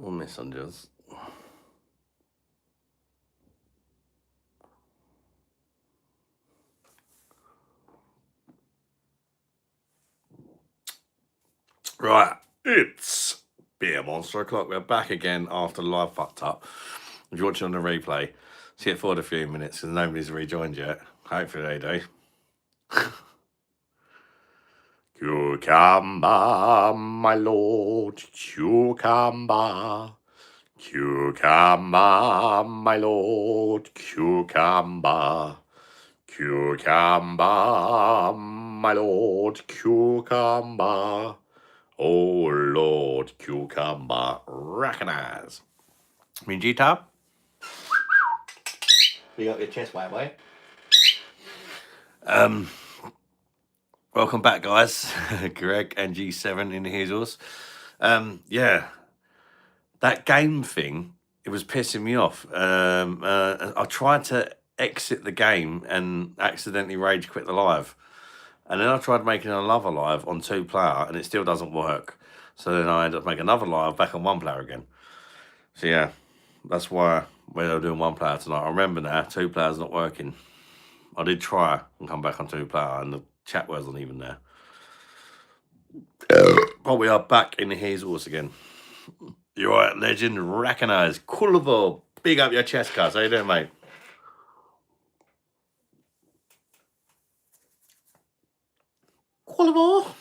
couple messengers. Right, it's Beer Monster O'Clock. We're back again after the live fucked up. If you're watching on the replay, skip forward a few minutes because nobody's rejoined yet. Hopefully they do. Cucumber, my lord, cucumber. Cucumber, my lord, cucumber. Cucumber, my lord, cucumber. Oh Lord, cucumber, recognize. G-Top. You got your chest white way. Welcome back, guys. Greg and G7 in the hayzeuz. Yeah, that game thing, it was pissing me off. I tried to exit the game and accidentally rage quit the live. And then I tried making another live on 2-player and it still doesn't work. So then I ended up making another live back on 1-player again. So yeah, that's why we're doing 1-player tonight. I remember now, 2-player's not working. I did try and come back on 2-player and the chat wasn't even there. But we are back in the hayzeuz again. You're right, legend, recognize. Coolable, big up your chest, cuz. How you doing, mate? Coolable.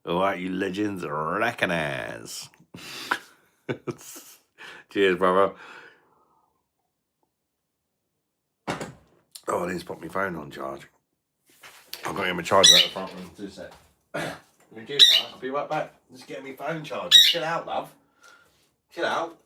All right, you legends, recognize. Cheers, brother. Oh, I need to put my phone on charge. I've got to get my charger out the front room. 2 sec. I'll be right back. Just get my phone charger. Chill out, love. Chill out.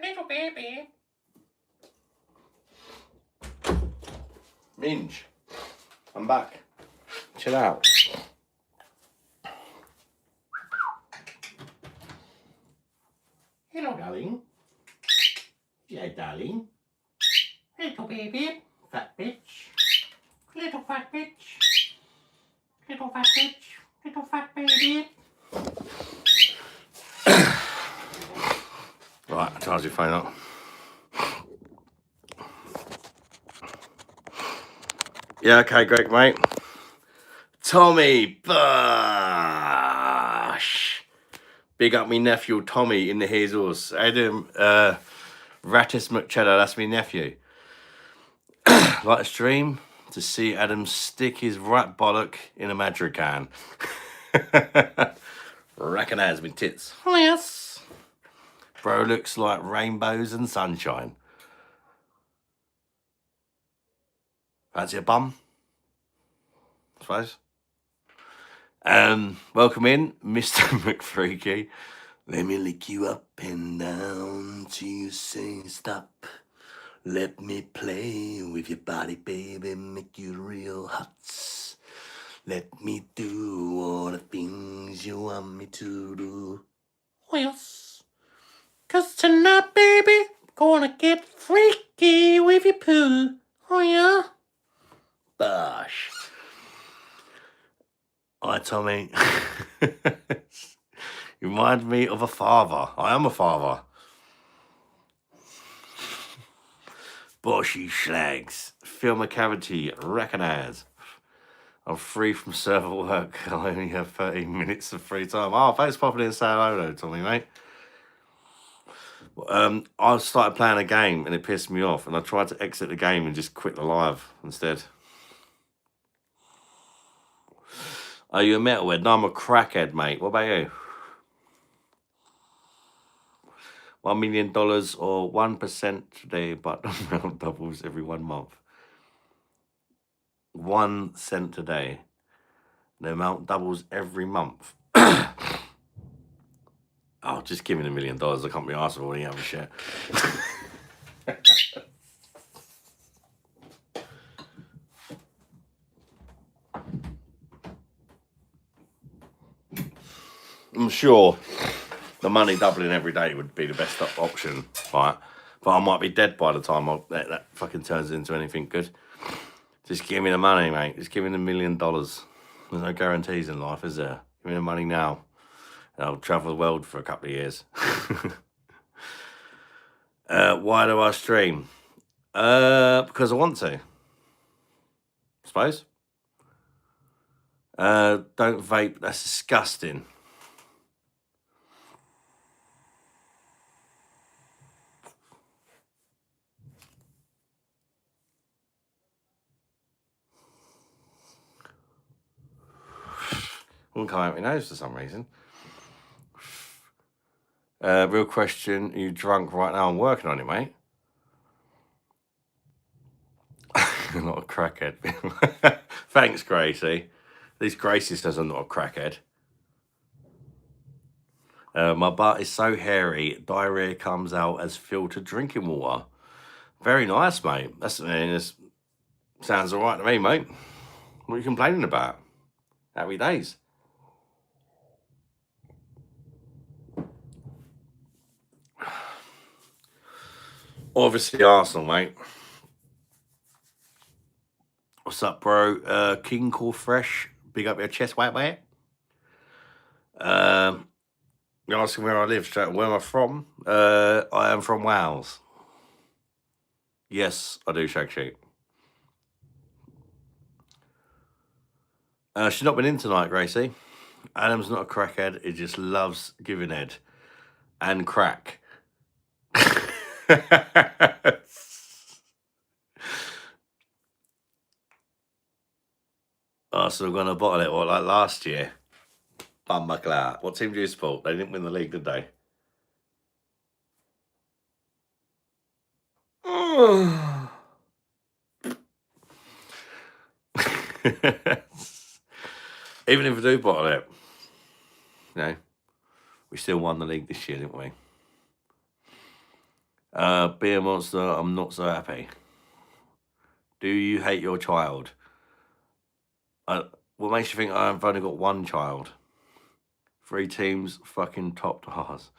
Little baby. Minge. I'm back. Chill out. Hello, darling. Yeah, darling. Little baby. Fat bitch. Little fat bitch. Little fat bitch. Little fat baby. Right, charge your phone up. Yeah, okay, Greg, mate. Tommy Bush. Big up me nephew Tommy in the hayzeuz. How you doing? Rattis McCheddar, that's me nephew. Like to stream to see Adam stick his right bollock in a Madrid can. Recognize me tits. Oh yes. Bro looks like rainbows and sunshine. Fancy a bum? I suppose. Welcome in, Mr. McFreaky. Let me lick you up and down till you say stop. Let me play with your body, baby, make you real hot. Let me do all the things you want me to do. Oh yes. 'Cause tonight, baby, gonna get freaky with your poo. Oh yeah. Bosh. Hi, Tommy. You remind me of a father. I am a father. Boshy slags. Film a cavity. Recognize. I'm free from server work. I only have 13 minutes of free time. Oh, thanks for popping in and saying hello, Tommy, mate. I started playing a game and it pissed me off, and I tried to exit the game and just quit the live instead. Are you a metalhead? No, I'm a crackhead, mate. What about you? $1 million or 1% today, but the amount doubles every 1 month. 1 cent today. The amount doubles every month. Oh, just give me $1 million. I can't be arsed for any other shit. I'm sure the money doubling every day would be the best option, right? But I might be dead by the time that fucking turns into anything good. Just give me the money, mate. Just give me $1 million. There's no guarantees in life, is there? Give me the money now, and I'll travel the world for a couple of years. Why do I stream? Because I want to. I suppose. Don't vape. That's disgusting. Wouldn't come out my nose for some reason. Real question, are you drunk right now? I'm working on it, mate. I'm not a crackhead. Thanks, Gracie. At least Gracie says I'm not a crackhead. My butt is so hairy, diarrhea comes out as filtered drinking water. Very nice, mate. This sounds all right to me, mate. What are you complaining about? Happy days. Obviously, Arsenal, mate. What's up, bro? King Core Fresh. Big up your chest, mate. You're asking where I live. Where am I from? I am from Wales. Yes, I do shag sheep. She's not been in tonight, Gracie. Adam's not a crackhead. He just loves giving head and crack. Arsenal going to bottle it, what, like last year? Bumbuckler. What team do you support? They didn't win the league, did they? Even if we do bottle it, we still won the league this year, didn't we? Be a monster, I'm not so happy. Do you hate your child? What makes you think I've only got one child? 3 teams, fucking top stars.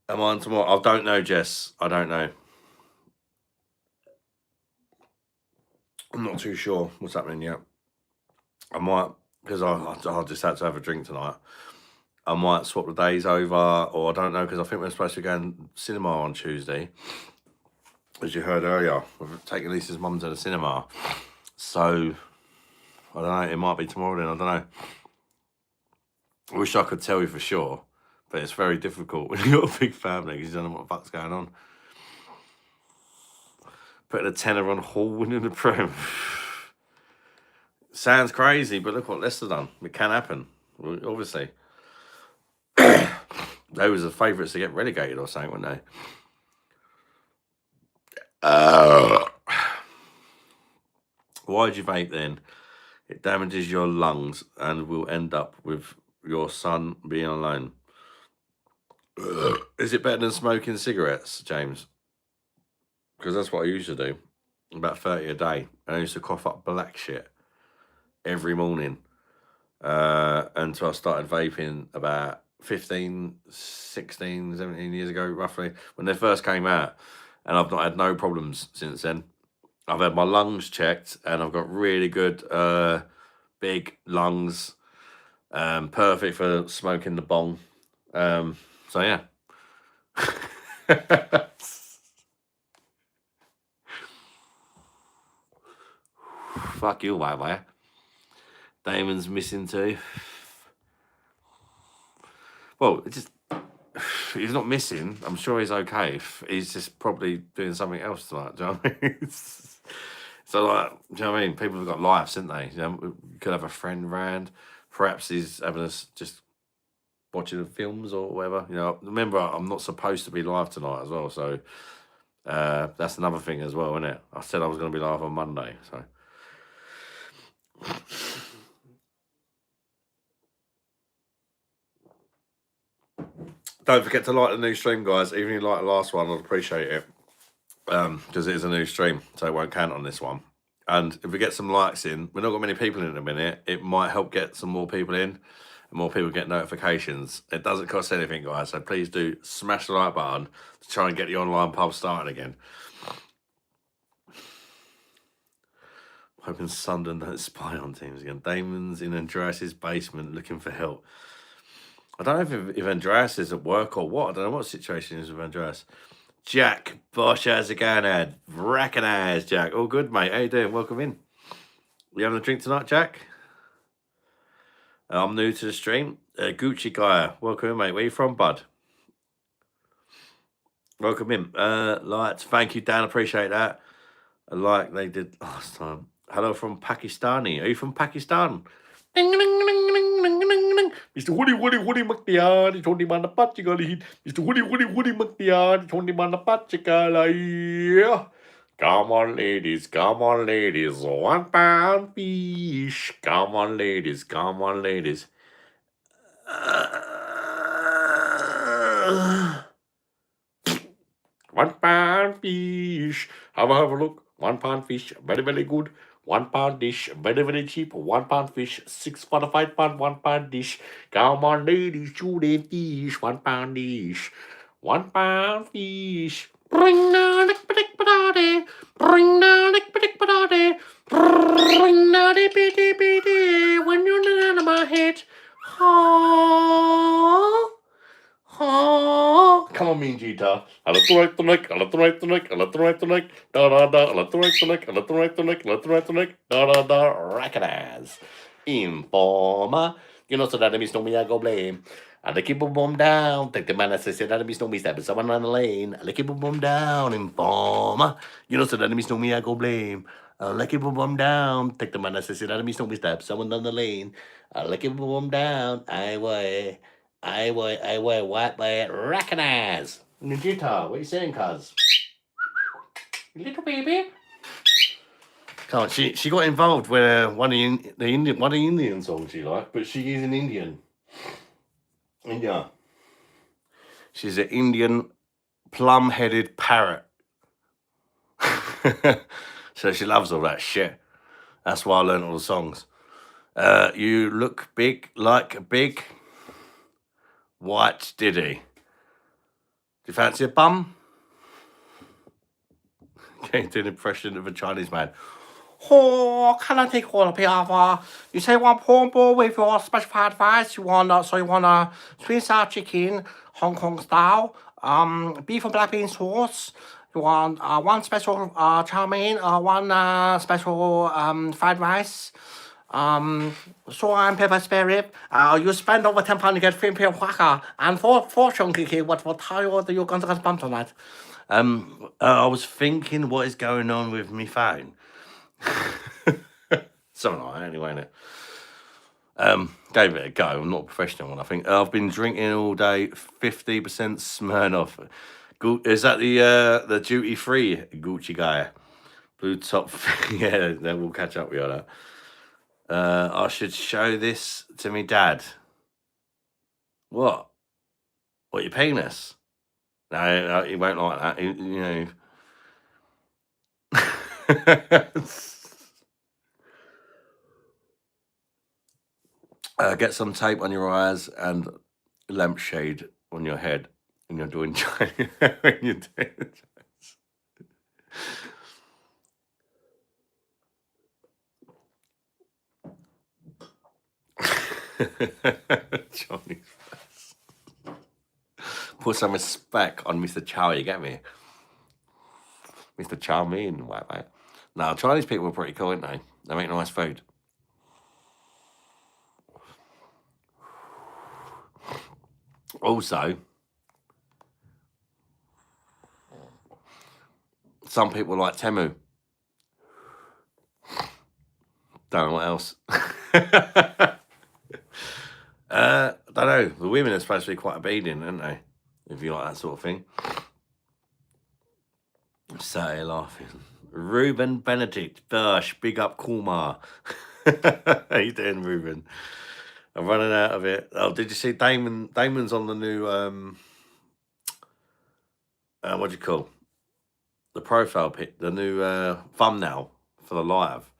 Am I on tomorrow? I don't know, Jess. I don't know. I'm not too sure what's happening yet. I might, because I just had to have a drink tonight. I might swap the days over, or I don't know, because I think we're supposed to be going cinema on Tuesday. As you heard earlier, we're taking Lisa's mum to the cinema. So, I don't know, it might be tomorrow then, I don't know. I wish I could tell you for sure, but it's very difficult when you've got a big family because you don't know what the fuck's going on. Putting a tenner on Hall winning the Prem. Sounds crazy, but look what Leicester done. It can happen, obviously. They was the favourites to get relegated or something, weren't they? Why'd you vape then? It damages your lungs and will end up with your son being alone. Is it better than smoking cigarettes, James? Because that's what I used to do. About 30 a day. I used to cough up black shit every morning. Until I started vaping about 15, 16, 17 years ago, roughly, when they first came out. And I've not had no problems since then. I've had my lungs checked, and I've got really good, big lungs. Perfect for smoking the bong. So, yeah. Fuck you, why? Damon's missing too. Well, he's not missing. I'm sure he's okay. He's just probably doing something else tonight. Do you know what I mean? So, like, do you know what I mean? People have got lives, haven't they? You know, you could have a friend round. Perhaps he's having us just watching the films or whatever. You know, remember, I'm not supposed to be live tonight as well. So, that's another thing as well, isn't it? I said I was going to be live on Monday. So. Don't forget to like the new stream, guys. Even if you like the last one, I'd appreciate it. Because it is a new stream, so it won't count on this one. And if we get some likes in, we've not got many people in a minute, it might help get some more people in. and more people get notifications. It doesn't cost anything, guys. So please do smash the like button to try and get the online pub started again. Hoping Sunderland don't spy on teams again. Damon's in Andreas's basement looking for help. I don't know if Andreas is at work or what. I don't know what the situation is with Andreas. Jack Bosch, how's it going, Ad? Recognize, Jack. All good, mate. How you doing? Welcome in. You having a drink tonight, Jack? I'm new to the stream. Gucci Guy, welcome in, mate. Where you from, bud? Welcome in. Lights, thank you, Dan. Appreciate that. Like they did last time. Hello from Pakistani. Are you from Pakistan? Ding, ding, ding, ding, ding, ding, ding. Mr. Woody McDiar, Tony Manapachikali. Mr. Woody McDiar, Tony Manapachikali. Come on, ladies, come on, ladies. £1 fish. Come on, ladies, come on, ladies. £1 fish. Have a look. £1 fish, very, very good. £1 dish, very, very cheap. £1 fish, 6 for the £5, £1 dish. Come on, ladies, shoot a fish. £1 dish, £1 fish. Bring down the paddy, bring down the paddy, bring down the bitty, when you're down my head. Oh. Oh, come on, mean Gita. I let the right the neck, I let the right the neck, I let the right the neck, da da da, I let the right the neck, I let the right the neck, I let the right the neck, da da da, recognize. Informer. You know, so that means no me, I go blame. I let keep a bomb down. Take the man that says that means no me stabbing someone on the lane. I let keep a bomb down. Informer. You know, so that means no me, I go blame. I let keep a bomb down. Take the man that says that means no me stab someone on the lane. I let keep a bomb down. I what they recognize. Nujita, what are you saying, cuz? Little baby. Come on, she got involved with one of the Indian songs she liked, but she is an Indian. India. She's an Indian plum-headed parrot. So she loves all that shit. That's why I learned all the songs. You look big like a big white diddy. Do you fancy a bum? Okay, do an impression of a Chinese man. Oh, can I take all of it? You say one prawn ball with your special fried rice. You want a sweet sour chicken, Hong Kong style, beef and black bean sauce. You want one special chow mein, one special fried rice. Salt and pepper spare rib. You spend over £10 to get 3 peel whacker and four chunky cake. What time order you going to get bumped on that? I was thinking, what is going on with me phone? Something like that, anyway, innit? Gave it a go. I'm not a professional one, I think. I've been drinking all day. 50% Smirnoff. Is that the duty free Gucci guy? Blue top. Yeah, then we'll catch up with you on that. I should show this to me dad. What? What, your penis? No, he won't like that. You know. Get some tape on your eyes and lampshade on your head when you're doing Chinese. When you're doing Chinese. Put some respect on Mr. Chow, you get me? Mr. Chow Mein, what, mate? No, Chinese people are pretty cool, aren't they? They make nice food. Also, some people like Temu. Don't know what else. I don't know. The women are supposed to be quite obedient, aren't they? If you like that sort of thing. Say laughing. Ruben Benedict, Bursch, big up Kumar. How you doing, Ruben? I'm running out of it. Oh, did you see Damon? Damon's on the new what do you call the profile pic? The new thumbnail for the live.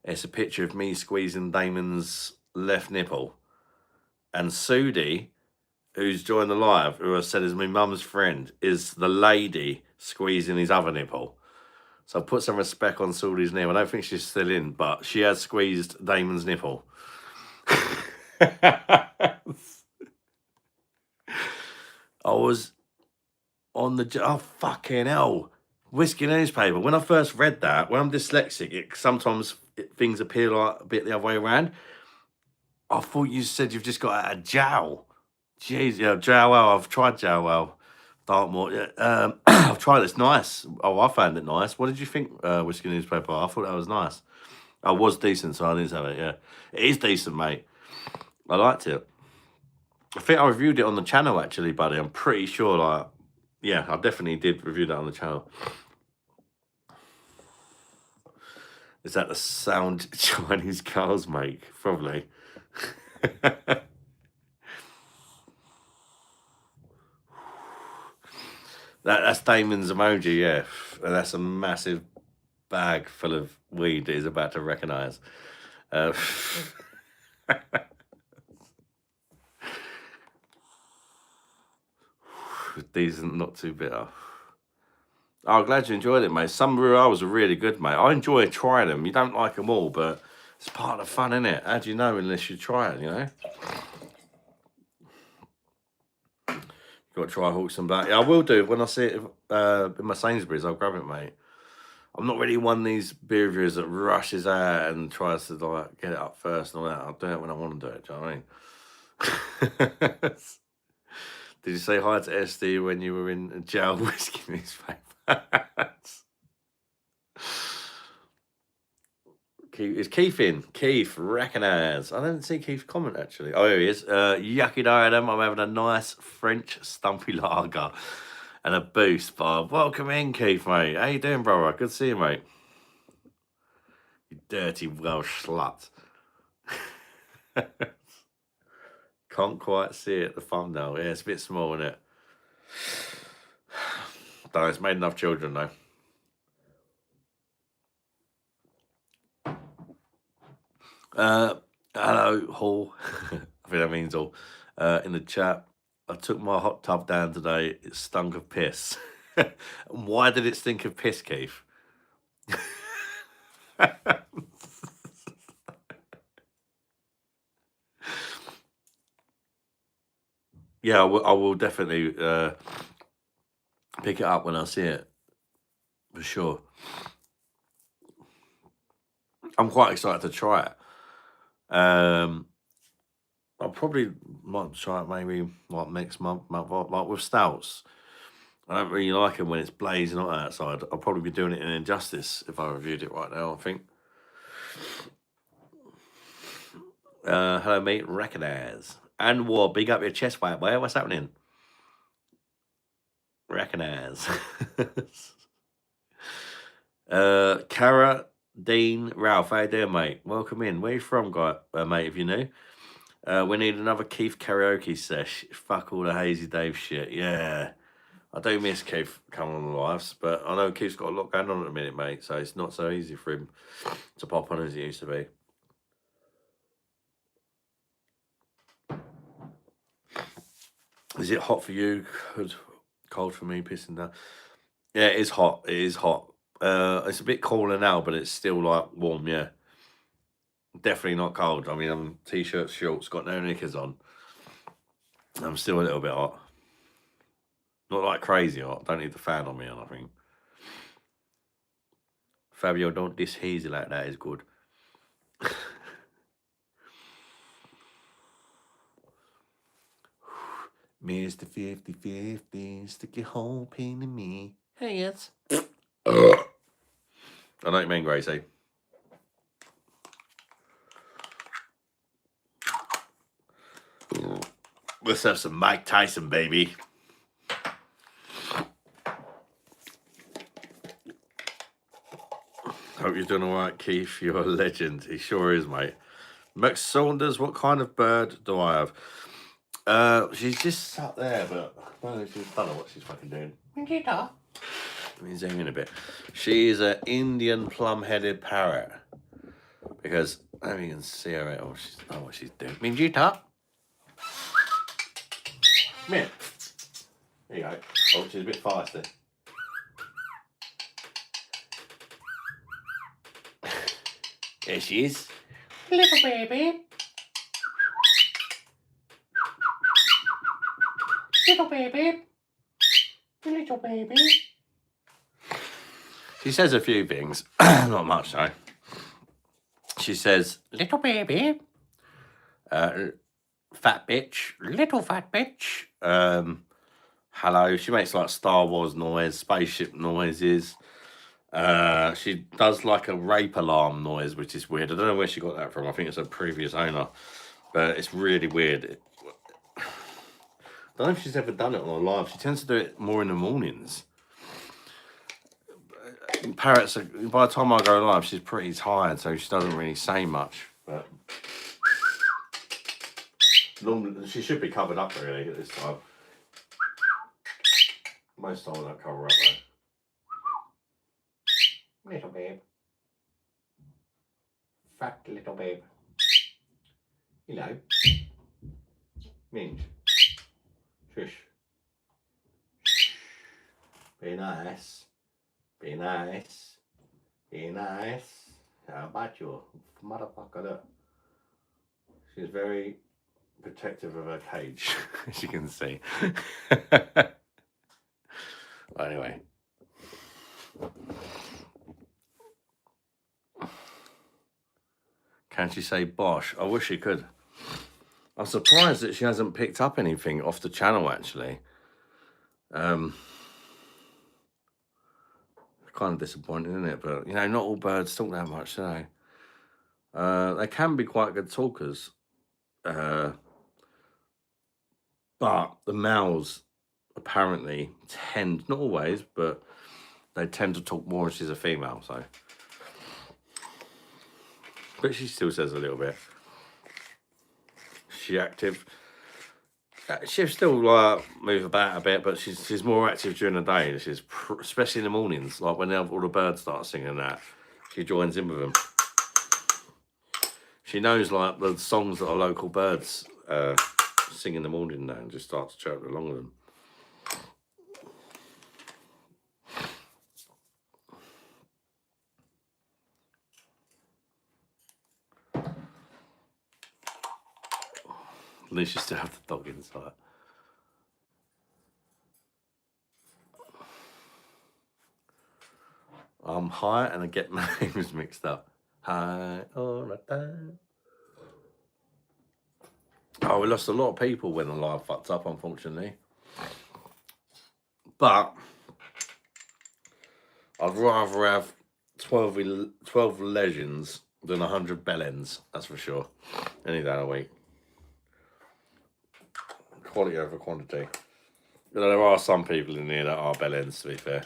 It's a picture of me squeezing Damon's left nipple, And Sudi, who's joined the live, who I said is my mum's friend, is the lady squeezing his other nipple. So I put some respect on Sudi's name. I don't think she's still in, but she has squeezed Damon's nipple. I was on the... Oh, fucking hell. Whiskey newspaper. When I first read that, when I'm dyslexic, sometimes things appear like a bit the other way around. I thought you said you've just got a jowl. Jeez, yeah, jowl. I've tried jowl. Dartmoor. Yeah, I've tried it. It's nice. Oh, I found it nice. What did you think, Whiskey newspaper? I thought that was nice. I was decent, so I didn't have it. Yeah, it is decent, mate. I liked it. I think I reviewed it on the channel, actually, buddy. I'm pretty sure, like, yeah, I definitely did review that on the channel. Is that the sound Chinese cows make? Probably. That's Damon's emoji, yeah. And that's a massive bag full of weed that he's about to recognise. Decent, not too bitter. Oh, glad you enjoyed it, mate. Some Ruals are really good, mate. I enjoy trying them. You don't like them all, but it's part of the fun, isn't it? How do you know unless you try it, you know? Got to try Hawks and Black. Yeah, I will do. When I see it in my Sainsbury's, I'll grab it, mate. I'm not really one of these beer reviewers that rushes out and tries to like get it up first and all that. I'll do it when I want to do it. Do you know what I mean? Did you say hi to SD when you were in jail whiskey newspaper? Is Keith in? Keith, recognise. I didn't see Keith's comment, actually. Oh, here he is. Yucky Adam, I'm having a nice French stumpy lager and a boost bar. Welcome in, Keith, mate. How you doing, brother? Good to see you, mate. You dirty Welsh slut. Can't quite see it, the thumbnail. Yeah, it's a bit small, isn't it? Don't know, it's made enough children, though. Hello, Hall. I think that means all. In the chat, I took my hot tub down today. It stunk of piss. Why did it stink of piss, Keith? Yeah, I will definitely pick it up when I see it, for sure. I'm quite excited to try it. I probably might try it maybe like next month, like with stouts. I don't really like them when it's blazing hot outside. I'll probably be doing it an injustice if I reviewed it right now, I think. Hello, mate. Recognise. And War, big up your chest, white boy. What's happening? Recognise. Cara, Dean, Ralph, how you doing, mate? Welcome in. Where you from, guy, mate, if you're new? We need another Keith karaoke sesh. Fuck all the Hazy Dave shit. Yeah. I do miss Keith coming on the lives, but I know Keith's got a lot going on at the minute, mate, so it's not so easy for him to pop on as it used to be. Is it hot for you? Cold for me, pissing down. Yeah, it is hot. It is hot. It's a bit cooler now, but it's still like warm, yeah. Definitely not cold. I mean, I'm t-shirt, shorts, got no knickers on. I'm still a little bit hot. Not like crazy hot. Don't need the fan on me, I think. Fabio, don't diss Hazy like that. Is good. Mr. 50-50, stick your whole pin in me. Hey, it's. I know what you mean, Gracie. Let's have some Mike Tyson, baby. Hope you're doing all right, Keith. You're a legend. He sure is, mate. Max Saunders, what kind of bird do I have? She's just sat there, but I don't know what she's fucking doing. Let me zoom in a bit. She is an Indian plum-headed parrot. Because I don't even see her at all. She doesn't know what she's doing. Minjita. Come here. There you go. Oh, she's a bit faster. There she is. Little baby. Little baby. Little baby. She says a few things. Not much, though. She says, little baby. Fat bitch. Little fat bitch. Hello. She makes like Star Wars noise, spaceship noises. She does like a rape alarm noise, which is weird. I don't know where she got that from. I think it's a previous owner, but it's really weird. I don't know if she's ever done it on a live. She tends to do it more in the mornings. Parrots, by the time I go live, she's pretty tired, so she doesn't really say much. But normally, she should be covered up really at this time. Most time I don't cover up though. Little babe. Fat little babe. Hello. Minge. Shush. Be nice. Be nice. Be nice. How about you? Motherfucker, look. She's very protective of her cage, as you can see. Anyway. Can she say bosh? I wish she could. I'm surprised that she hasn't picked up anything off the channel, actually. Kind of disappointing, isn't it? But, you know, not all birds talk that much, do they? They can be quite good talkers. But the males apparently tend, not always, but they tend to talk more if she's a female, so. But she still says a little bit. She's active. She'll still move about a bit, but she's more active during the day. She's especially in the mornings, like when all the birds start singing that. She joins in with them. She knows like the songs that our local birds sing in the morning now, and just starts chirping along with them. At least you still have the dog inside. I'm high and I get my names mixed up. High all the time. Oh, we lost a lot of people when the live fucked up, unfortunately. But I'd rather have 12 legends than 100 bellends, that's for sure. Any day of the week. Quality over quantity. You know, there are some people in here that are bellends, to be fair.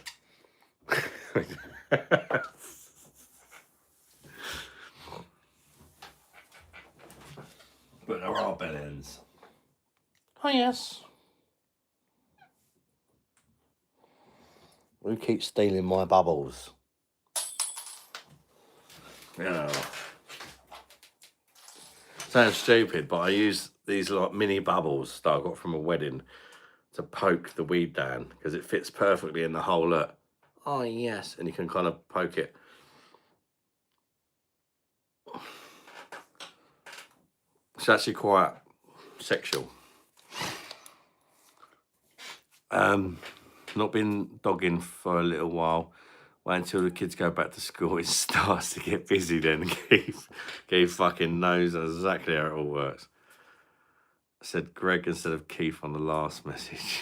But there are bellends. Oh, yes. Who keeps stealing my bubbles? Yeah. Sounds stupid, but I use these like mini bubbles that I got from a wedding to poke the weed down because it fits perfectly in the hole. Look. Oh, yes. And you can kind of poke it. It's actually quite sexual. Not been dogging for a little while. Wait until the kids go back to school. It starts to get busy then. Keith fucking knows exactly how it all works. I said Greg instead of Keith on the last message.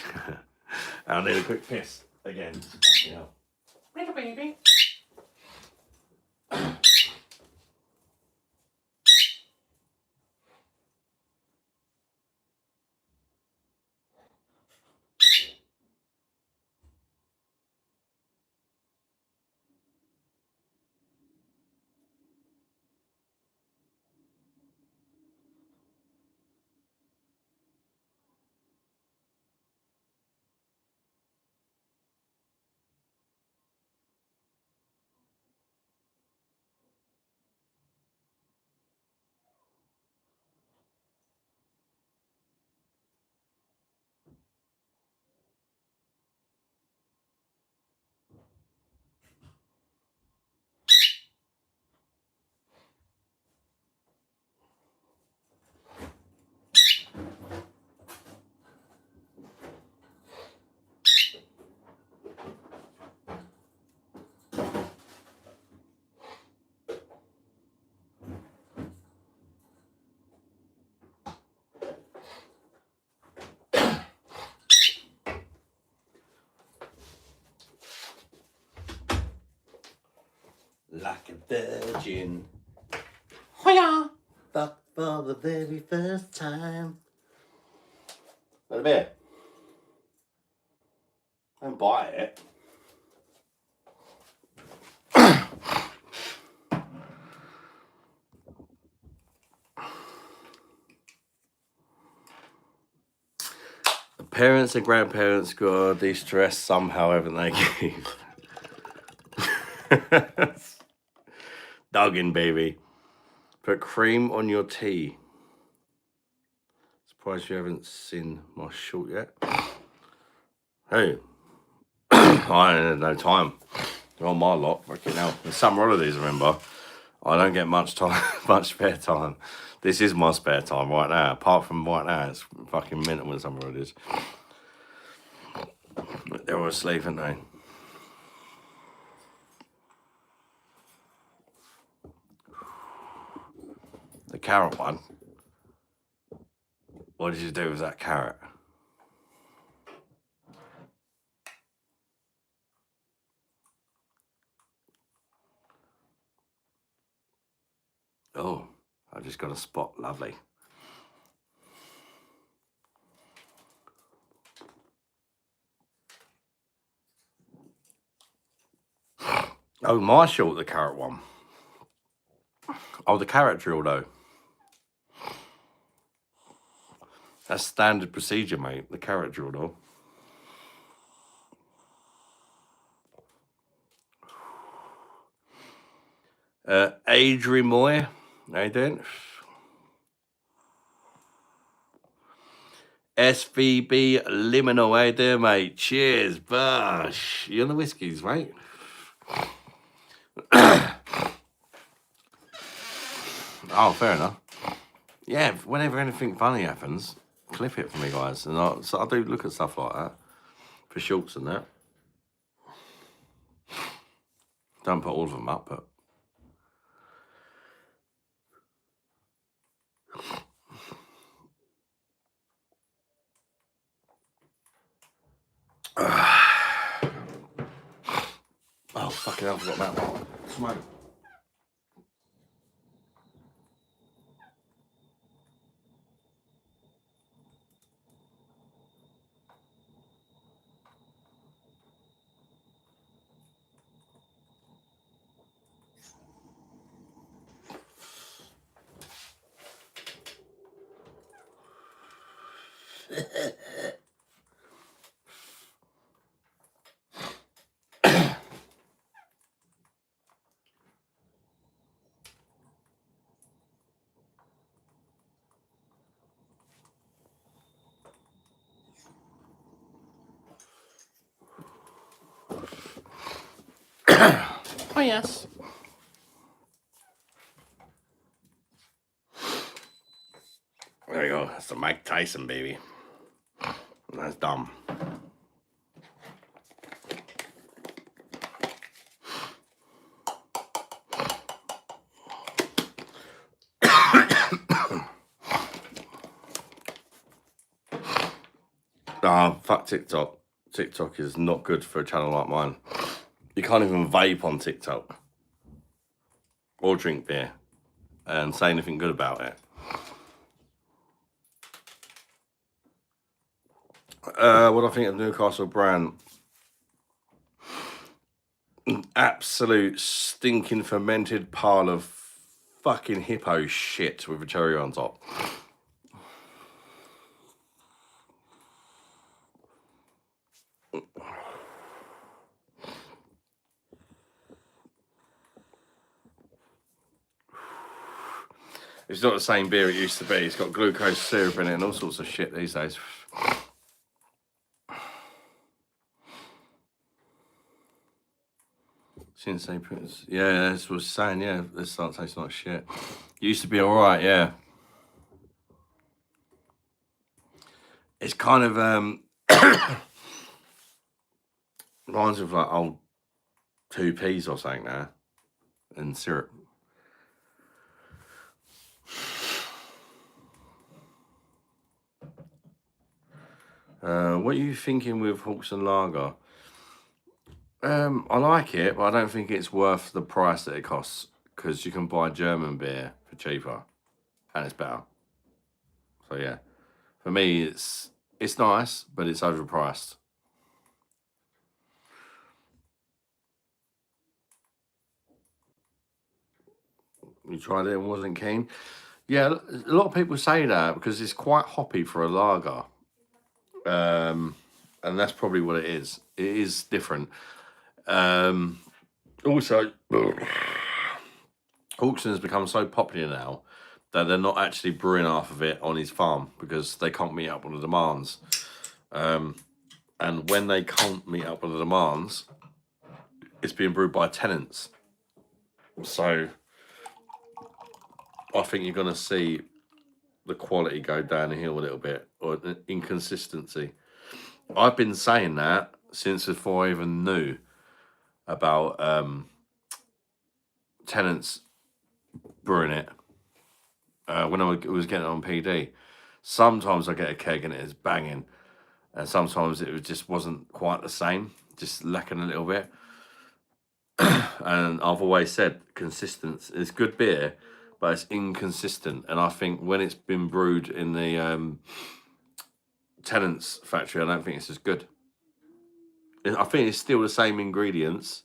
I'll need a quick piss again. Yeah. Little baby. like a virgin. Hoya! Fuck for the very first time. What a beer? Don't buy it. The parents and grandparents got de-stress somehow, haven't they, Keith? Dogging, baby. Put cream on your tea. Surprised you haven't seen my short yet. Hey, I ain't had no time. They're on my lot. Fucking hell. There's summer holidays, remember. I don't get much time, much spare time. This is my spare time right now. Apart from right now, it's fucking mental when summer holidays. They're all asleep, aren't they? The carrot one. What did you do with that carrot? Oh, I just got a spot. Lovely. Oh, my short, the carrot one. Oh, the carrot drill, though. That's standard procedure, mate. The carrot drill, though. Adri Moy, how you doing? SVB Liminal, how you doing, mate? Cheers, Bush. You on the whiskies, mate? Oh, fair enough. Yeah, whenever anything funny happens, clip it for me, guys. And I do look at stuff like that for shorts and that. Don't put all of them up, but. Oh, fucking hell, I forgot about that. Smoke. Oh, yes. There you go. That's the Mike Tyson, baby. That's dumb. Fuck TikTok. TikTok is not good for a channel like mine. You can't even vape on TikTok or drink beer and say anything good about it. What do I think of Newcastle brand? An absolute stinking fermented pile of fucking hippo shit with a cherry on top. It's not the same beer it used to be. It's got glucose syrup in it and all sorts of shit these days. Since they put, yeah, that's what I was saying. Yeah, this starts tasting like shit. Used to be all right, yeah. It's kind of reminds me of like old 2Ps or something now, and syrup. What are you thinking with Hawks and Lager? I like it, but I don't think it's worth the price that it costs because you can buy German beer for cheaper and it's better. So yeah, for me, it's nice, but it's overpriced. You tried it and wasn't keen. Yeah, a lot of people say that because it's quite hoppy for a lager, um, and that's probably what it is. It is different. Um, Also, Hawkson has become so popular now that they're not actually brewing half of it on his farm because they can't meet up with the demands. Um, and when they can't meet up with the demands, it's being brewed by tenants. So I think you're going to see the quality go down the hill a little bit, or an inconsistency. I've been saying that since before I even knew about tenants brewing it. When I was getting it on PD, sometimes I get a keg and it is banging, and sometimes just wasn't quite the same, just lacking a little bit. And I've always said consistent. It's good beer, but it's inconsistent. And I think when it's been brewed in the tenants factory, I don't think it's as good. I think it's still the same ingredients,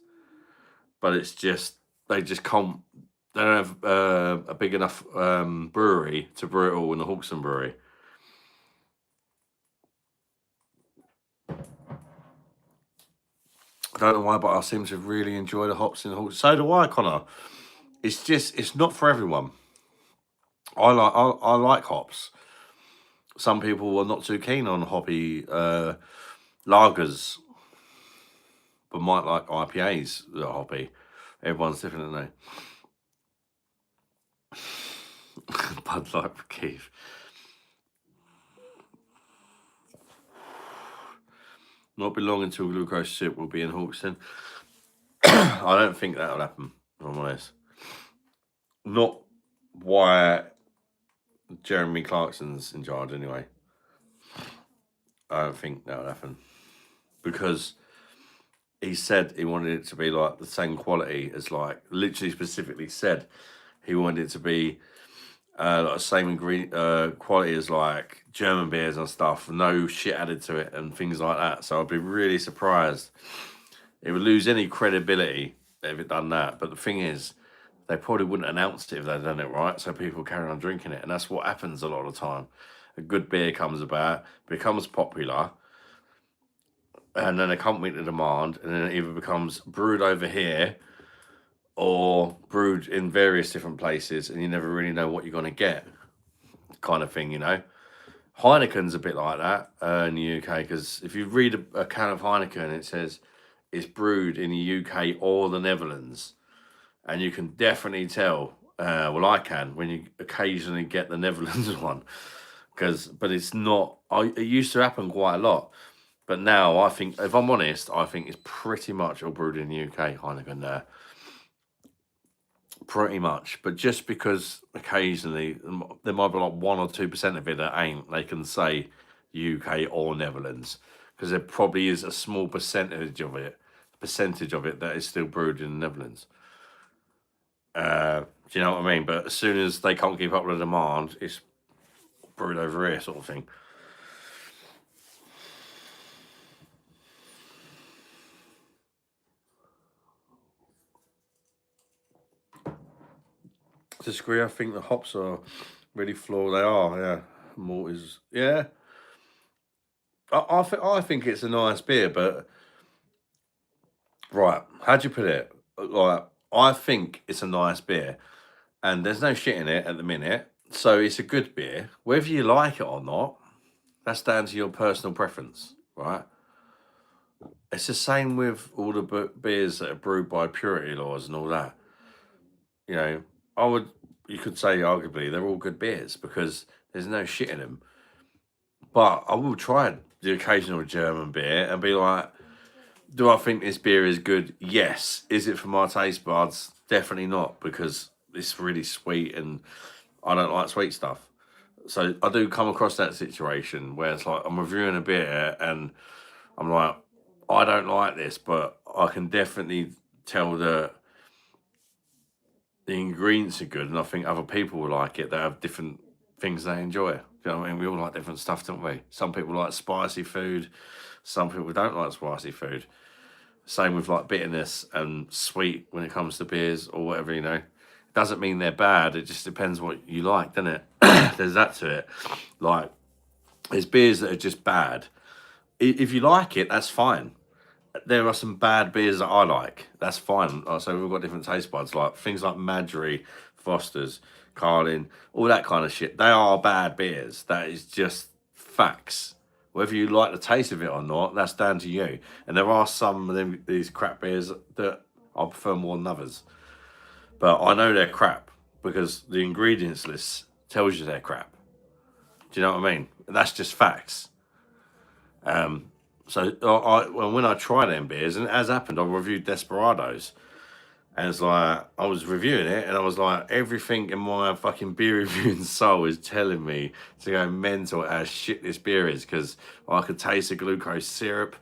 but it's just they just can't. They don't have a big enough brewery to brew it all in the Hawkson brewery. I don't know why, but I seem to really enjoy the hops in the Hawkson. So do I, Connor. It's not for everyone. I like hops. Some people are not too keen on hoppy lagers, but might like IPAs that are hoppy. Everyone's different, isn't they? Bud Light for Keith. Not be long until Glucose Soup will be in Hawkson. I don't think that'll happen, if I'm honest. Not why Jeremy Clarkson's in charge, anyway. I don't think that'll happen. Because he said he wanted it to be like the same quality as, like, literally specifically said he wanted it to be like the same ingredient quality as like German beers and stuff, no shit added to it and things like that. So I'd be really surprised. It would lose any credibility if it done that. But the thing is, they probably wouldn't announce it if they'd done it right, so people carry on drinking it, and that's what happens a lot of the time. A good beer comes about, becomes popular, and then they can't meet the demand, and then it either becomes brewed over here or brewed in various different places, and you never really know what you're going to get, kind of thing, you know. Heineken's a bit like that in the UK because if you read a can of Heineken, it says it's brewed in the UK or the Netherlands, and you can definitely tell. Well, I can when you occasionally get the Netherlands one, but it's not. It used to happen quite a lot, but now I think, if I'm honest, I think it's pretty much all brewed in the UK. Heineken there. Pretty much, but just because occasionally there might be like 1 or 2% of it that ain't, they can say UK or Netherlands because there probably is a small percentage of it that is still brewed in the Netherlands. Do you know what I mean? But as soon as they can't keep up with the demand, it's brewed over here, sort of thing. Disagree. I think the hops are really flawed. They are, yeah. Malt is, yeah. I think it's a nice beer, but right, how do you put it? Like, I think it's a nice beer, and there's no shit in it at the minute, so it's a good beer. Whether you like it or not, that's down to your personal preference, right? It's the same with all the beers that are brewed by purity laws and all that. You know, I would, you could say arguably they're all good beers because there's no shit in them. But I will try the occasional German beer and be like, do I think this beer is good? Yes. Is it for my taste buds? Definitely not, because it's really sweet and I don't like sweet stuff. So I do come across that situation where it's like I'm reviewing a beer and I'm like, I don't like this, but I can definitely tell the ingredients are good, and I think other people will like it. They have different things they enjoy. Do you know what I mean? We all like different stuff, don't we? Some people like spicy food, some people don't like spicy food. Same with like bitterness and sweet when it comes to beers or whatever, you know. Doesn't mean they're bad, it just depends what you like, doesn't it? There's that to it. Like, there's beers that are just bad. If you like it, that's fine. There are some bad beers that I like. That's fine. So we've got different taste buds, like things like Madry, Foster's, Carlin, all that kind of shit. They are bad beers. That is just facts. Whether you like the taste of it or not, that's down to you. And there are some of them, these crap beers that I prefer more than others. But I know they're crap because the ingredients list tells you they're crap. Do you know what I mean? That's just facts. So when I try them beers, and it has happened, I reviewed Desperados, and it's like I was reviewing it, and I was like, everything in my fucking beer reviewing soul is telling me to go mental at how shit this beer is, because I could taste the glucose syrup.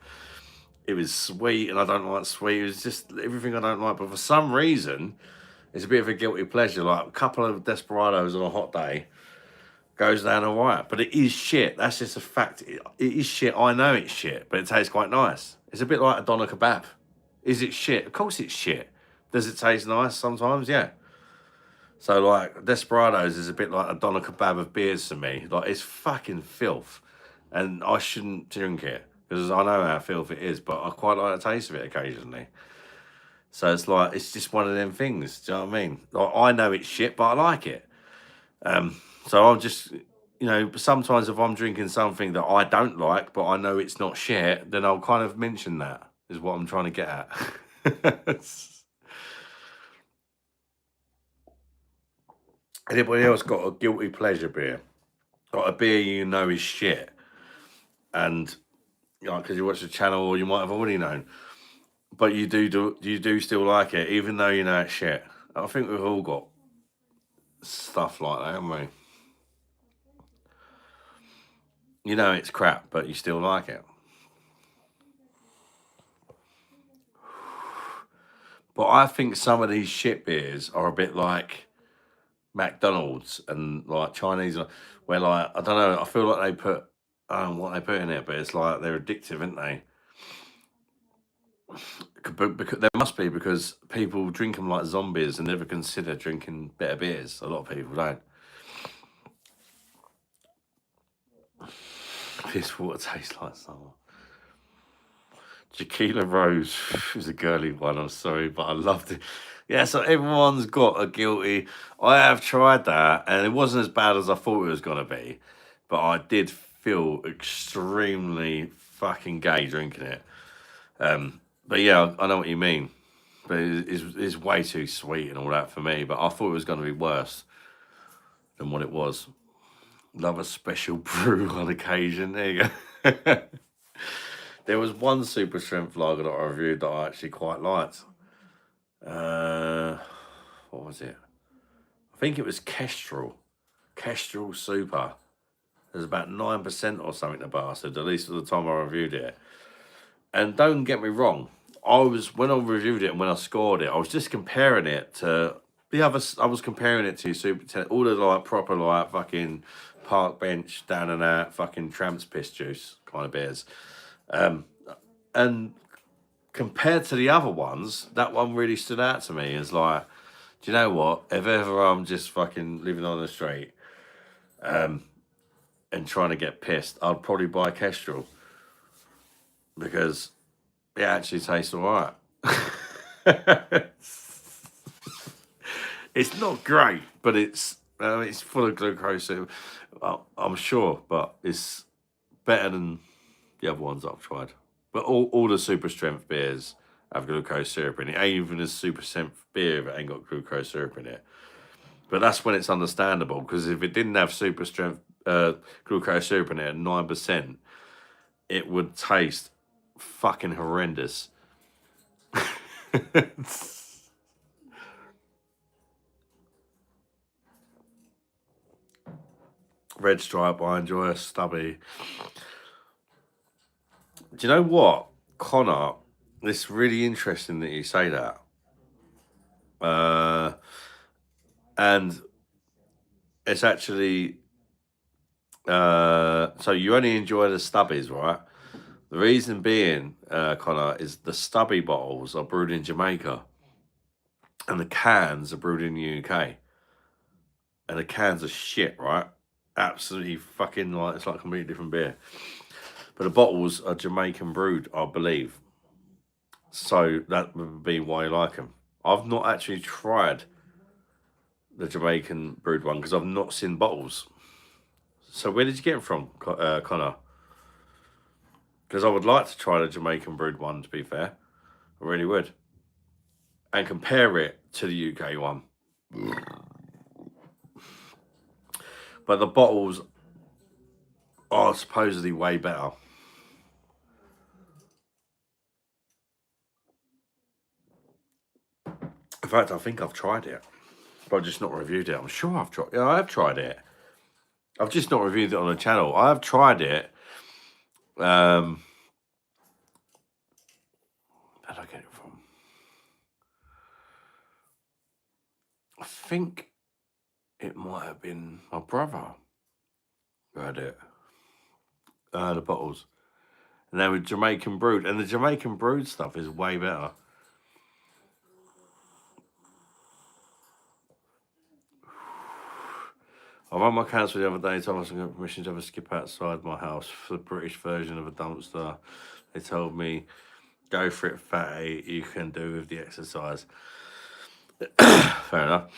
It was sweet, and I don't like sweet. It was just everything I don't like. But for some reason, it's a bit of a guilty pleasure. Like a couple of Desperados on a hot day goes down all right, but it is shit. That's just a fact. It is shit. I know it's shit, but it tastes quite nice. It's a bit like a doner kebab. Is it shit? Of course it's shit. Does it taste nice sometimes? Yeah. So like Desperados is a bit like a doner kebab of beers to me. Like it's fucking filth, and I shouldn't drink it because I know how filth it is. But I quite like the taste of it occasionally. So it's like it's just one of them things. Do you know what I mean? Like I know it's shit, but I like it. So I'll just, you know, sometimes if I'm drinking something that I don't like, but I know it's not shit, then I'll kind of mention that, is what I'm trying to get at. Anybody else got a guilty pleasure beer? Got a beer you know is shit, and you know, because you watch the channel or you might have already known, but you do still like it, even though you know it's shit. I think we've all got stuff like that, haven't we? You know it's crap, but you still like it. But I think some of these shit beers are a bit like McDonald's and like Chinese, where like I don't know, I feel like they put what they put in it, but it's like they're addictive, aren't they? Because there must be because people drink them like zombies and never consider drinking better beers. A lot of people don't. This water tastes like summer. Tequila Rose is a girly one. I'm sorry, but I loved it. Yeah, so everyone's got a guilty. I have tried that, and it wasn't as bad as I thought it was gonna be, but I did feel extremely fucking gay drinking it. But yeah, I know what you mean. But it's way too sweet and all that for me. But I thought it was going to be worse than what it was. Love a special brew on occasion. There you go. There was one super strength lager that I reviewed that I actually quite liked. What was it? I think it was Kestrel. Kestrel Super. There's about 9% or something, the bastard, at least at the time I reviewed it. And don't get me wrong, when I reviewed it and when I scored it, I was just comparing it to the other. I was comparing it to Super 10, all the like proper like fucking park bench down and out fucking tramps piss juice kind of beers. And compared to the other ones, that one really stood out to me as like, do you know what? If ever I'm just fucking living on the street, and trying to get pissed, I'd probably buy Kestrel because it actually tastes all right. It's not great, but it's full of glucose. I'm sure, but it's better than the other ones I've tried. But all the super strength beers have glucose syrup in it. Ain't even a super strength beer that ain't got glucose syrup in it. But that's when it's understandable, because if it didn't have super strength glucose syrup in it at 9%, it would taste fucking horrendous. Red Stripe, I enjoy a stubby. Do you know what? Connor, it's really interesting that you say that. Uh, and it's actually so you only enjoy the stubbies, right? The reason being, Connor, is the stubby bottles are brewed in Jamaica and the cans are brewed in the UK. And the cans are shit, right? Absolutely fucking like it's like a completely different beer. But the bottles are Jamaican brewed, I believe. So that would be why you like them. I've not actually tried the Jamaican brewed one because I've not seen bottles. So where did you get them from, Connor? Because I would like to try the Jamaican brewed one. To be fair, I really would, and compare it to the UK one. But the bottles are supposedly way better. In fact, I think I've tried it, but I've just not reviewed it. I'm sure I've tried. Yeah, I have tried it. I've just not reviewed it on the channel. I have tried it. Where did I get it from? I think it might have been my brother who had it. The bottles. And they were Jamaican brewed. And the Jamaican brewed stuff is way better. I rang my council the other day, told us I got permission to have a skip outside my house for the British version of a dumpster. They told me, go for it, fatty, you can do with the exercise. Fair enough.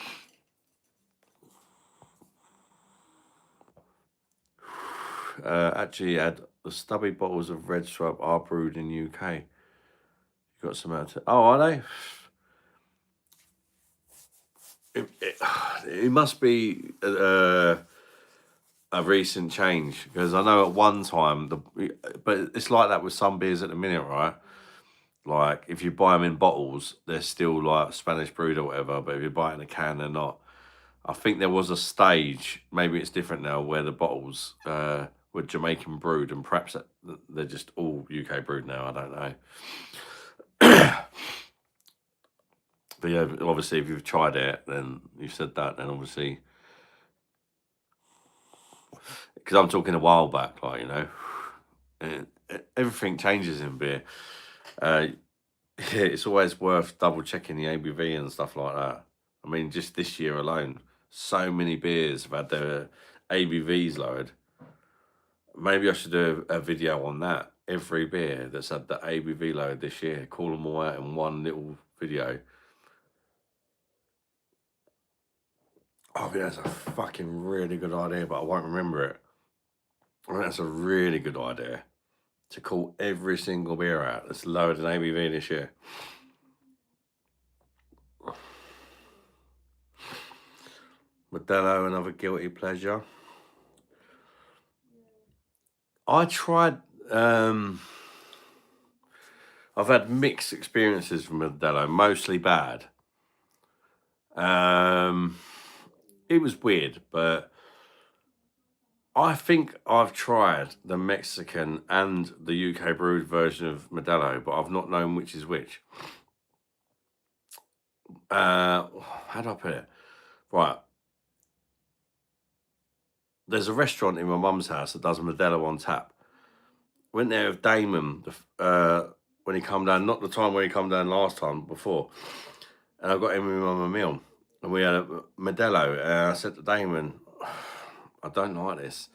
Actually, had the stubby bottles of Red Stripe are brewed in UK. You got some out to. Oh, are they? It must be a recent change because I know at one time but it's like that with some beers at the minute, right? Like if you buy them in bottles, they're still like Spanish brewed or whatever. But if you buy it in a can, they're not. I think there was a stage, maybe it's different now, where the bottles were Jamaican brewed, and perhaps they're just all UK brewed now. I don't know. But yeah, obviously, if you've tried it, then you've said that, then obviously, because I'm talking a while back, like, everything changes in beer. Yeah, it's always worth double checking the ABV and stuff like that. I mean, just this year alone, so many beers have had their ABVs lowered. Maybe I should do a video on that. Every beer that's had the ABV lowered this year, call them all out in one little video. I think that's a fucking really good idea, but I won't remember it. I think that's a really good idea to call every single beer out that's lowered in ABV this year. Modelo, another guilty pleasure. I tried. I've had mixed experiences from Modelo, mostly bad. It was weird, but I think I've tried the Mexican and the UK brewed version of Modelo, but I've not known which is which. How do I put it? Right. There's a restaurant in my mum's house that does Modelo on tap. Went there with Damon when he come down, not the time when he come down last time, before. And I got him with my meal. And we had a Modelo. And I said to Damon, I don't like this.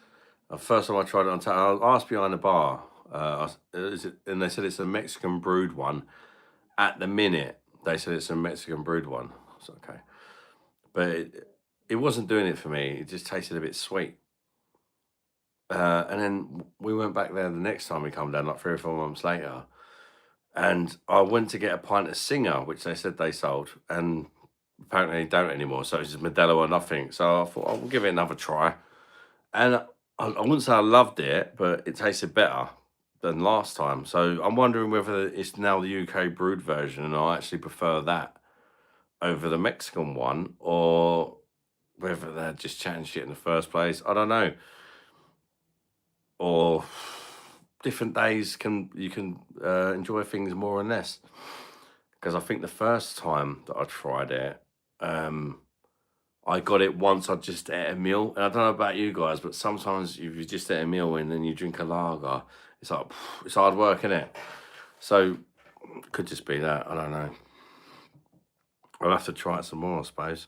The first time I tried it on tap, I asked behind the bar, and they said it's a Mexican brewed one. At the minute, they said it's a Mexican brewed one. It's okay. But it wasn't doing it for me. It just tasted a bit sweet. And then we went back there the next time we come down, like 3 or 4 months later. And I went to get a pint of Singer, which they said they sold. And apparently they don't anymore. So it's just Modelo or nothing. So I thought I'll give it another try. And I wouldn't say I loved it, but it tasted better than last time. So I'm wondering whether it's now the UK brewed version and I actually prefer that over the Mexican one, or whether they're just chatting shit in the first place. I don't know. Or different days you can enjoy things more and less. Because I think the first time that I tried it, um, I got it once I just ate a meal. And I don't know about you guys, but sometimes if you just ate a meal and then you drink a lager, it's like it's hard work, isn't it? So could just be that. I don't know. I'll have to try it some more, I suppose.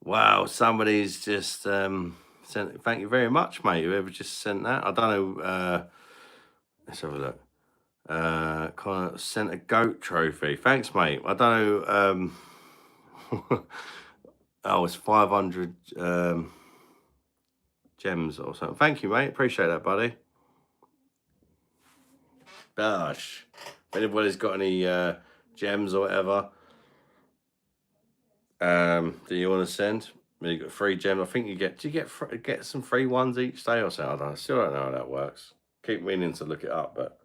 Wow, somebody's just sent. Thank you very much, mate. Whoever just sent that. I don't know. Let's have a look. Kind of sent a goat trophy. Thanks, mate. I don't know. Oh, it's 500 gems or something. Thank you, mate. Appreciate that, buddy. Gosh, if anybody's got any gems or whatever that you want to send, you got free gems. I think you get. Do you get some free ones each day or something? I still don't know how that works. Keep meaning to look it up, but.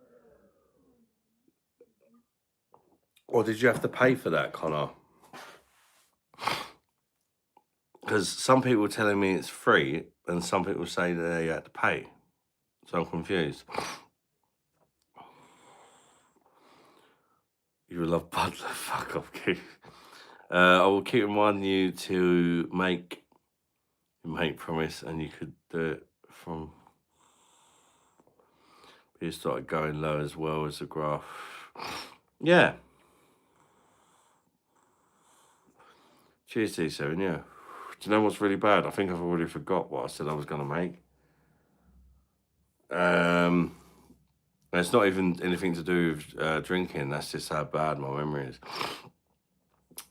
Or did you have to pay for that, Connor? Because some people were telling me it's free, and some people say that they had to pay. So I'm confused. You will love Butler. Fuck off, Keith. I will keep reminding you to make promise, and you could do it from. You started going low as well as the graph. Yeah. Cheers, T7. Yeah. Do you know what's really bad? I think I've already forgot what I said I was going to make. It's not even anything to do with drinking. That's just how bad my memory is.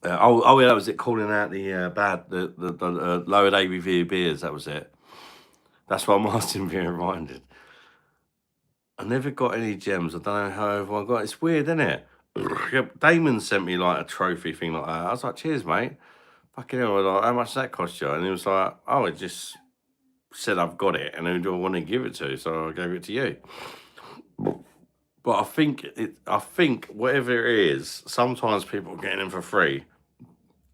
Yeah, that was it. Calling out the the lowered ABV beers. That was it. That's why I'm asking being reminded. I never got any gems. I don't know how everyone got. It's weird, isn't it? Damon sent me like a trophy thing like that. I was like, "Cheers, mate." Fucking hell! Like, how much that cost you? And he was like, "Oh, it just said I've got it, and who do I want to give it to?" So I gave it to you. But I think whatever it is, sometimes people are getting them for free,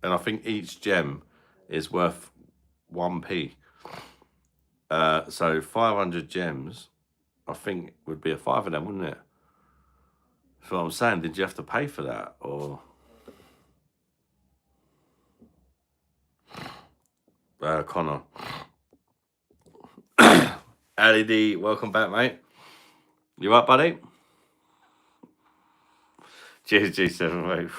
and I think each gem is worth 1p. So 500 gems, I think would be a 5 of them, wouldn't it? That's what I'm saying. Did you have to pay for that, or? Connor. Ali D, welcome back, mate. You up, buddy? Cheers, G7, mate.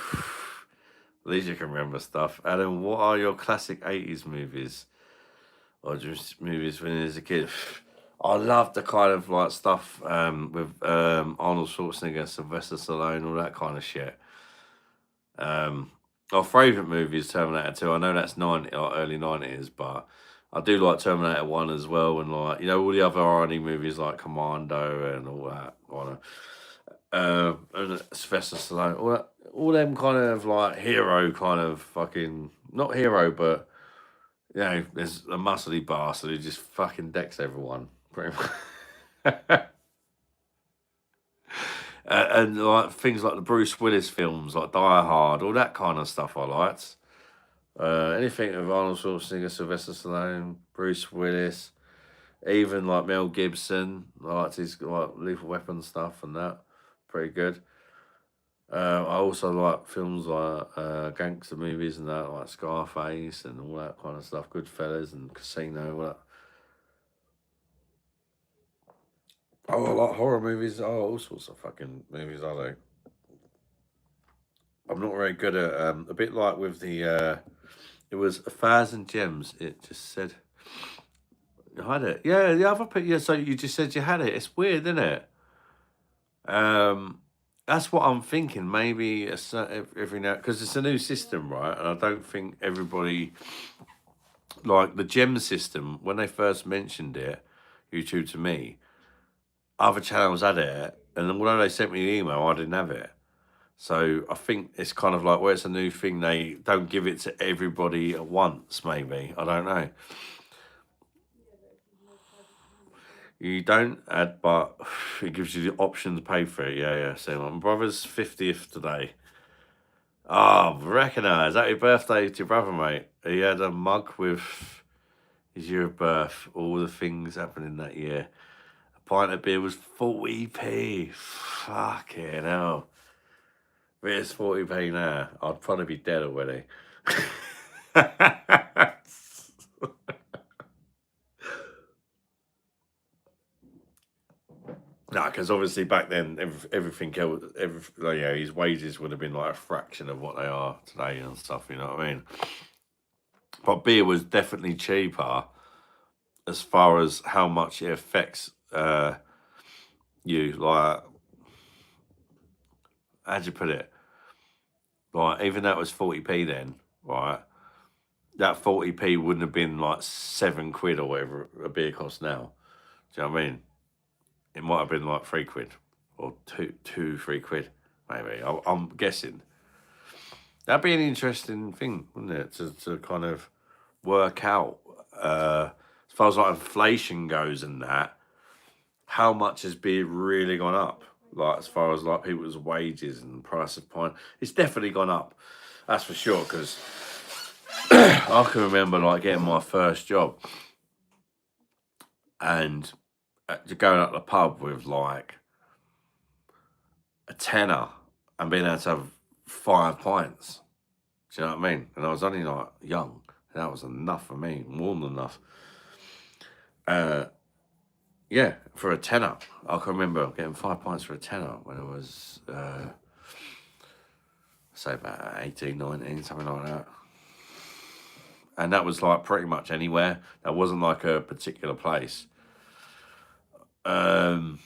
At least you can remember stuff. Adam, what are your classic 80s movies? Or just movies when you was a kid? I love the kind of like stuff with Arnold Schwarzenegger, Sylvester Stallone, all that kind of shit. Our favourite movie is Terminator 2. I know that's early 90s, but I do like Terminator 1 as well, and like, you know, all the other Arnie movies like Commando and all that kind of and Sylvester Stallone, all them kind of like hero kind of fucking, not hero, but you know, there's a muscly bastard who just fucking decks everyone pretty much. And like things like the Bruce Willis films, like Die Hard, all that kind of stuff I liked. Anything of Arnold Schwarzenegger, Sylvester Stallone, Bruce Willis, even like Mel Gibson, I liked his like Lethal Weapon stuff and that, pretty good. I also like films like gangster movies and that, like Scarface and all that kind of stuff, Goodfellas and Casino, all that. Oh, I like horror movies. Oh, all sorts of fucking movies I do. I'm not very good at a bit like with the it was 1,000 gems. It just said you had it. Yeah, the other yeah. So you just said you had it. It's weird, isn't it? That's what I'm thinking. Maybe every now, because it's a new system, right? And I don't think everybody like the gem system when they first mentioned it. YouTube to me, other channels had it, and although they sent me an email, I didn't have it. So I think it's kind of like where it's a new thing, they don't give it to everybody at once, maybe. I don't know. You don't add, but it gives you the option to pay for it. Yeah, yeah. So my brother's 50th today. Oh, recognise. Happy birthday to your brother, mate. He had a mug with his year of birth, all the things happening that year. pint of beer was 40p. Fucking hell. If it's 40p now, I'd probably be dead already. No, because obviously back then, everything else, his wages would have been like a fraction of what they are today and stuff, you know what I mean? But beer was definitely cheaper as far as how much it affects you. Like, how'd you put it? Like, even though it was 40p then, right? That 40p wouldn't have been like £7 or whatever a beer costs now. Do you know what I mean? It might have been like £3 or £3, maybe. I'm guessing. That'd be an interesting thing, wouldn't it? To kind of work out, as far as like inflation goes and that, how much has beer really gone up? Like, as far as like people's wages and price of pint, it's definitely gone up. That's for sure. Because I can remember like getting my first job and going up the pub with like a tenner and being able to have 5 pints. Do you know what I mean? And I was only like young. And that was enough for me, more than enough. Yeah, for a tenner. I can remember getting 5 pints for a tenner when I was, say about 18, 19, something like that. And that was like pretty much anywhere. That wasn't like a particular place. Yeah,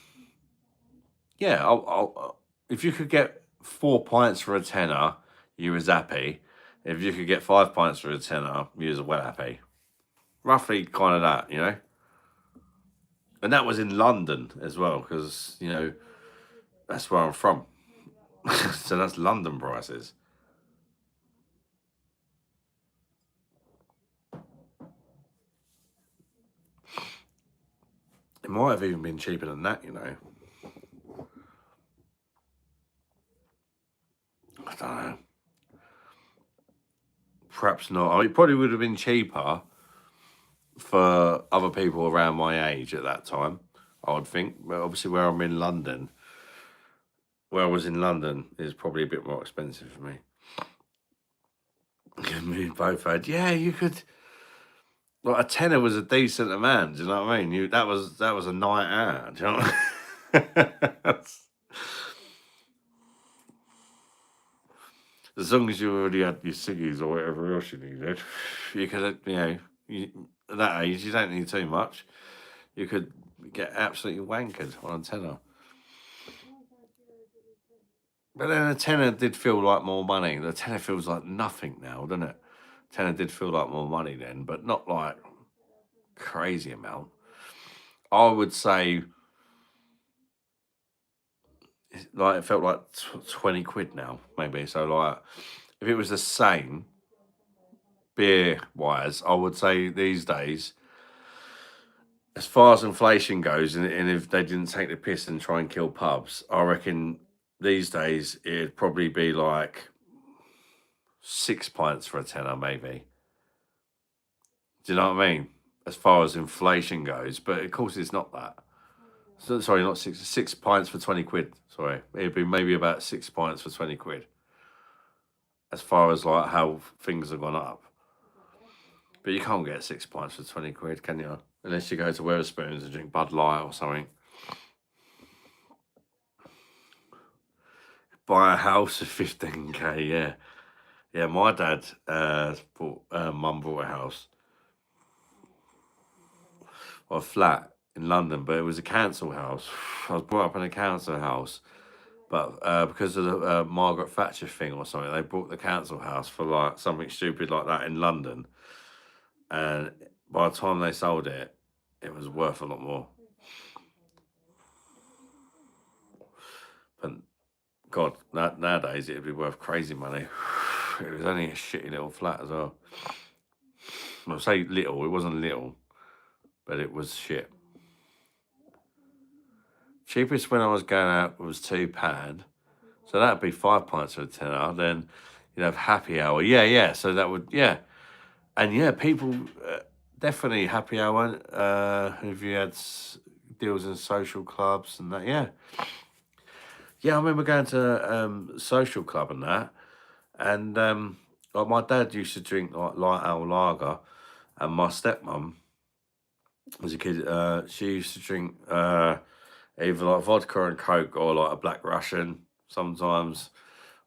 if you could get 4 pints for a tenner, you was happy. If you could get 5 pints for a tenner, you was well happy. Roughly kind of that, you know? And that was in London as well, because, you know, that's where I'm from. So that's London prices. It might have even been cheaper than that, you know. I don't know. Perhaps not. I mean, it probably would have been cheaper for other people around my age at that time, I would think. But obviously, where I was in London, is probably a bit more expensive for me. We both had, yeah, you could. Like a tenner was a decent amount. Do you know what I mean? That was a night out. Do you know what I mean? As long as you already had your ciggies or whatever else you needed, you could, at that age, you don't need too much. You could get absolutely wankered on a tenner. But then a tenner did feel like more money. The tenner feels like nothing now, doesn't it? Tenner did feel like more money then, but not like crazy amount. I would say, like, it felt like £20 now, maybe. So, like, if it was the same beer wise, I would say these days, as far as inflation goes, and if they didn't take the piss and try and kill pubs, I reckon these days it'd probably be like 6 pints for a tenner, maybe. Do you know what I mean? As far as inflation goes, but of course it's not that. So, sorry, not 6 pints for £20. Sorry, it'd be maybe about 6 pints for £20. As far as like how things have gone up, but you can't get 6 pints for £20, can you? Unless you go to Wetherspoons and drink Bud Light or something. Buy a house for 15k, yeah. Yeah, my dad mum bought a house, or a flat in London, but it was a council house. I was brought up in a council house, but because of the Margaret Thatcher thing or something, they bought the council house for like something stupid like that in London. And by the time they sold it, it was worth a lot more. But God, nowadays it'd be worth crazy money. It was only a shitty little flat as well. I'll say little, it wasn't little, but it was shit. Cheapest when I was going out was £2. So that'd be 5 pints for a tenner. Then you'd have happy hour. Yeah, yeah. So that would, yeah. And yeah, people definitely happy hour. If you had deals in social clubs and that. Yeah, yeah. I remember going to social club and that, and like my dad used to drink like light ale lager, and my stepmom as a kid, she used to drink either like vodka and coke or like a black Russian sometimes,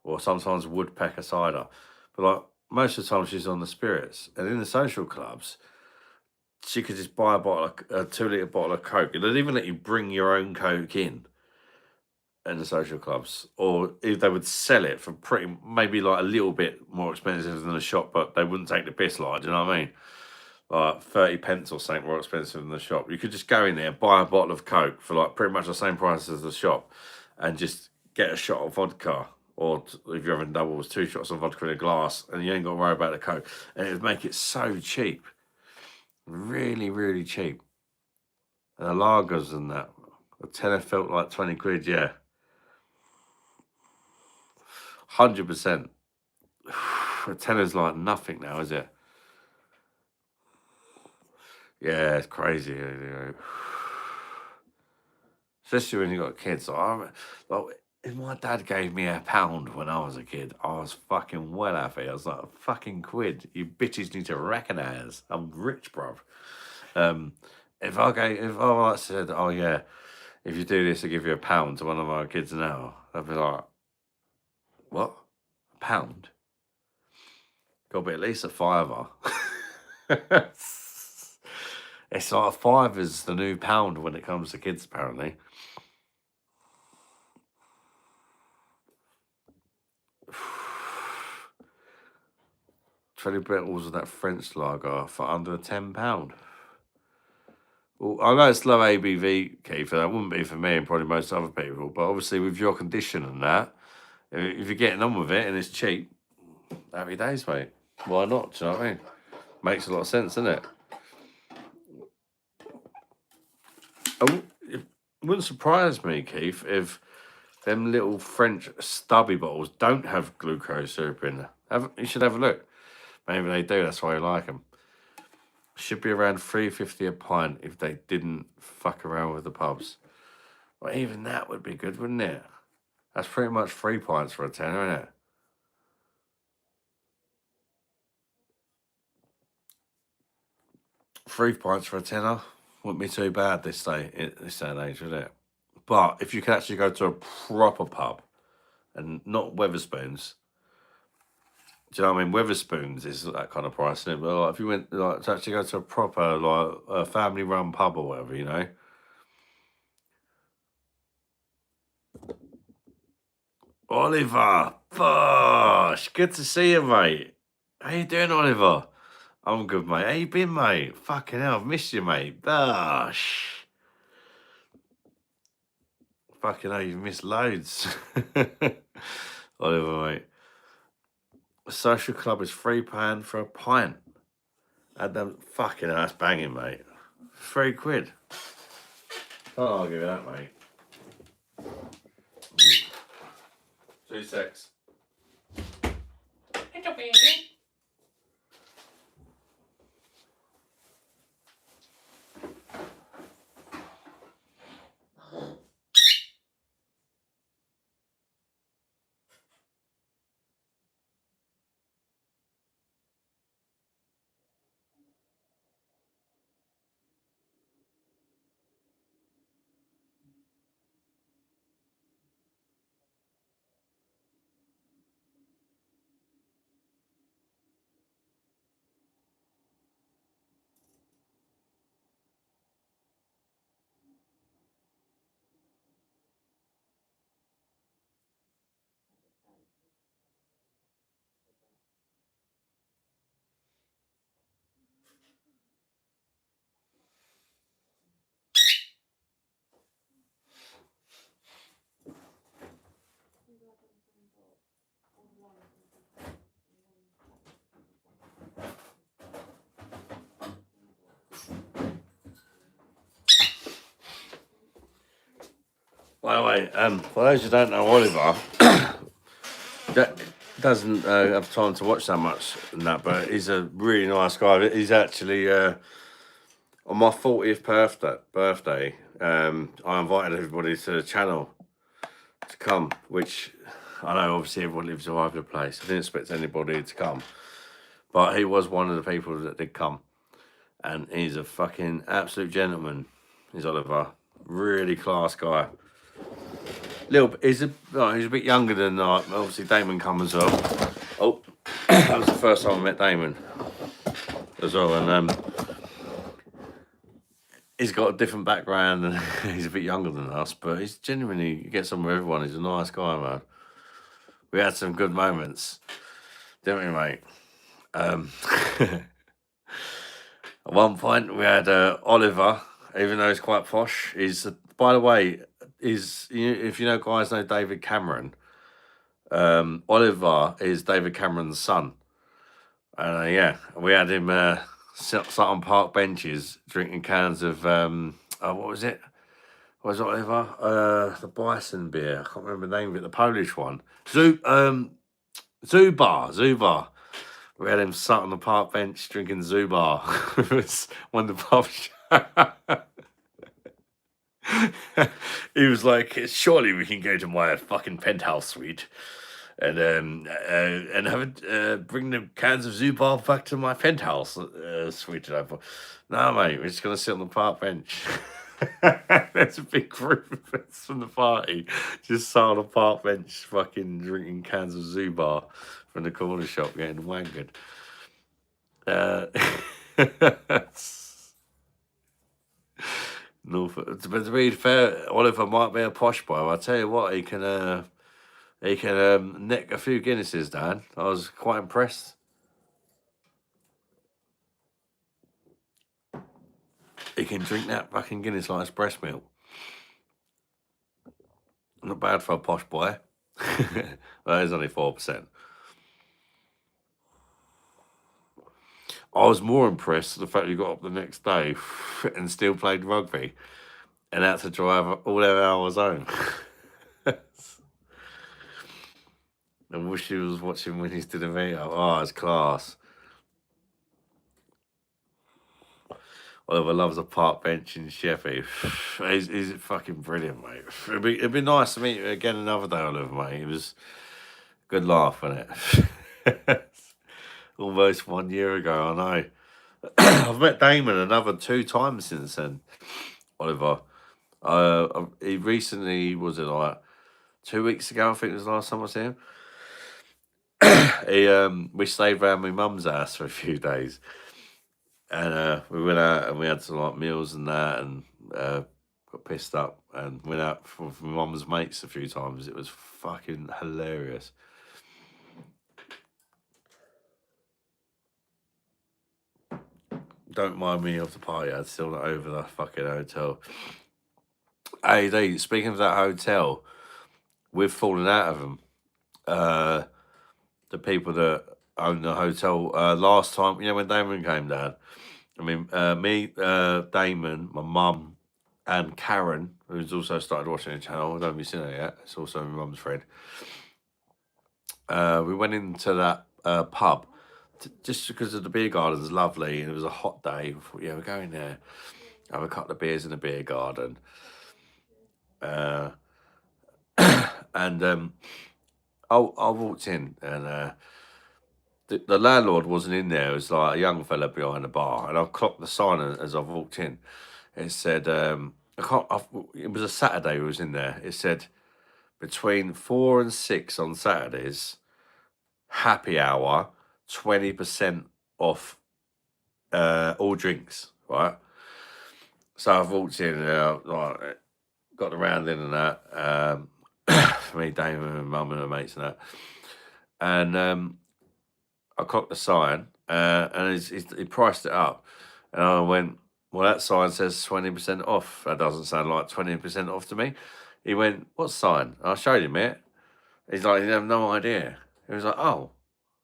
or sometimes woodpecker cider. But like most of the time, she's on the spirits. And in the social clubs, she could just buy a 2 litre bottle of coke. And they'd even let you bring your own coke in the social clubs, or if they would sell it for pretty maybe like a little bit more expensive than the shop, but they wouldn't take the piss. Like, do you know what I mean? Like 30 pence or something more expensive than the shop. You could just go in there, buy a bottle of coke for like pretty much the same price as the shop, and just get a shot of vodka, or if you're having doubles, 2 shots of vodka in a glass, and you ain't got to worry about the coke. And it would make it so cheap, really, really cheap. And the lagers and that, a tenner felt like 20 quid. Yeah, 100%. A tenner's like nothing now, is it? Yeah, it's crazy. Especially when you got kids. Like, if my dad gave me £1 when I was a kid, I was fucking well happy. I was like, fucking quid. You bitches need to recognise I'm rich, bruv. If I like said, oh yeah, if you do this, I'll give you £1 to one of my kids now, I'd be like, what? £1? Got to be at least a fiver. It's like a fiver's the new pound when it comes to kids, apparently. 20 bottles of that French lager for under £10. Well, I know it's low ABV, Keith, and that wouldn't be for me and probably most other people, but obviously with your condition and that, if you're getting on with it and it's cheap, happy days, mate. Why not? Do you know what I mean? Makes a lot of sense, doesn't it? It wouldn't surprise me, Keith, if them little French stubby bottles don't have glucose syrup in there. You should have a look. Maybe they do, that's why you like them. Should be around £3.50 a pint if they didn't fuck around with the pubs. Well, even that would be good, wouldn't it? That's pretty much 3 pints for a tenner, isn't it? 3 pints for a tenner wouldn't be too bad this day and age, would it? But if you could actually go to a proper pub and not Weatherspoons, do you know what I mean? Weatherspoons is that kind of price, isn't it? But like, if you went like to actually go to a proper like a family-run pub or whatever, you know. Oliver, bosh, good to see you, mate. How you doing, Oliver? I'm good, mate. How you been, mate? Fucking hell, I've missed you, mate. Bosh. Fucking hell, you've missed loads. Oliver, mate. A social club is £3 for a pint. And then, fucking hell, that's banging, mate. £3. Can't argue with that, mate. 2 secs. Little baby. By the way, for those who don't know Oliver, that doesn't have time to watch that much and that, but he's a really nice guy. He's actually on my 40th birthday. I invited everybody to the channel to come, which I know obviously everyone lives all over the place. I didn't expect anybody to come, but he was one of the people that did come, and he's a fucking absolute gentleman. He's Oliver, really class guy. He's a bit younger than obviously Damon come as well. Oh, that was the first time I met Damon as well, and he's got a different background and he's a bit younger than us, but he's genuinely, you get on with everyone. He's a nice guy, man. We had some good moments, didn't we, mate? At one point, we had Oliver, even though he's quite posh. By the way, if you know guys know David Cameron, Oliver is David Cameron's son. And yeah, we had him sat on park benches drinking cans of, what was it? What was it, Oliver? The Bison beer. I can't remember the name of it, the Polish one. Zubar. We had him sat on the park bench drinking Zubar. It was one of the pubs. He was like, surely we can go to my fucking penthouse suite and have bring the cans of Zubar back to my penthouse suite. And I thought, no, mate, we're just gonna sit on the park bench. There's a big group of us from the party just sat on a park bench, fucking drinking cans of Zubar from the corner shop, getting wankered. But to be fair, Oliver might be a posh boy. I tell you what, he can neck a few Guinnesses, Dan. I was quite impressed. He can drink that fucking Guinness like it's breast milk. Not bad for a posh boy. That is only 4%. I was more impressed with the fact he got up the next day and still played rugby and had to drive all them hours home. I wish he was watching when he's doing the video. Oh, it's class. Oliver loves a park bench in Sheffield. He's fucking brilliant, mate. It'd be nice to meet you again another day, Oliver, mate. It was a good laugh, wasn't it? Almost 1 year ago, I know. I've met Damon another 2 times since then, Oliver. He recently, was it like 2 weeks ago, I think it was the last time I see him. We stayed around my mum's house for a few days. And we went out and we had some like meals and that, and got pissed up and went out with my mum's mates a few times. It was fucking hilarious. Don't mind me of the party. I'm still not over the fucking hotel. Hey, speaking of that hotel, we've fallen out of them. The people that own the hotel last time, when Damon came down. I mean, me, Damon, my mum, and Karen, who's also started watching the channel. I don't know if you've seen her yet. It's also my mum's friend. We went into that pub just because of the beer garden's lovely, and it was a hot day. We thought, yeah, we're going there, have a couple of beers in the beer garden. And I walked in, and the landlord wasn't in there. It was like a young fella behind the bar, and I clocked the sign as I walked in. It said, it was a Saturday we was in there. It said, between 4 and 6 on Saturdays, happy hour, 20% off all drinks, right? So I've walked in, like, got the round in and that, for me, Damon, and mum and her mates and that. And I clocked the sign, and he priced it up. And I went, well, that sign says 20% off. That doesn't sound like 20% off to me. He went, what sign? I showed him it. He's like, he have no idea. He was like, oh,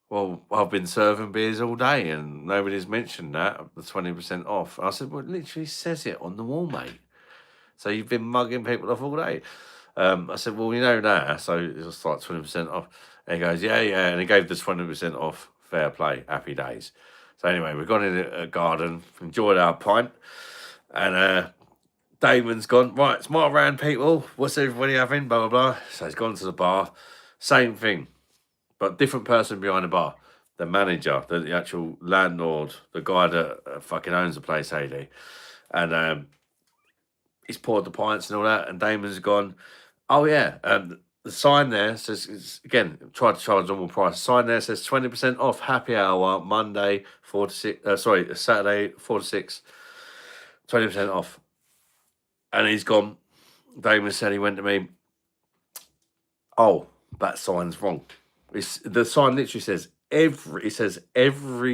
well, I've been serving beers all day and nobody's mentioned that, the 20% off. And I said, well, it literally says it on the wall, mate. So you've been mugging people off all day. I said, well, you know that, so it's like 20% off. And he goes, yeah, and he gave the 20% off. Fair play, happy days. So anyway, we've gone in a garden, enjoyed our pint, and Damon's gone, right, it's my round, people. What's everybody having? Blah, blah, blah. So he's gone to the bar. Same thing, but different person behind the bar. The manager, the actual landlord, the guy that fucking owns the place, AD. And he's poured the pints and all that. And Damon's gone, oh, yeah. The sign there says, again, try to charge normal price. The sign there says 20% off happy hour Monday, 4 to 6. Saturday, 4 to 6. 20% off. And he's gone. Damon said, he went to me, oh, that sign's wrong. The sign literally says every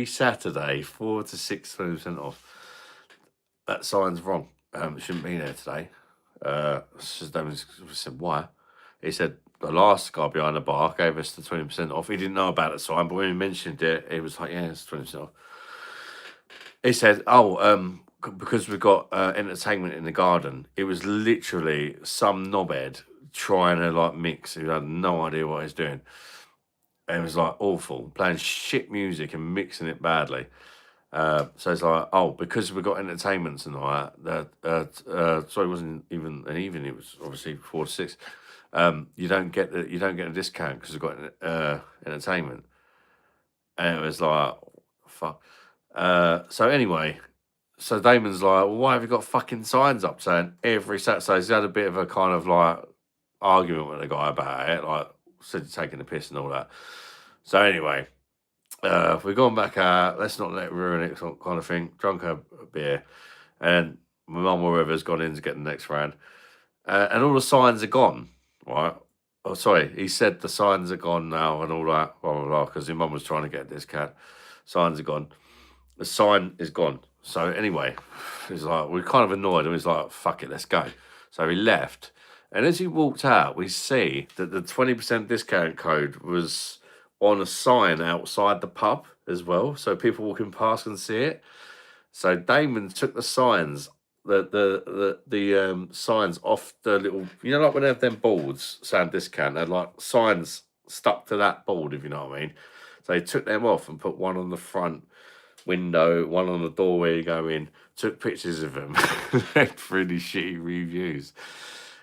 Saturday, 4 to 6, 20% off. That sign's wrong. It shouldn't be there today. Damon said, why? He said, the last guy behind the bar gave us the 20% off. He didn't know about the sign, but when he mentioned it, he was like, yeah, it's 20% off. He said, because we've got entertainment in the garden. It was literally some knobhead trying to like mix who had no idea what he's doing. And it was like awful, playing shit music and mixing it badly. So it's like, oh, because we've got entertainments and all that, sorry, it wasn't even an evening, it was obviously 4 to 6. You don't get a discount because we've got entertainment. And it was like, fuck. So anyway, so Damon's like, well, why have you got fucking signs up saying every Saturday? So he's had a bit of a kind of like argument with the guy about it, like said he's taking the piss and all that. So anyway, we've gone back out, let's not let it ruin it, kind of thing. Drunk a beer, and my mum or whoever's gone in to get the next round. And all the signs are gone, right? Oh, sorry, he said the signs are gone now and all that, blah, blah, blah, because your mum was trying to get a discount. Signs are gone. The sign is gone. So anyway, he's like, we're kind of annoyed, and he's like, fuck it, let's go. So he left. And as he walked out, we see that the 20% discount code was on a sign outside the pub as well. So people walking past can see it. So Damon took the signs, the signs off the little, like when they have them boards saying discount, they're like signs stuck to that board, if you know what I mean. So he took them off and put one on the front window, one on the door where you go in, took pictures of them, left really shitty reviews.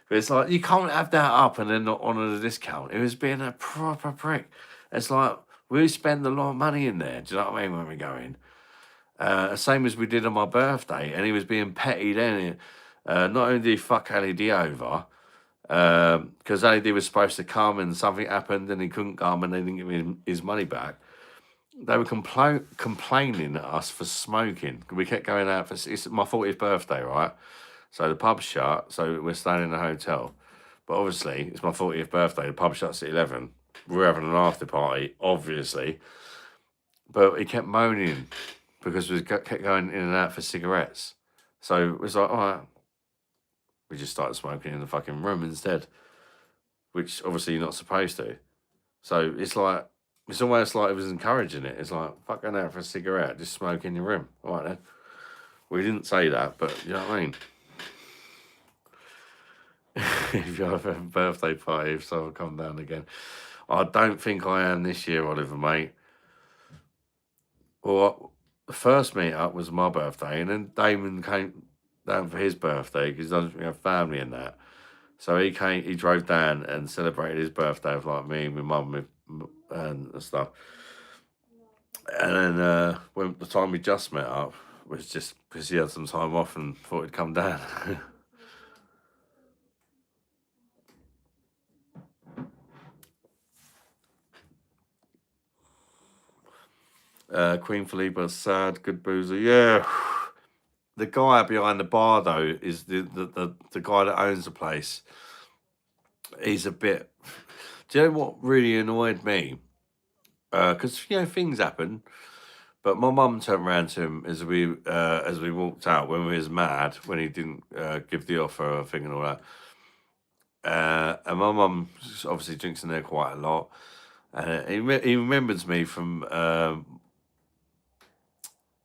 But it's like, you can't have that up and then not honour the discount. It was being a proper prick. It's like, we spend a lot of money in there, do you know what I mean, when we go in? Same as we did on my birthday, and he was being petty then. Not only did he fuck LED over, because LED was supposed to come and something happened and he couldn't come and they didn't give him his money back. They were complaining at us for smoking. We kept going out for, it's my 40th birthday, right? So the pub's shut, so we're staying in a hotel. But obviously, it's my 40th birthday, the pub shuts at 11. We're having an after party, obviously. But he kept moaning because we kept going in and out for cigarettes. So it was like, all right. We just started smoking in the fucking room instead, which obviously you're not supposed to. So it's like, it's almost like it was encouraging it. It's like, fuck going out for a cigarette, just smoke in your room. All right then. We didn't say that, but you know what I mean? If you have a birthday party, if someone come down again. I don't think I am this year, Oliver, mate. Well, the first meet up was my birthday, and then Damon came down for his birthday because he doesn't have family in that. So he drove down and celebrated his birthday with like me, my mum, and stuff. And then when the time we just met up was just because he had some time off and thought he'd come down. Queen Philippa, sad, good boozer. Yeah. The guy behind the bar though is the guy that owns the place. He's a bit. Do you know what really annoyed me? Because things happen. But my mum turned around to him as we walked out when we was mad when he didn't give the offer thing and all that. And my mum obviously drinks in there quite a lot. And he remembers me from.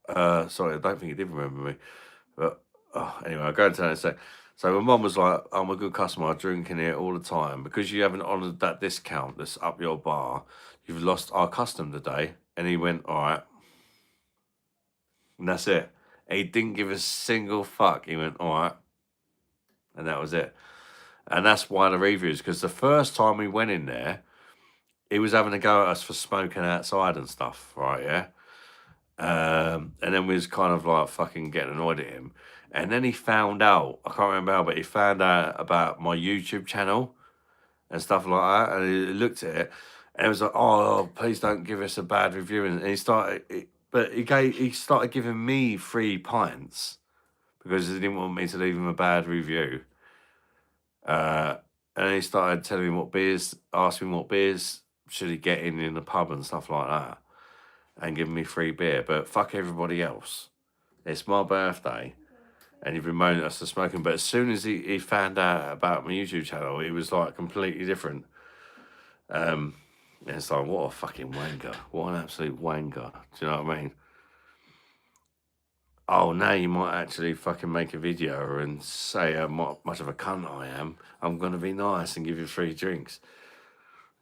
Sorry, I don't think he did remember me. But anyway, I'll go into that in a sec. So my mum was like, I'm a good customer, I drink in here all the time. Because you haven't honoured that discount that's up your bar, you've lost our custom today. And he went, all right. And that's it. He didn't give a single fuck. He went, all right. and that was it. And that's why the reviews, because the first time we went in there, he was having a go at us for smoking outside and stuff, right? Yeah. And then we was kind of like fucking getting annoyed at him. And then he found out, I can't remember how, but he found out about my YouTube channel and stuff like that. And he looked at it and it was like, oh, please don't give us a bad review. And he started, he started giving me free pints because he didn't want me to leave him a bad review. And he started telling me what beers, asking what beers should he get in the pub and stuff like that, and giving me free beer. But fuck everybody else. It's my birthday, and he'd been moaning at us for smoking. But as soon as he found out about my YouTube channel, he was like completely different. And it's like, what a fucking wanker. What an absolute wanker. Do you know what I mean? Oh, now you might actually fucking make a video and say how much of a cunt I am. I'm going to be nice and give you free drinks.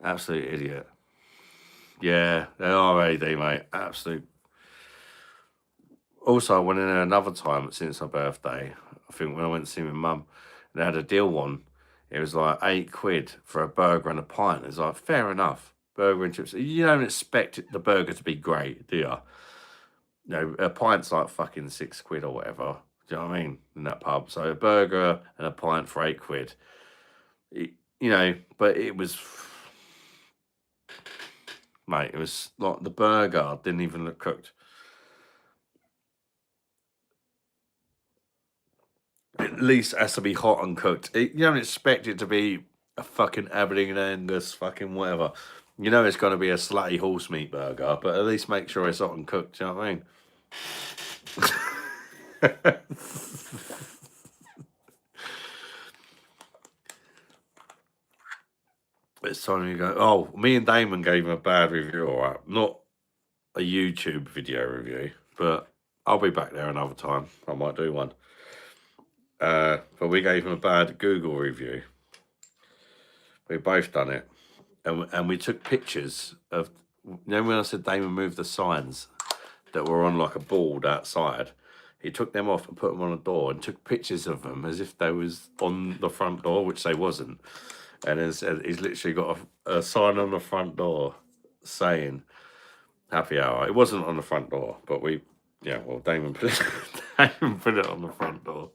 Absolute idiot. Yeah, they are AD, mate. Absolute. Also, I went in there another time since my birthday. I think when I went to see my mum, and they had a deal on. It was like £8 for a burger and a pint. It's like, fair enough. Burger and chips. You don't expect the burger to be great, do you? No, a pint's like fucking £6 or whatever. Do you know what I mean? In that pub. So a burger and a pint for £8. You know, but it was, mate, it was like the burger didn't even look cooked. At least it has to be hot and cooked. You don't expect it to be a fucking Aberdeen Angus fucking whatever. You know it's going to be a slutty horse meat burger, but at least make sure it's hot and cooked. Do you know what I mean? It's time you go. Oh, me and Damon gave him a bad review. All right, not a YouTube video review, but I'll be back there another time. I might do one. But we gave him a bad Google review. We both done it, and we took pictures of. You know when I said Damon moved the signs that were on like a board outside, he took them off and put them on a door and took pictures of them as if they was on the front door, which they wasn't. And he's literally got a sign on the front door saying happy hour. It wasn't on the front door, but Damon put Damon put it on the front door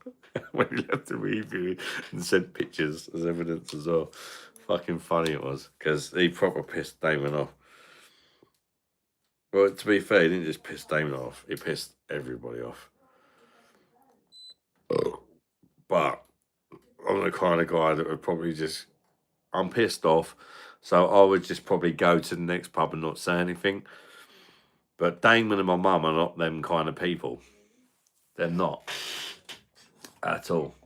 when he left the review and sent pictures as evidence as well. Fucking funny it was because he proper pissed Damon off. Well, to be fair, he didn't just piss Damon off; he pissed everybody off. But I'm the kind of guy that would probably just, I'm pissed off, so I would just probably go to the next pub and not say anything. But Damon and my mum are not them kind of people. They're not at all.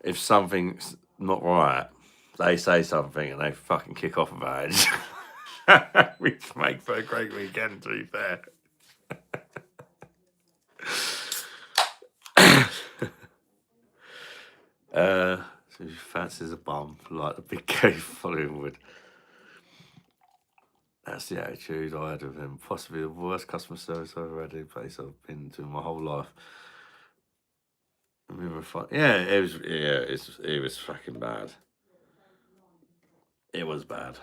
If something's not right, they say something and they fucking kick off about it. Which makes for a great weekend, to be fair. So she fancies a bum like the big cave following wood. That's the attitude I had with him. Possibly the worst customer service I've ever had in a place I've been to in my whole life. Yeah, it was fucking bad. It was bad.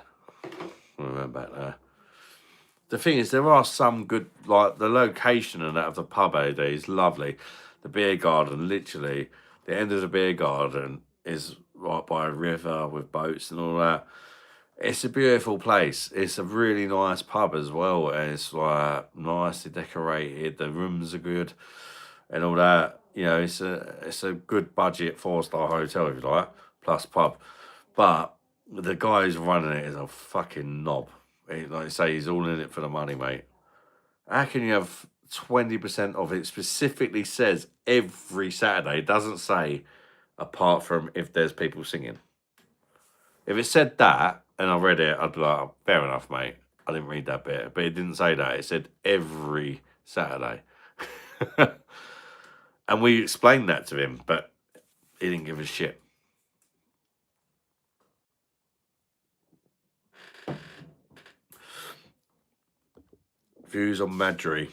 We went back there. The thing is, there are some good, like the location and that of the pub AD is lovely. The beer garden, literally, the end of the beer garden is right by a river with boats and all that. It's a beautiful place. It's a really nice pub as well. And it's like nicely decorated. The rooms are good and all that. You know, it's a good budget 4-star hotel if you like, plus pub. But the guy who's running it is a fucking knob. Like I say, he's all in it for the money, mate. How can you have 20% of it? Specifically says every Saturday. It doesn't say apart from if there's people singing. If it said that and I read it, I'd be like, oh, fair enough, mate. I didn't read that bit, but it didn't say that. It said every Saturday. And we explained that to him, but he didn't give a shit. Views on Madry.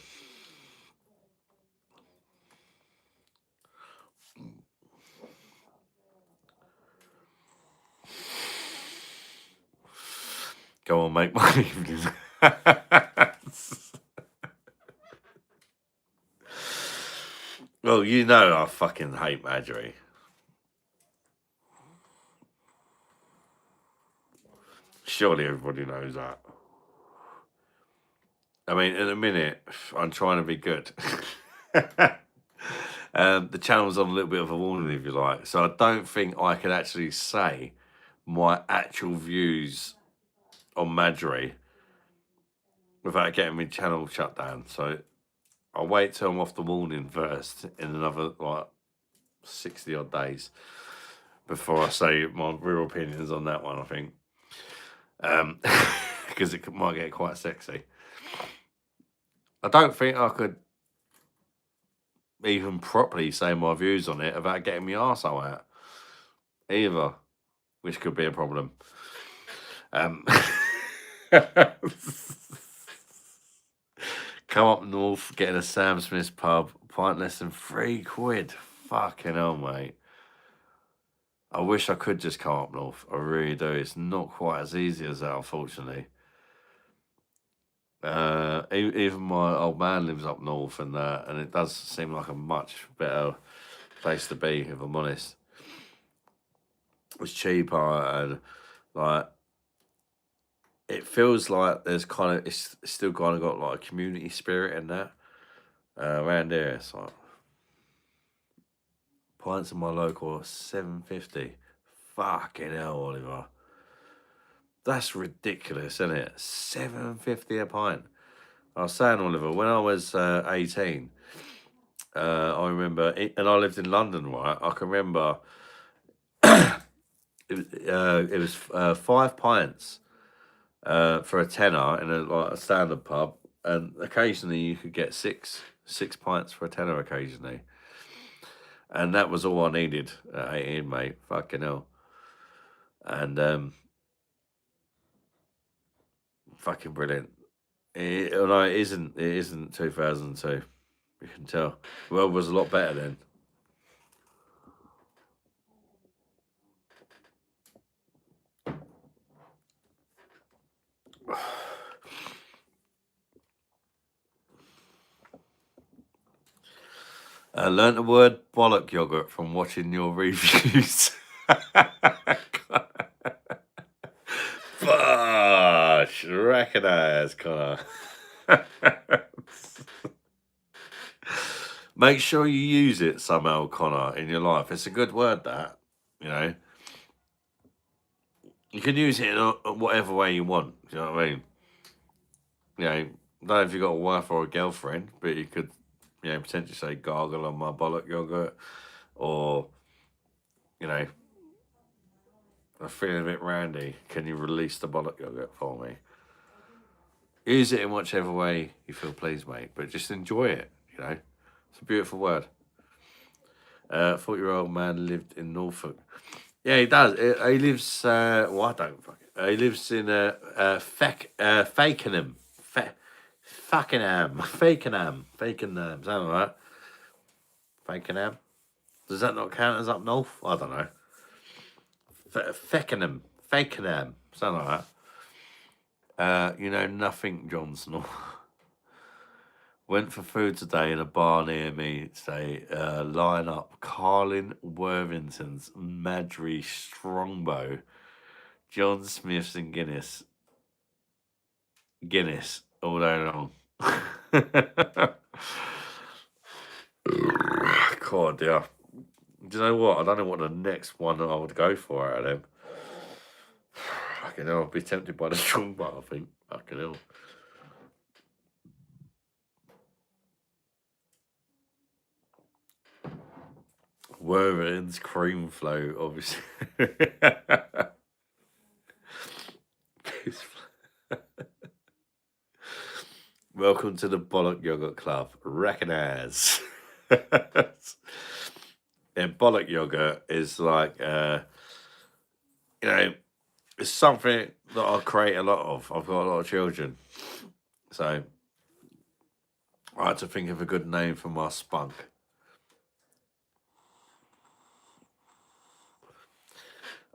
Go on, make my evening. Well, you know I fucking hate Marjorie. Surely everybody knows that. I mean, in a minute, I'm trying to be good. The channel's on a little bit of a warning, if you like. So I don't think I can actually say my actual views on Marjorie without getting my channel shut down. So I'll wait till I'm off the warning first in another, like, 60 odd days before I say my real opinions on that one, I think. Because it might get quite sexy. I don't think I could even properly say my views on it without getting my arsehole out either, which could be a problem. Come up north, getting a Sam Smith's pub, pint less than £3. Fucking hell, mate. I wish I could just come up north. I really do. It's not quite as easy as that, unfortunately. Even my old man lives up north, and it does seem like a much better place to be, if I'm honest. It's cheaper, and like it feels like there's kind of it's still kind of got like a community spirit in that. Around here, it's like pints in my local are £7.50. Fucking hell, Oliver. That's ridiculous, isn't it? £7.50 a pint. I was saying, Oliver, when I was 18, I remember, and I lived in London, right? I can remember it was 5 pints for a tenner in a standard pub, and occasionally you could get six pints for a tenner occasionally, and that was all I needed at 18, mate. Fucking hell. And fucking brilliant. No, it isn't. It isn't 2002. You can tell. The world was a lot better then. I learnt the word bollock yogurt from watching your reviews. Bosh, recognise, Connor. Make sure you use it somehow, Connor, in your life. It's a good word, that, you know. You can use it in whatever way you want. Do you know what I mean? You know, I don't know if you've got a wife or a girlfriend, but you could, you know, potentially say gargle on my bollock yogurt, or, you know, I'm feeling a bit randy. Can you release the bollock yogurt for me? Use it in whichever way you feel pleased, mate. But just enjoy it, you know. It's a beautiful word. 40-year-old man lived in Norfolk. Yeah, he does. He lives, well, I don't fucking... He lives in Fakenham. Fakenham. Is that all right? Fakenham. Does that not count as up north? I don't know. Fakenham. Something like that. You know nothing, Jon Snow. Went for food today in a bar near me today. Line up Carlin Worthington's, Marjorie Strongbow, John Smith's and Guinness all day long. God, yeah. Do you know what? I don't know what the next one I would go for out of them. Fucking hell, I'd be tempted by the Strongbow, I think. Fucking hell. Worthington's cream flow, obviously. Welcome to the Bollock Yogurt Club. Recognise. Yeah, bollock yogurt is like, you know, it's something that I create a lot of. I've got a lot of children, so I had to think of a good name for my spunk.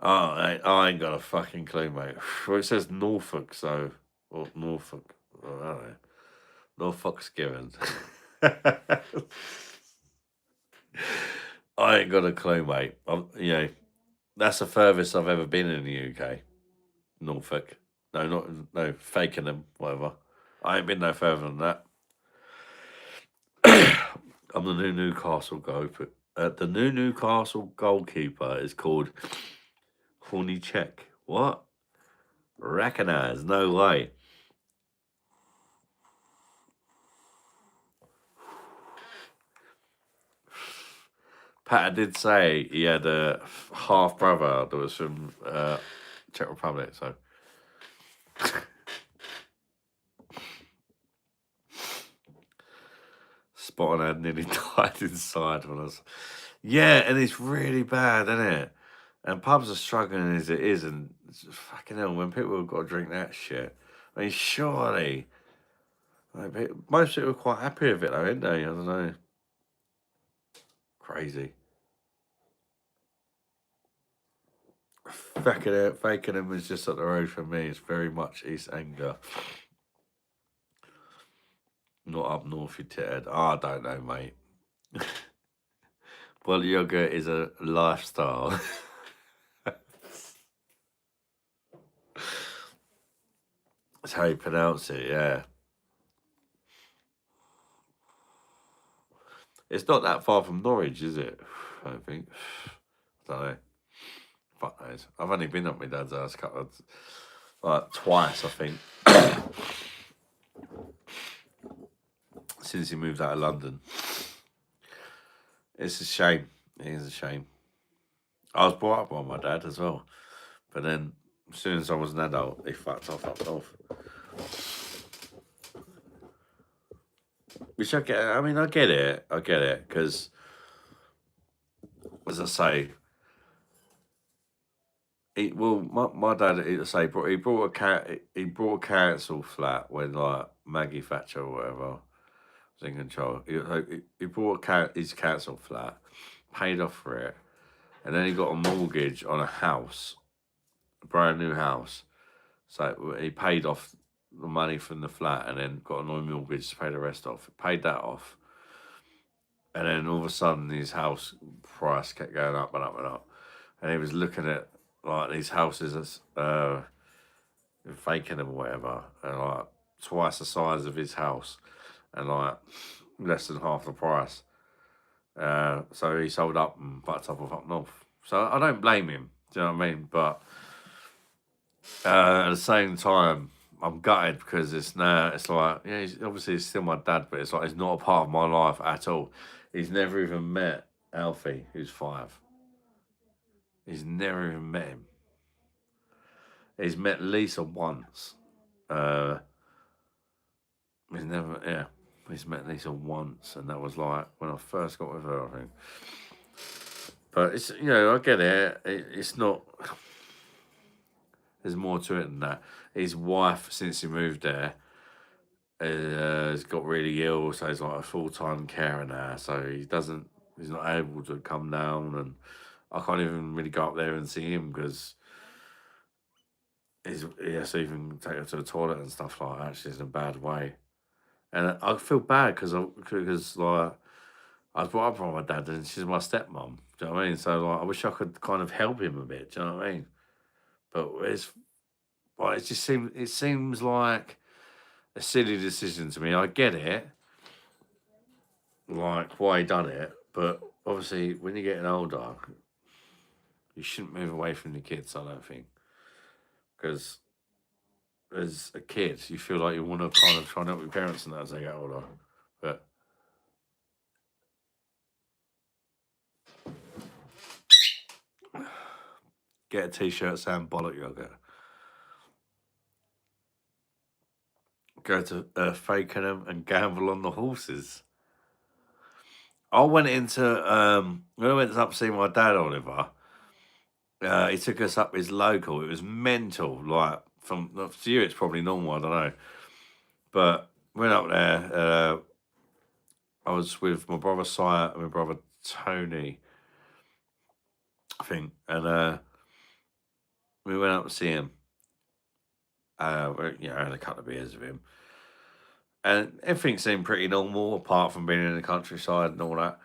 Oh, I ain't got a fucking clue, mate. Well, it says Norfolk, so or Norfolk. I don't know. Norfolk's given. I ain't got a clue, mate. That's the furthest I've ever been in the UK. Norfolk. No, no, Fakenham, whatever. I ain't been no further than that. I'm the new Newcastle goalkeeper. The new Newcastle goalkeeper is called Check. What? Recognize? No way. Pat did say he had a half brother that was from Czech Republic. So spot on. I nearly died inside when I was. Yeah, and it's really bad, isn't it? And pubs are struggling as it is, and fucking hell, when people have got to drink that shit, I mean, surely, most people are quite happy with it, though, aren't they? I don't know. Crazy. Fakenham is just up the road from me. It's very much East Anglia, not up north, you tithead. I don't know, mate. Well, yoga is a lifestyle. That's how you pronounce it, yeah. It's not that far from Norwich, is it? I don't think. I don't know. Fuck knows. I've only been up my dad's house a couple of, like twice, I think, since he moved out of London. It's a shame. It is a shame. I was brought up by my dad as well, but then as soon as I was an adult, he fucked off up north. Which I get. I mean, I get it. I get it because, as I say, my dad. He brought a cat. He brought a council flat when like Maggie Thatcher or whatever was in control. He brought his council flat, paid off for it, and then he got a mortgage on a house, a brand new house. So he paid off the money from the flat and then got a new mortgage to pay the rest off. Paid that off. And then all of a sudden his house price kept going up and up and up. And he was looking at like these houses as faking them or whatever, and like twice the size of his house and like less than half the price. So he sold up and bucked up north. So I don't blame him. Do you know what I mean? But at the same time, I'm gutted because it's now. It's like, yeah, he's still my dad, but it's like he's not a part of my life at all. He's never even met Alfie, who's 5. He's never even met him. He's met Lisa once. Uh, he's never, yeah, he's met Lisa once, and that was like when I first got with her, I think. But it's, I get it. It's not. There's more to it than that. His wife, since he moved there, has got really ill, so he's like a full-time carer now. So he's not able to come down, and I can't even really go up there and see him because he has to even take her to the toilet and stuff like that. She's in a bad way, and I feel bad because like I was brought up by my dad, and she's my stepmom. Do you know what I mean? So like, I wish I could kind of help him a bit. Do you know what I mean? But it seems like a silly decision to me. I get it, like why he done it, but obviously when you're getting older, you shouldn't move away from the kids. I don't think because as a kid, you feel like you want to kind of try and help your parents and that as they get older. But get a t-shirt saying bollock yoga. Go to Fakenham and gamble on the horses. I went into when I went up to see my dad, Oliver. He took us up his local. It was mental. Like from to you, it's probably normal. I don't know, but went up there. I was with my brother Sire and my brother Tony, I think, and We went up to see him. Had a couple of beers with him, and everything seemed pretty normal apart from being in the countryside and all that.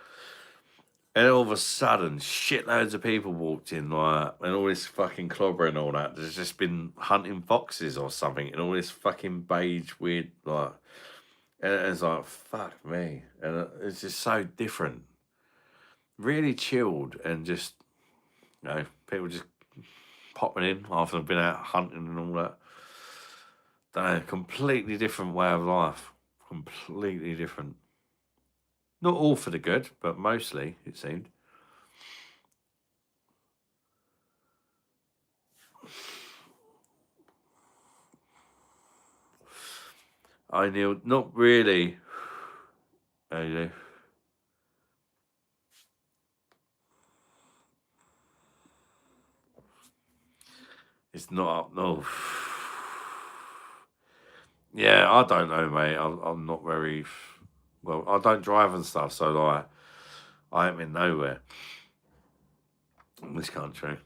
And all of a sudden, shitloads of people walked in, like, and all this fucking clobber and all that. There's just been hunting foxes or something, and all this fucking beige, weird, like, and it's like, fuck me. And it's just so different. Really chilled, and just, people just popping in after they've been out hunting and all that. Don't know, completely different way of life. Completely different. Not all for the good, but mostly, it seemed. I knew, not really. How you do? It's not up, no. Yeah, I don't know, mate. I'm not very well. I don't drive and stuff, so like, I am in nowhere in this country.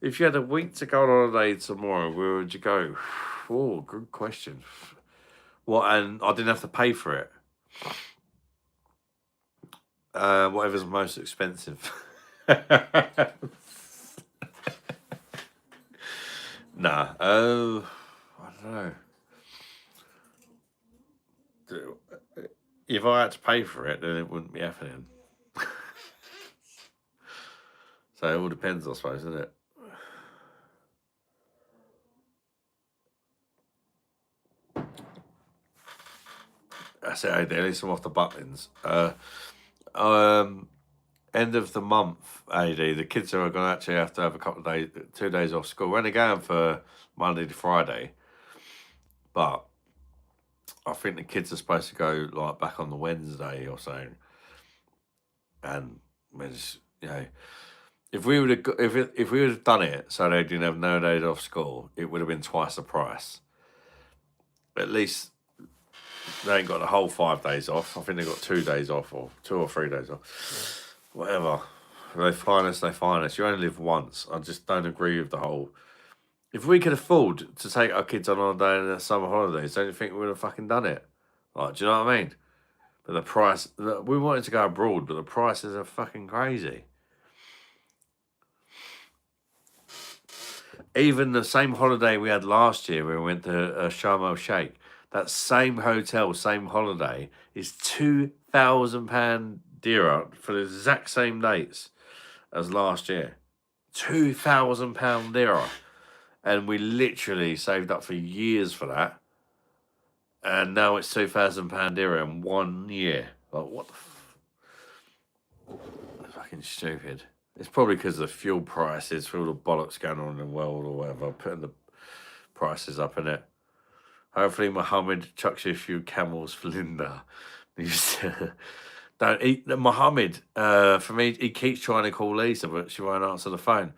If you had a week to go on holiday tomorrow, where would you go? Oh, good question. What? And I didn't have to pay for it. Whatever's most expensive. Nah. I don't know. If I had to pay for it, then it wouldn't be happening. So it all depends, I suppose, doesn't it? That's it, at least I'm off the buttons. Um, End of the month, AD, the kids are going to actually have to have a couple of days, 2 days off school. We're only going for Monday to Friday, but I think the kids are supposed to go like back on the Wednesday or so. And we're just, if we would have if we would have done it so they didn't have no days off school, it would have been twice the price. At least they ain't got the whole 5 days off. I think they got 2 days off, or 2 or 3 days off. Whatever. They fine us, they fine us. You only live once. I just don't agree with the whole. If we could afford to take our kids on holiday in the summer holidays, don't you think we would have fucking done it? Like, do you know what I mean? But the price, we wanted to go abroad, but the prices are fucking crazy. Even the same holiday we had last year, when we went to Sharm el Sheikh, that same hotel, same holiday, is £2,000 dearer for the exact same dates as last year. £2,000 dearer. And we literally saved up for years for that. And now it's £2,000 dearer in 1 year. Like, what the That's fucking stupid. It's probably because of the fuel prices, for all the bollocks going on in the world or whatever, putting the prices up in it. Hopefully, Mohammed chucks you a few camels for Linda. Don't eat Mohammed. For me, he keeps trying to call Lisa, but she won't answer the phone.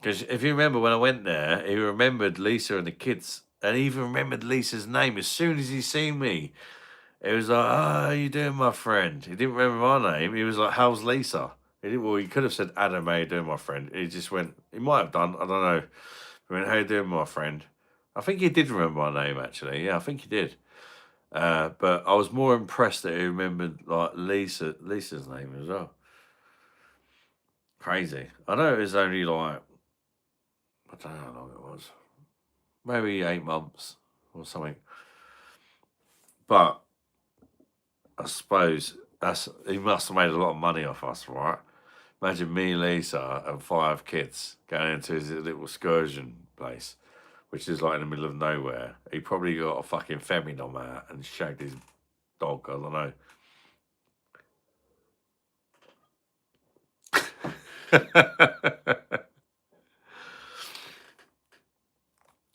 Because if you remember when I went there, he remembered Lisa and the kids, and he even remembered Lisa's name as soon as he seen me. It was like, "Oh, how you doing, my friend?" He didn't remember my name. He was like, "How's Lisa?" He didn't, well, he could have said, "Adam, how you doing, my friend?" He just went. He might have done. I don't know. He went, "How you doing, my friend?" I think he did remember my name, actually. Yeah, I think he did. But I was more impressed that he remembered like Lisa's name as well. Crazy. I know it was only like, I don't know how long it was. Maybe 8 months or something. But I suppose he must have made a lot of money off us, right? Imagine me, Lisa, and 5 kids going into his little excursion place, which is like in the middle of nowhere. He probably got a fucking femidom out and shagged his dog. I don't know.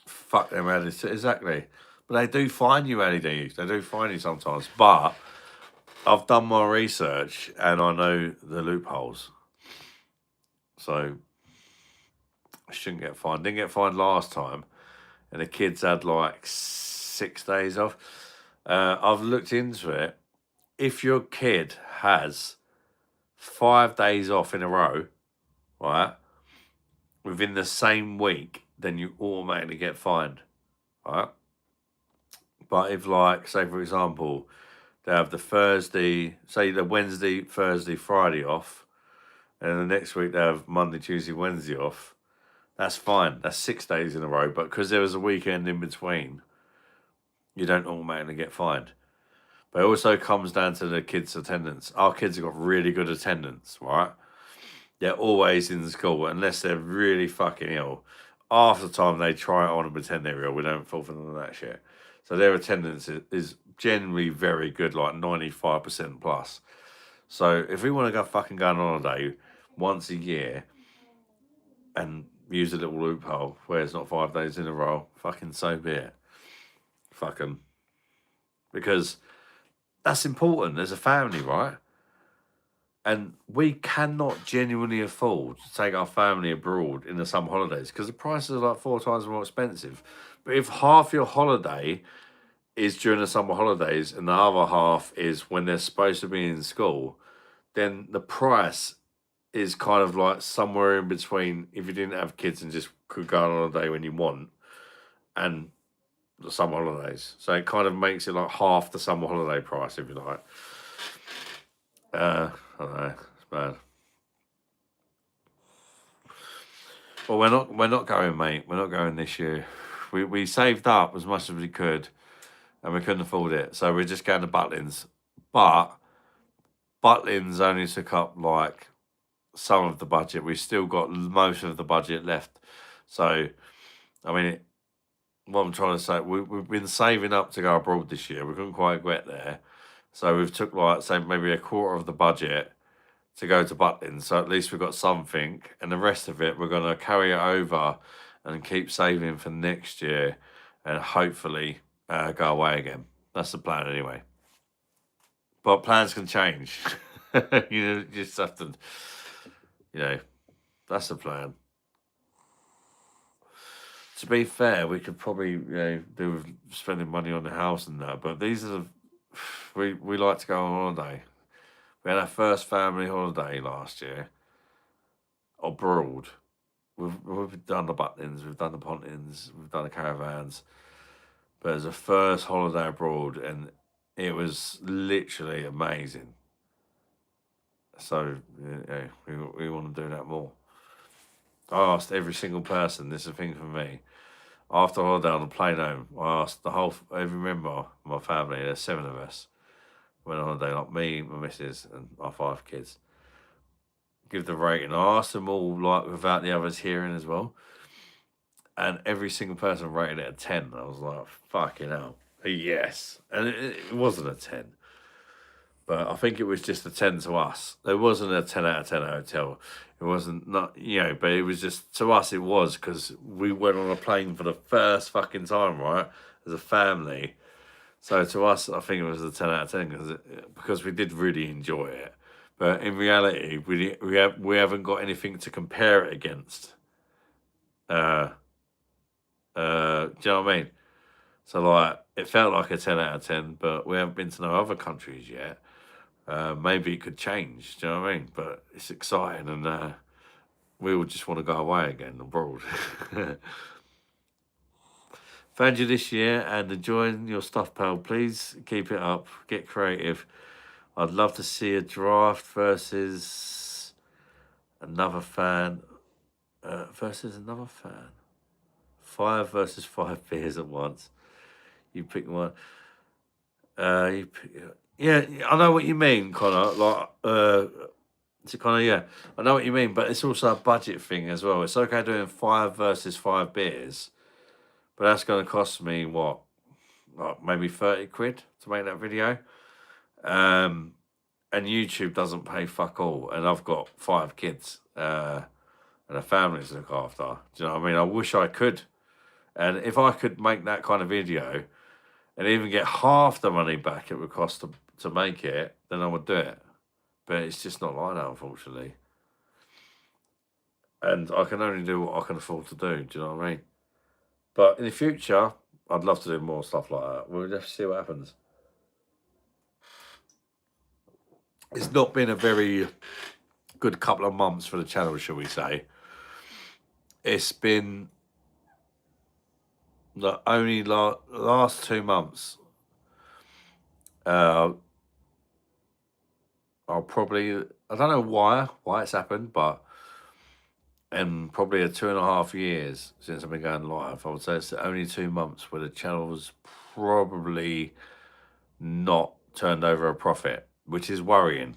Fuck them, Alice. Exactly. But they do find you, Andy. They do find you sometimes. But I've done my research and I know the loopholes. So I shouldn't get fined. Didn't get fined last time. And the kids had like 6 days off. I've looked into it. if your kid has 5 days off in a row, right, within the same week, then you automatically get fined, right? But if, like, say for example, they have the Thursday, say the Wednesday, Thursday, Friday off, and the next week they have Monday, Tuesday, Wednesday off, that's fine. That's 6 days in a row. But because there was a weekend in between, you don't automatically get fined. But it also comes down to the kids' attendance. Our kids have got really good attendance, right? They're always in school unless they're really fucking ill. Half the time they try it on and pretend they're ill. We don't fall for none of that shit. So their attendance is generally very good, like 95% plus. So if we want to go fucking go on holiday once a year and use a little loophole where it's not 5 days in a row, fucking so be it. Fuck 'em. Because that's important as a family, right? And we cannot genuinely afford to take our family abroad in the summer holidays because the prices are like 4 times more expensive. But if half your holiday is during the summer holidays and the other half is when they're supposed to be in school, then the price is kind of like somewhere in between if you didn't have kids and just could go on holiday when you want and the summer holidays. So it kind of makes it like half the summer holiday price, if you like. I don't know. It's bad. Well, we're not going, mate. We're not going this year. We saved up as much as we could, and we couldn't afford it, so we're just going to Butlins. But Butlins only took up like some of the budget. We've still got most of the budget left. So, I mean, what I'm trying to say, we've been saving up to go abroad this year. We couldn't quite get there, so we've took like say maybe a quarter of the budget to go to Butlins. So at least we've got something, and the rest of it we're going to carry it over and keep saving for next year, and hopefully go away again. That's the plan anyway. But plans can change. You just have to, that's the plan. To be fair, we could probably do with spending money on the house and that. But these are we like to go on holiday. We had our first family holiday last year abroad. We've done the Butlins, we've done the Pontins, we've done the caravans. But it was a first holiday abroad, and it was literally amazing. So we want to do that more. I asked every single person. This is a thing for me. After holiday on the plane home, I asked every member of my family. There's 7 of us. Went on holiday, like me, my missus, and our 5 kids. Give the rating. I asked them all, like, without the others hearing as well. And every single person rated it a 10. I was like, fucking hell. Yes. And it wasn't a 10. But I think it was just a 10 to us. It wasn't a 10 out of 10 hotel. It wasn't, but it was just, to us it was, because we went on a plane for the first fucking time, right? As a family. So to us, I think it was a 10 out of 10 because we did really enjoy it. But in reality, we haven't got anything to compare it against. Do you know what I mean? So like, it felt like a 10 out of 10, but we haven't been to no other countries yet. Maybe it could change. Do you know what I mean? But it's exciting, and we all just want to go away again abroad. Found you this year and enjoying your stuff, pal. Please keep it up. Get creative. I'd love to see a draft versus another fan. 5 versus 5 beers at once. You pick one. Yeah, I know what you mean, Connor. Like, Connor, yeah, I know what you mean, but it's also a budget thing as well. It's okay doing 5 versus 5 beers, but that's going to cost me what, like maybe 30 quid to make that video. And YouTube doesn't pay fuck all, and I've got 5 kids and a family to look after. Do you know what I mean? I wish I could, and if I could make that kind of video and even get half the money back it would cost to make it, then I would do it. But it's just not like that, unfortunately. And I can only do what I can afford to do. Do you know what I mean? But in the future, I'd love to do more stuff like that. We'll just see what happens. it's not been a very good couple of months for the channel, shall we say. It's been the only last 2 months. I'll probably, I don't know why it's happened, but in probably a 2.5 years since I've been going live, I would say it's only 2 months where the channel's probably not turned over a profit, which is worrying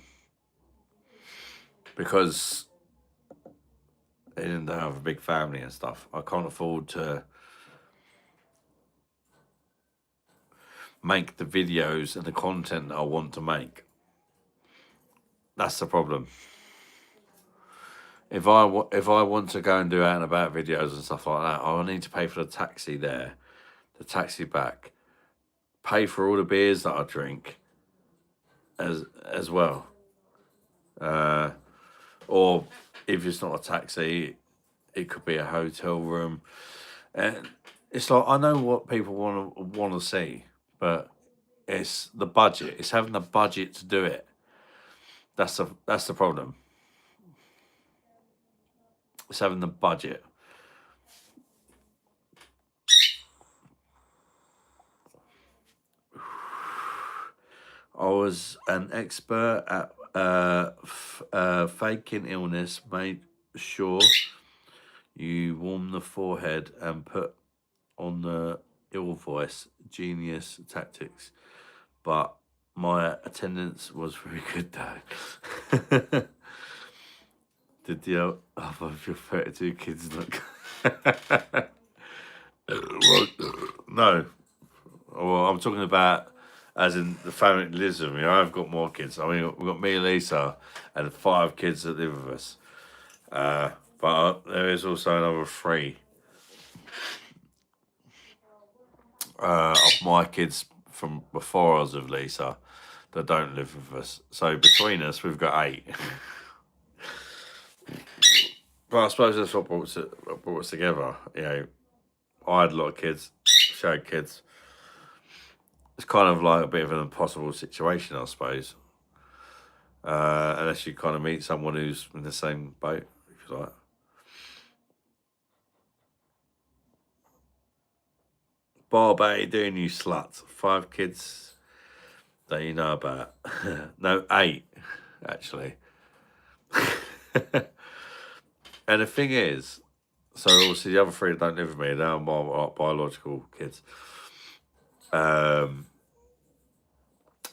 because they didn't have a big family and stuff. I can't afford to make the videos and the content that I want to make. That's the problem. If I want to go and do out and about videos and stuff like that, I need to pay for the taxi there, the taxi back, pay for all the beers that I drink, as well. Or if it's not a taxi, it could be a hotel room, and it's like I know what people want to see, but it's the budget. It's having the budget to do it. That's the problem. It's having the budget. I was an expert at faking illness. Made sure you warm the forehead and put on the ill voice. Genius tactics. But my attendance was very good though. Did the other of your 32 kids not? Well, no. Well, I'm talking about as in the family that lives with me. I've got more kids. I mean, we've got me and Lisa and 5 kids that live with us. But there is also another 3 of my kids from before I was with Lisa that don't live with us. So between us, we've got 8. But I suppose that's what brought us together. You know, I had a lot of kids, she had kids. It's kind of like a bit of an impossible situation, I suppose. Unless you kind of meet someone who's in the same boat, if you like. Bob, how you doing, you slut? 5 kids that you know about. No, 8, actually. And the thing is, so obviously the other 3 don't live with me, they're my biological kids.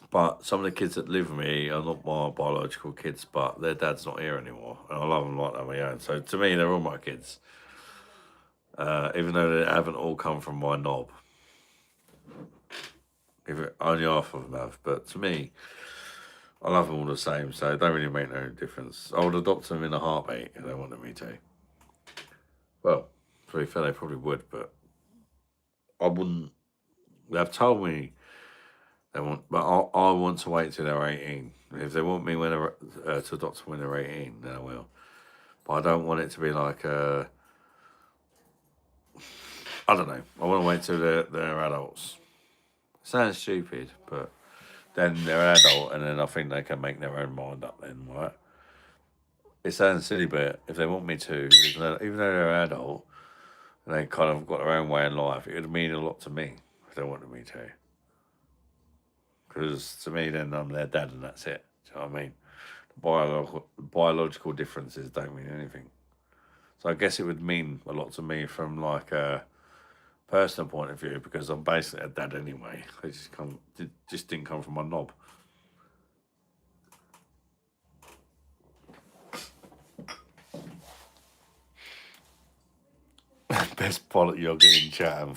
But some of the kids that live with me are not my biological kids, but their dad's not here anymore. And I love them like they're my own. So to me, they're all my kids. Even though they haven't all come from my knob. Only half of them have. But to me, I love them all the same. So it don't really make no difference. I would adopt them in a heartbeat if they wanted me to. Well, to be fair, they probably would, but I wouldn't. They've told me they want, but I want to wait till they're 18. If they want me when to adopt them when they're 18, then I will. But I don't want it to be like I don't know. I want to wait till they're adults. Sounds stupid, but then they're an adult, and then I think they can make their own mind up. Then, right? It sounds silly, but if they want me to, even though they're an adult and they kind of got their own way in life, it would mean a lot to me if they wanted me to. Because to me, then I'm their dad, and that's it. Do you know what I mean? Biological differences don't mean anything. So I guess it would mean a lot to me from like a personal point of view, because I'm basically a dad anyway. They just didn't come from my knob. Best bollock you're getting, Chatham.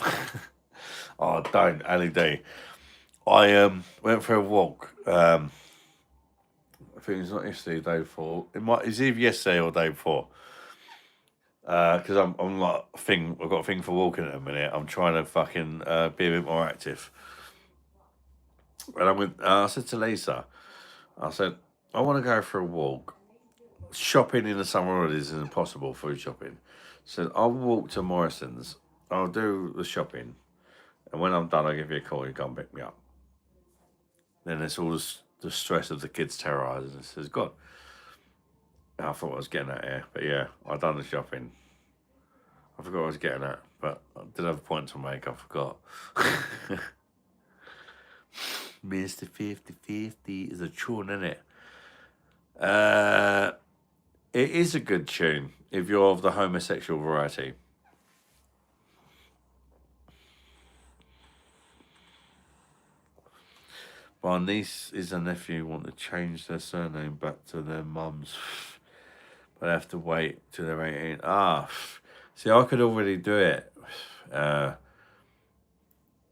Oh, don't, Ali D. I went for a walk. I think it's not yesterday, day before. It's either yesterday or day before. Because I'm like I've got a thing for walking at a minute. I'm trying to fucking be a bit more active. And I said to Lisa, I said, I want to go for a walk. Shopping in the summer holidays is impossible, food shopping. So I'll walk to Morrison's. I'll do the shopping. And when I'm done, I'll give you a call. You come pick me up. Then it's all the stress of the kids terrorising us has gone. I thought I was getting at here, but yeah, I done the shopping. I forgot what I was getting at, but I did have a point to make. I forgot. Mr. 50/50 is a tune, isn't it? It is a good tune if you're of the homosexual variety. My niece is a nephew want to change their surname back to their mum's, but they have to wait till they're 18. See, I could already do it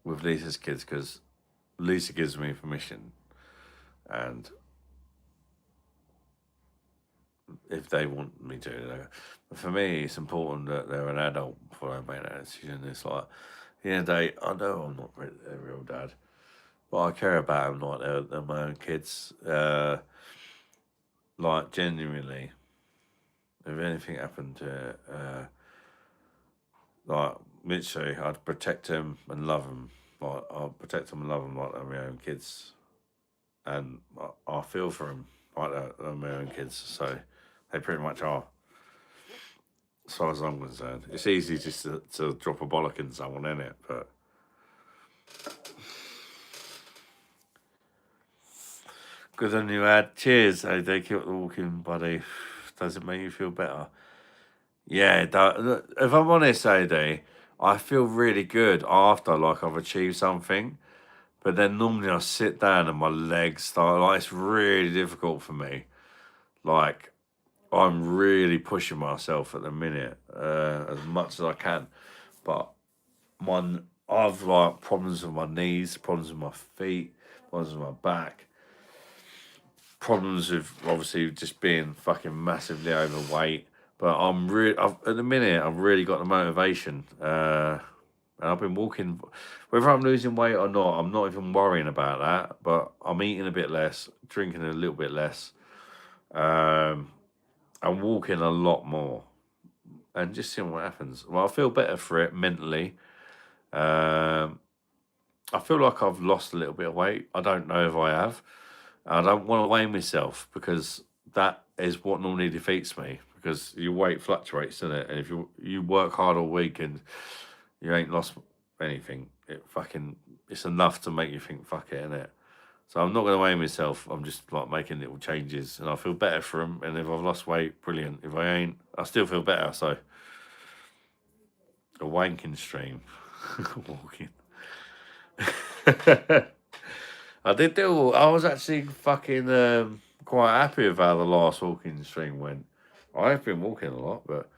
with Lisa's kids because Lisa gives me permission, and if they want me to. But for me, it's important that they're an adult before I make that decision. It's like, I know I'm not a real dad, but I care about them like they're my own kids. Like, genuinely, if anything happened to like, literally, I'd protect them and love them. Like, I'll protect them and love them like they're my own kids. And I feel for them like they're my own kids. So they pretty much are. As far as I'm concerned, it's easy just to drop a bollock in someone, in it, but good on you, Ad. Cheers. Hey, they keep walking, buddy. Does it make you feel better? Yeah, if I'm honest, AD, I feel really good after like I've achieved something. But then normally I sit down and my legs start like it's really difficult for me. Like, I'm really pushing myself at the minute as much as I can, but I've like problems with my knees, problems with my feet, problems with my back, problems with obviously just being fucking massively overweight. But at the minute I've really got the motivation. And I've been walking, whether I'm losing weight or not, I'm not even worrying about that. But I'm eating a bit less, drinking a little bit less. I'm walking a lot more, and just seeing what happens. Well, I feel better for it mentally. Um, I feel like I've lost a little bit of weight. I don't know if I have. I don't want to weigh myself because that is what normally defeats me. Because your weight fluctuates, doesn't it? And if you work hard all week and you ain't lost anything, it's enough to make you think, fuck it, innit? So I'm not going to weigh myself. I'm just like making little changes, and I feel better for them. And if I've lost weight, brilliant. If I ain't, I still feel better. So a wanking stream, walking. I was actually fucking quite happy with how the last walking stream went. I have been walking a lot, but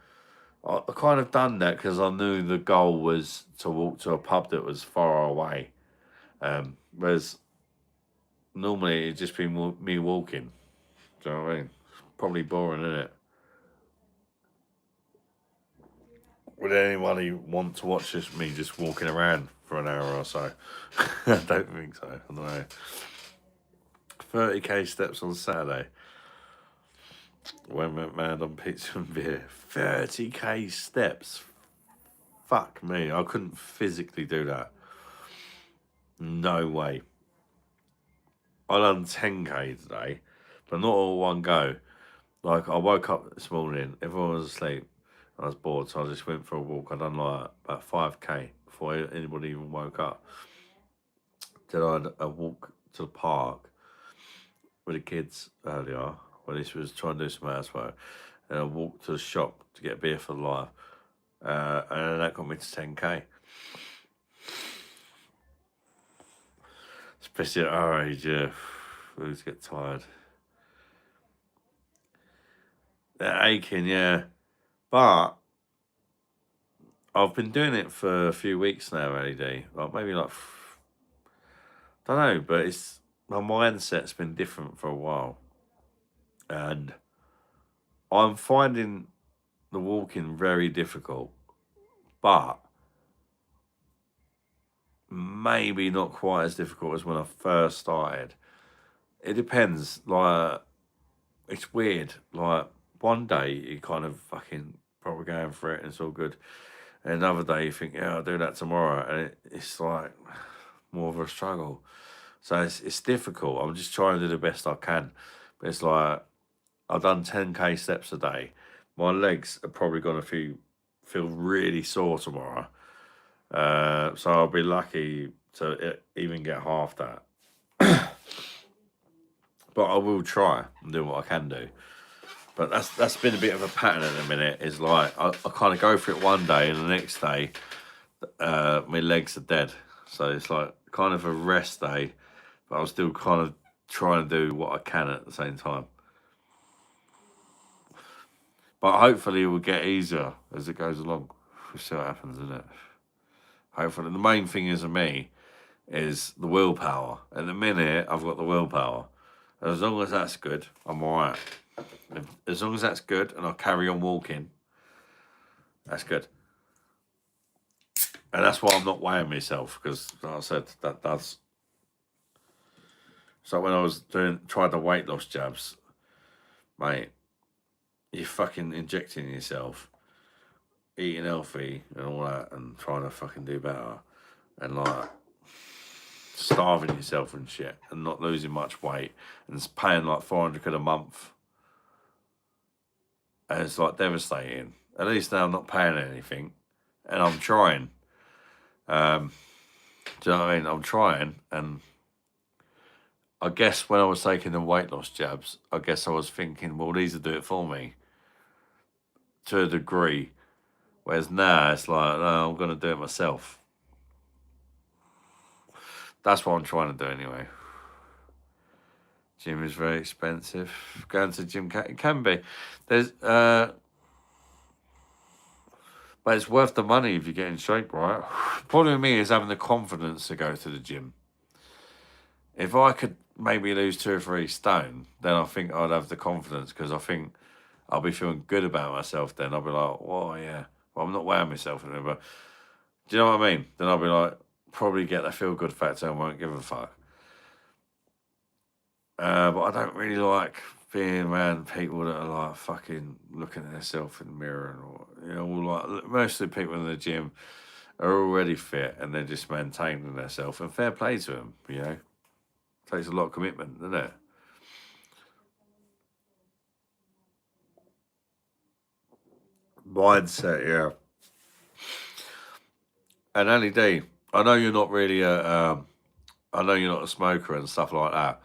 I kind of done that because I knew the goal was to walk to a pub that was far away. Whereas normally it'd just be me walking. Do you know what I mean? Probably boring, isn't it? Would anybody want to watch me just walking around for an hour or so? I don't think so. I don't know. 30k steps on Saturday. Went mad on pizza and beer. 30k steps. Fuck me. I couldn't physically do that. No way. I done 10k today, but not all one go. Like, I woke up this morning, everyone was asleep. I was bored, so I just went for a walk. I done like about 5k before anybody even woke up. Then I had a walk to the park with the kids earlier when this was trying to do some housework. And I walked to the shop to get a beer for life. And that got me to 10k. Especially at our age, yeah. We always get tired. They're aching, yeah. But I've been doing it for a few weeks now, LED. Like maybe like, don't know, but my mindset's been different for a while. And I'm finding the walking very difficult, but maybe not quite as difficult as when I first started. It depends. Like, it's weird. Like, one day you kind of fucking probably going for it and it's all good. And another day you think, yeah, I'll do that tomorrow. And it's like more of a struggle. So it's difficult. I'm just trying to do the best I can. But it's like I've done 10k steps a day. My legs are probably gonna feel really sore tomorrow. So I'll be lucky to even get half that. But I will try and do what I can do. But that's been a bit of a pattern at the minute. Is like I kind of go for it one day and the next day, my legs are dead. So it's like kind of a rest day, but I'm still kind of trying to do what I can at the same time. But hopefully it will get easier as it goes along. We'll see what happens, isn't it? Hopefully, the main thing is for me is the willpower. At the minute, I've got the willpower. As long as that's good, I'm all right. As long as that's good and I carry on walking, that's good. And that's why I'm not weighing myself because, like I said, that does. So when I was tried the weight loss jabs, mate, you're fucking injecting yourself, eating healthy and all that, and trying to fucking do better, and like starving yourself and shit, and not losing much weight, and it's paying like 400 quid a month, and it's like devastating. At least now I'm not paying anything, and I'm trying. Do you know what I mean? I'm trying, and I guess when I was taking the weight loss jabs, I guess I was thinking, well, these will do it for me to a degree. Whereas now it's like, no, I'm going to do it myself. That's what I'm trying to do anyway. Gym is very expensive. Going to the gym it can be. But it's worth the money if you get in shape, right? Problem with me is having the confidence to go to the gym. If I could maybe lose 2 or 3 stone, then I think I'd have the confidence because I think I'll be feeling good about myself then. I'll be like, oh, yeah. Well, I'm not weighing myself anymore, but do you know what I mean? Then I'll be like, probably get the feel-good factor and won't give a fuck. But I don't really like being around people that are like fucking looking at themselves in the mirror and all, you know, like most of the people in the gym are already fit and they're just maintaining themselves. And fair play to them, you know. Takes a lot of commitment, doesn't it? Mindset, yeah. And LED, I know you're not really I know you're not a smoker and stuff like that,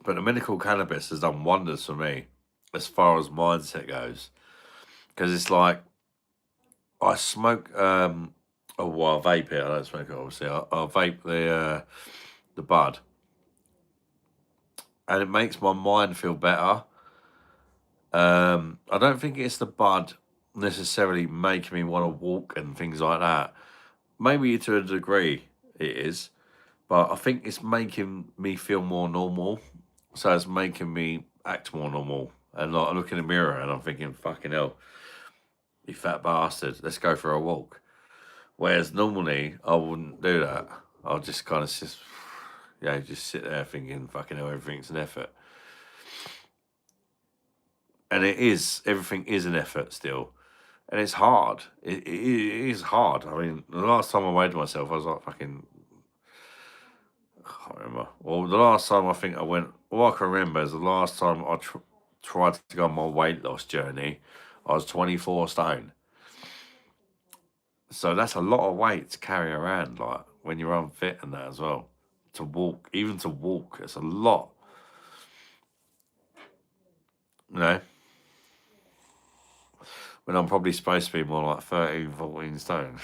but the medical cannabis has done wonders for me as far as mindset goes. Because it's like I smoke, oh well, I vape it. I don't smoke it obviously. I vape the bud, and it makes my mind feel better. I don't think it's the bud necessarily making me want to walk and things like that. Maybe to a degree it is, but I think it's making me feel more normal. So it's making me act more normal. And like I look in the mirror and I'm thinking, fucking hell, you fat bastard, let's go for a walk. Whereas normally I wouldn't do that. I'll just kind of just, just sit there thinking, fucking hell, everything's an effort. And it is, everything is an effort still. And it's hard. It is hard. I mean, the last time I weighed myself, I was like fucking, I can't remember. Well, the last time I think I went, all I can remember is the last time I tried to go on my weight loss journey, I was 24 stone. So that's a lot of weight to carry around, like when you're unfit and that as well. To walk, even to walk, it's a lot. You know? When I'm probably supposed to be more like 13, 14 stone.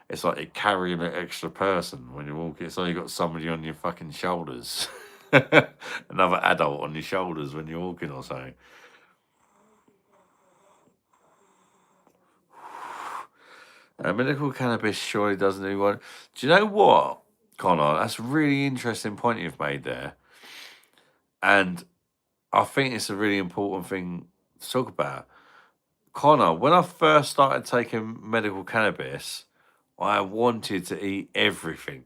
It's like you're carrying an extra person when you're walking. It's like you've got somebody on your fucking shoulders. Another adult on your shoulders when you're walking or something. Medical cannabis surely doesn't do one. Do you know what, Connor? That's a really interesting point you've made there. And I think it's a really important thing to talk about. Connor, when I first started taking medical cannabis, I wanted to eat everything.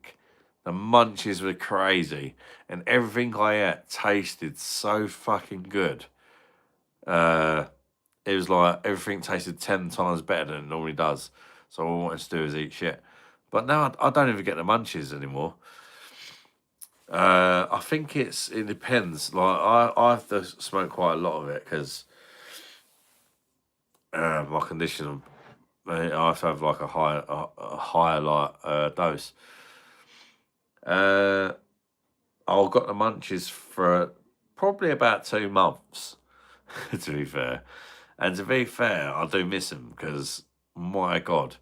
The munchies were crazy, and everything I ate tasted so fucking good. It was like everything tasted 10 times better than it normally does. So all I wanted to do is eat shit. But now I don't even get the munchies anymore. I think it depends. Like I have to smoke quite a lot of it because my condition. I have to have like a higher like dose. Uh, I got the munchies for probably about 2 months, to be fair. And to be fair, I do miss them because my God,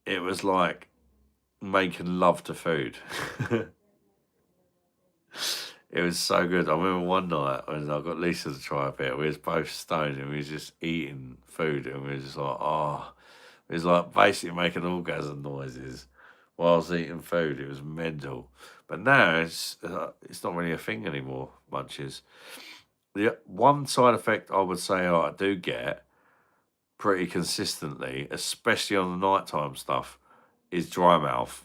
it was like making love to food. It was so good. I remember one night when I got Lisa to try a bit. We was both stoned and we was just eating food, and we was just like, oh, it was like basically making orgasm noises while I was eating food. It was mental. But now it's not really a thing anymore. Munches. The one side effect I would say I do get pretty consistently, especially on the nighttime stuff, is dry mouth.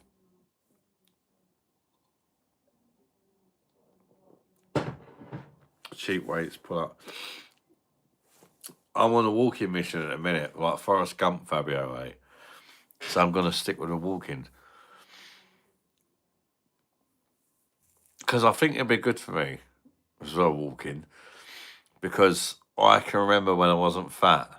Cheap weights put up. I'm on a walking mission at a minute, like Forrest Gump, Fabio, mate. So I'm gonna stick with the walking because I think it'd be good for me as well walking because I can remember when I wasn't fat,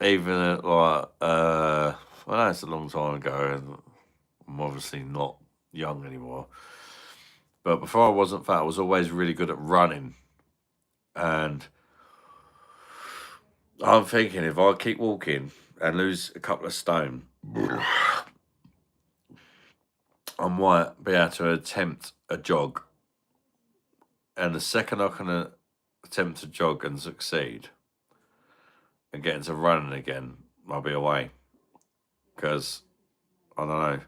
even at like I know it's a long time ago and I'm obviously not young anymore. But before I wasn't fat, I was always really good at running, and I'm thinking if I keep walking and lose a couple of stone, I might be able to attempt a jog. And the second I can attempt to jog and succeed and get into running again, I'll be away. Because, I don't know,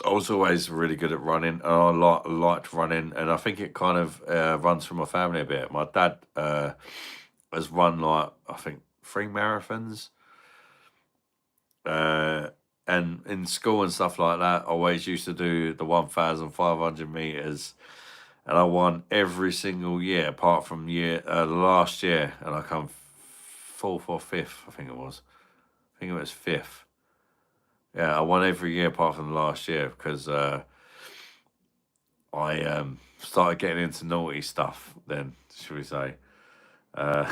I was always really good at running and I liked running. And I think it kind of runs through my family a bit. My dad has run like, I think, 3 marathons. And in school and stuff like that, I always used to do the 1,500 meters, and I won every single year apart from last year, and I come fourth or fifth, I think it was. I think it was fifth. Yeah, I won every year apart from last year because I started getting into naughty stuff. Then, should we say? Uh,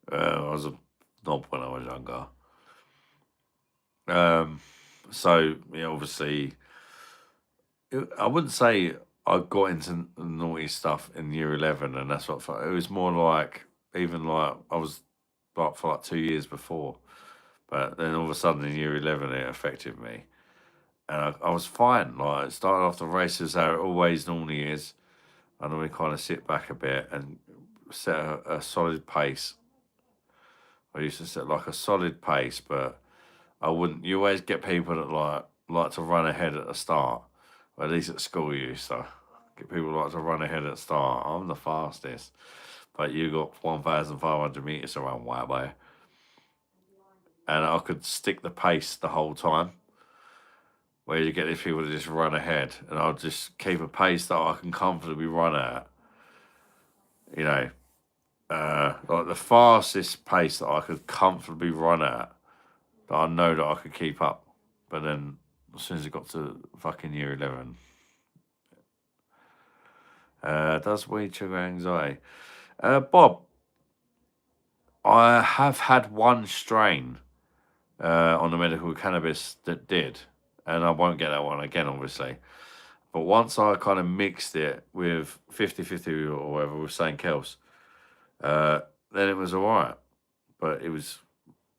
I was a knob when I was younger. Um, so yeah, obviously, I wouldn't say I got into naughty stuff in year 11, and that's what it was more like. Even like I was like for like 2 years before, but then all of a sudden in year 11 it affected me, and I was fine. Like starting off the races how it always normally is. I normally kind of sit back a bit and set a solid pace. I used to set like a solid pace, but I wouldn't. You always get people that like to run ahead at the start. Or at least at school, you used to get people like to run ahead at the start. I'm the fastest, but you got 1,500 meters around way by, and I could stick the pace the whole time. Where you get these people to just run ahead, and I'll just keep a pace that I can comfortably run at. You know, like the fastest pace that I could comfortably run at, that I know that I could keep up. But then as soon as it got to fucking year 11, does weed trigger anxiety? Bob, I have had one strain on the medical cannabis that did, and I won't get that one again, obviously. But once I kind of mixed it with 50-50 or whatever with St. Kel's, then it was all right. But it was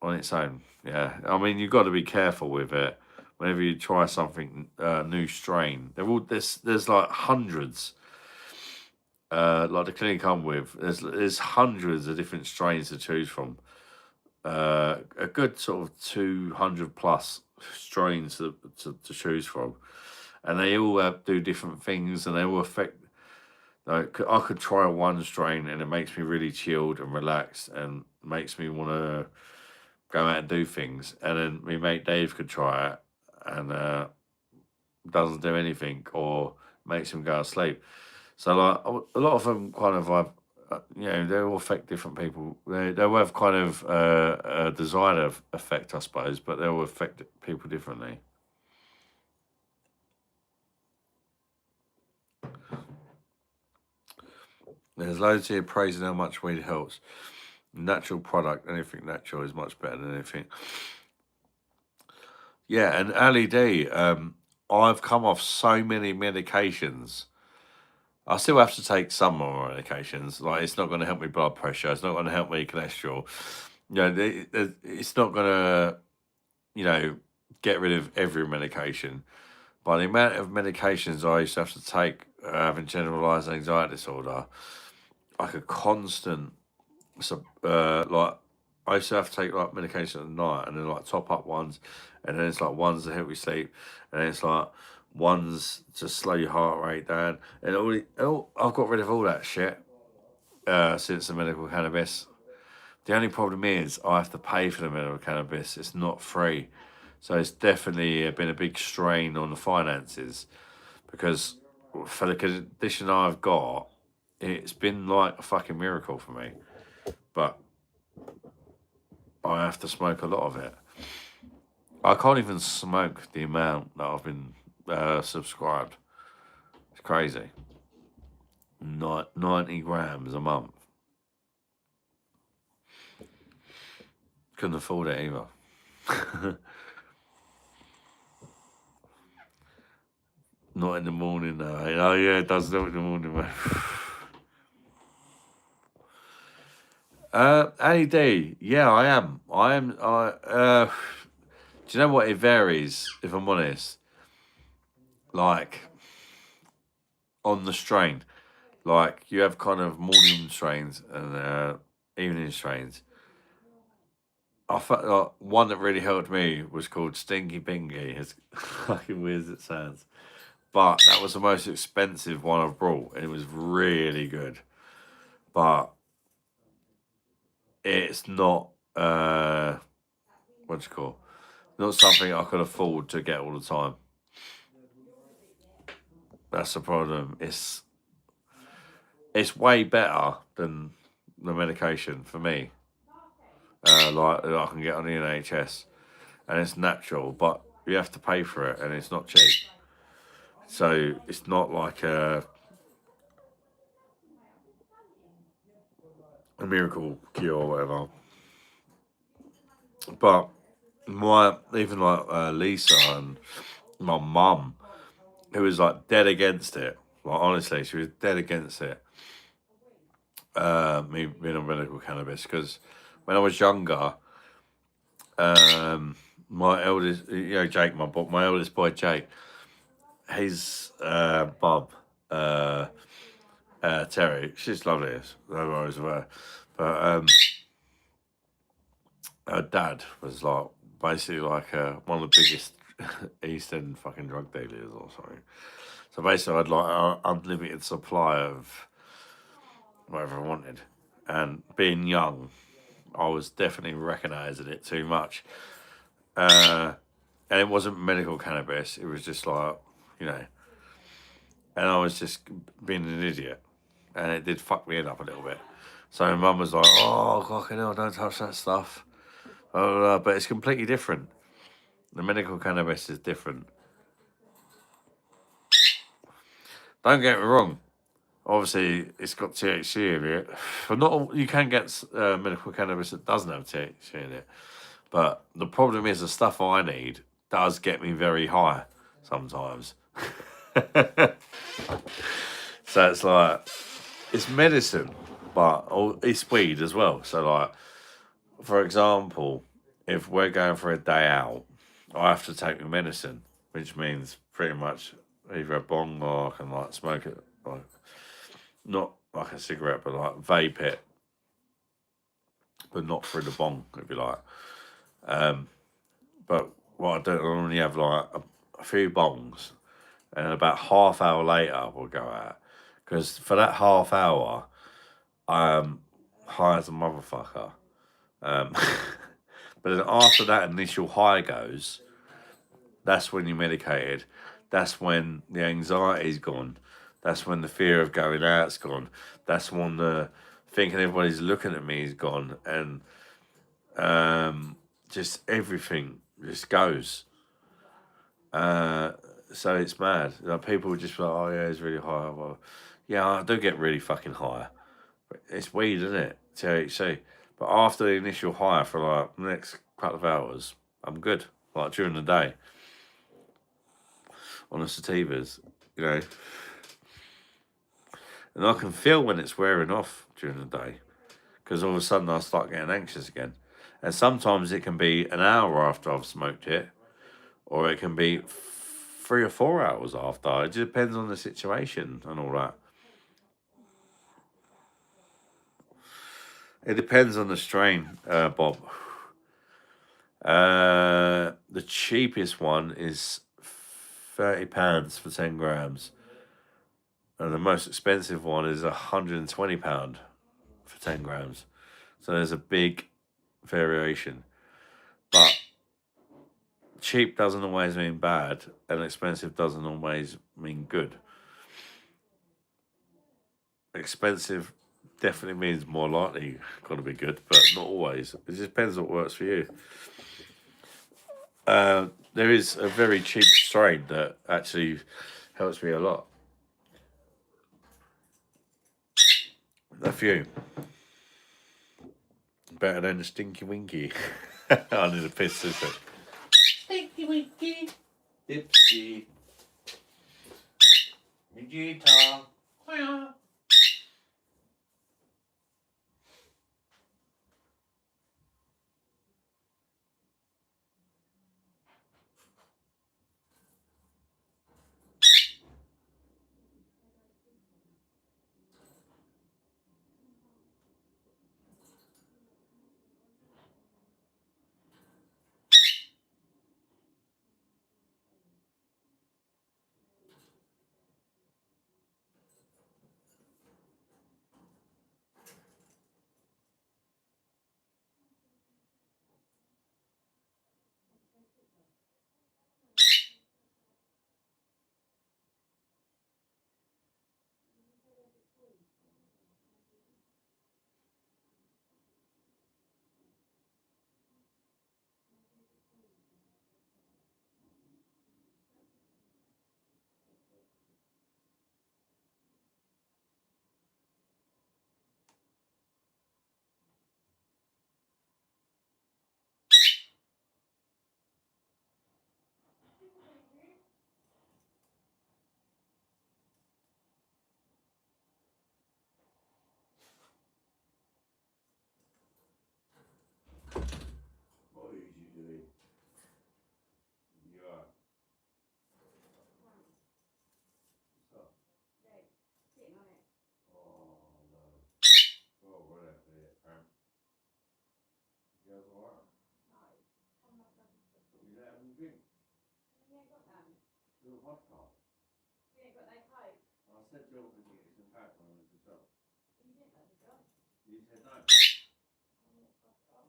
on its own. Yeah, I mean, you've got to be careful with it. Whenever you try something new strain, there's like hundreds. Like the clinic I'm with, there's hundreds of different strains to choose from. A good sort of 200 plus strains to choose from, and they all do different things, and they all affect. Like, I could try one strain, and it makes me really chilled and relaxed, and makes me want to go out and do things. And then my mate Dave could try it, and doesn't do anything, or makes him go to sleep. So like a lot of them kind of they all affect different people. They will have kind of a desired effect, I suppose, but they will affect people differently. There's loads here praising how much weed helps. Natural product, anything natural is much better than anything. Yeah, and Ali D, I've come off so many medications. I still have to take some more medications. Like, it's not going to help me blood pressure. It's not going to help me cholesterol. It's not going to, you know, get rid of every medication. But the amount of medications I used to have to take having generalized anxiety disorder, like a constant, like I used to have to take like medication at night and then like top up ones, and then it's like ones to help you sleep, and then it's like ones to slow your heart rate down, and I've got rid of all that shit since the medical cannabis. The only problem is I have to pay for the medical cannabis. It's not free, so it's definitely been a big strain on the finances because for the condition I've got, it's been like a fucking miracle for me, but I have to smoke a lot of it. I can't even smoke the amount that I've been subscribed. It's crazy. 90 grams a month. Couldn't afford it either. Not in the morning though. Oh yeah, it does not in the morning, man. AD, yeah, I am. Do you know what? It varies, if I'm honest. Like, on the strain. Like, you have kind of morning strains and evening strains. I felt like one that really helped me was called Stinky Pinky, as fucking weird as it sounds. But that was the most expensive one I've brought, and it was really good. But it's not, what do you call? Not something I could afford to get all the time. That's the problem. It's way better than the medication for me. Like that I can get on the NHS, and it's natural, but you have to pay for it, and it's not cheap. So it's not like a miracle cure or whatever. But my even like Lisa and my mum, who was like dead against it. Like honestly, she was dead against it. Me being on medical cannabis because when I was younger, my eldest, Jake, my eldest boy Jake, his Bob, Terry, she's lovely, no worries with her. But her dad was like basically like one of the biggest East End fucking drug dealers or something. So basically, I'd like an unlimited supply of whatever I wanted. And being young, I was definitely recognising it too much. And it wasn't medical cannabis, it was just like, you know, and I was just being an idiot. And it did fuck me up a little bit. So my mum was like, oh, fucking hell, don't touch that stuff. But it's completely different. The medical cannabis is different. Don't get me wrong. Obviously, it's got THC in it. But not all, you can get medical cannabis that doesn't have THC in it. But the problem is the stuff I need does get me very high sometimes. So it's like, it's medicine, but it's weed as well. So like, for example, if we're going for a day out, I have to take my medicine, which means pretty much either a bong or I can like smoke it, like not like a cigarette, but like vape it, but not through the bong, if you like. But what I do, I normally have like a few bongs, and about half hour later we'll go out because for that half hour, I'm high as a motherfucker. Um, but then after that initial high goes, that's when you're medicated. That's when the anxiety's gone. That's when the fear of going out's gone. That's when the thinking everybody's looking at me is gone, and just everything just goes. So it's mad. Like, people would just be like, "Oh yeah, it's really high." Well, yeah, I do get really fucking high. But it's weed, isn't it? THC. But after the initial high for like the next couple of hours, I'm good. Like during the day on the sativas, you know, and I can feel when it's wearing off during the day because all of a sudden I start getting anxious again. And sometimes it can be an hour after I've smoked it, or it can be 3 or 4 hours after. It just depends on the situation and all that. It depends on the strain, Bob. The cheapest one is £30 for 10 grams, and the most expensive one is £120 for 10 grams. So there's a big variation, but cheap doesn't always mean bad, and expensive doesn't always mean good. Expensive definitely means more likely got to be good, but not always. It just depends what works for you. There is a very cheap strain that actually helps me a lot. A few. Better than the Stinky Winky. I need a piss, sister. Stinky Winky. Dipsy. Vegeta. What are you doing? Yeah. What's up? Oh, no. Oh, whatever. You guys alright? You don't have any drink? You're a vodka. I said Joe could get some pack when I went to the shop. You said no. Oh,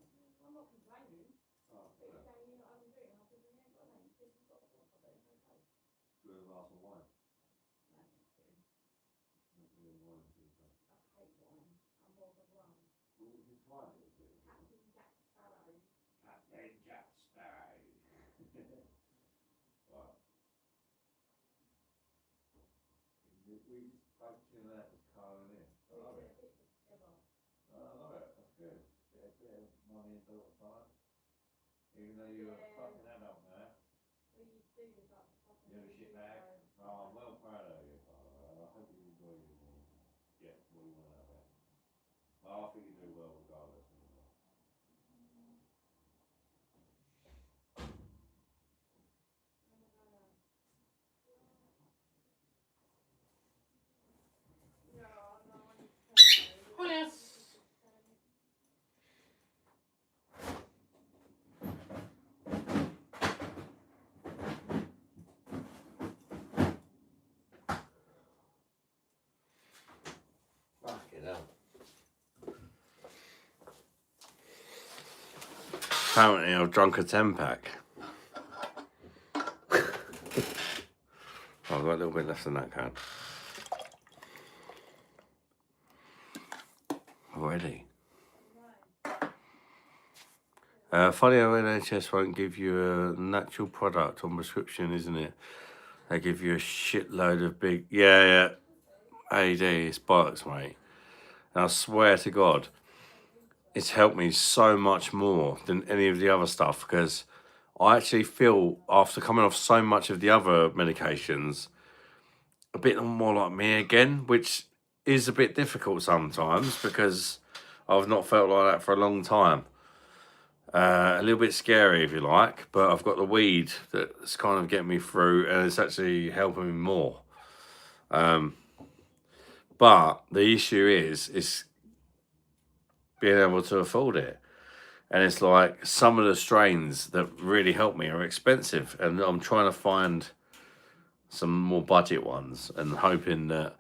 do a glass of wine. Not really wine, sister. Well, you can try it. Captain Jack Sparrow. Right. We just functioning out this car in here. I love it. I love it. That's good. Bit of money and daughter time. Even though you're a fucking adult now. You're a shitbag. Oh, I'm well proud of you, Carlo. I hope you enjoy it and get what you want out of it. Well, I think you do well regardless. Anyway. Oh, yes. Fucking hell. Apparently I've drunk a 10-pack. I've got a little bit less than that can. I've Funny how NHS won't give you a natural product on prescription, isn't it? They give you a shitload of big... Yeah, AD, it's bollocks, mate. And I swear to God, it's helped me so much more than any of the other stuff, because I actually feel, after coming off so much of the other medications, a bit more like me again, which is a bit difficult sometimes because I've not felt like that for a long time. A little bit scary, if you like, but I've got the weed that's kind of getting me through, and it's actually helping me more. But the issue is being able to afford it. And it's like some of the strains that really help me are expensive, and I'm trying to find some more budget ones and hoping that,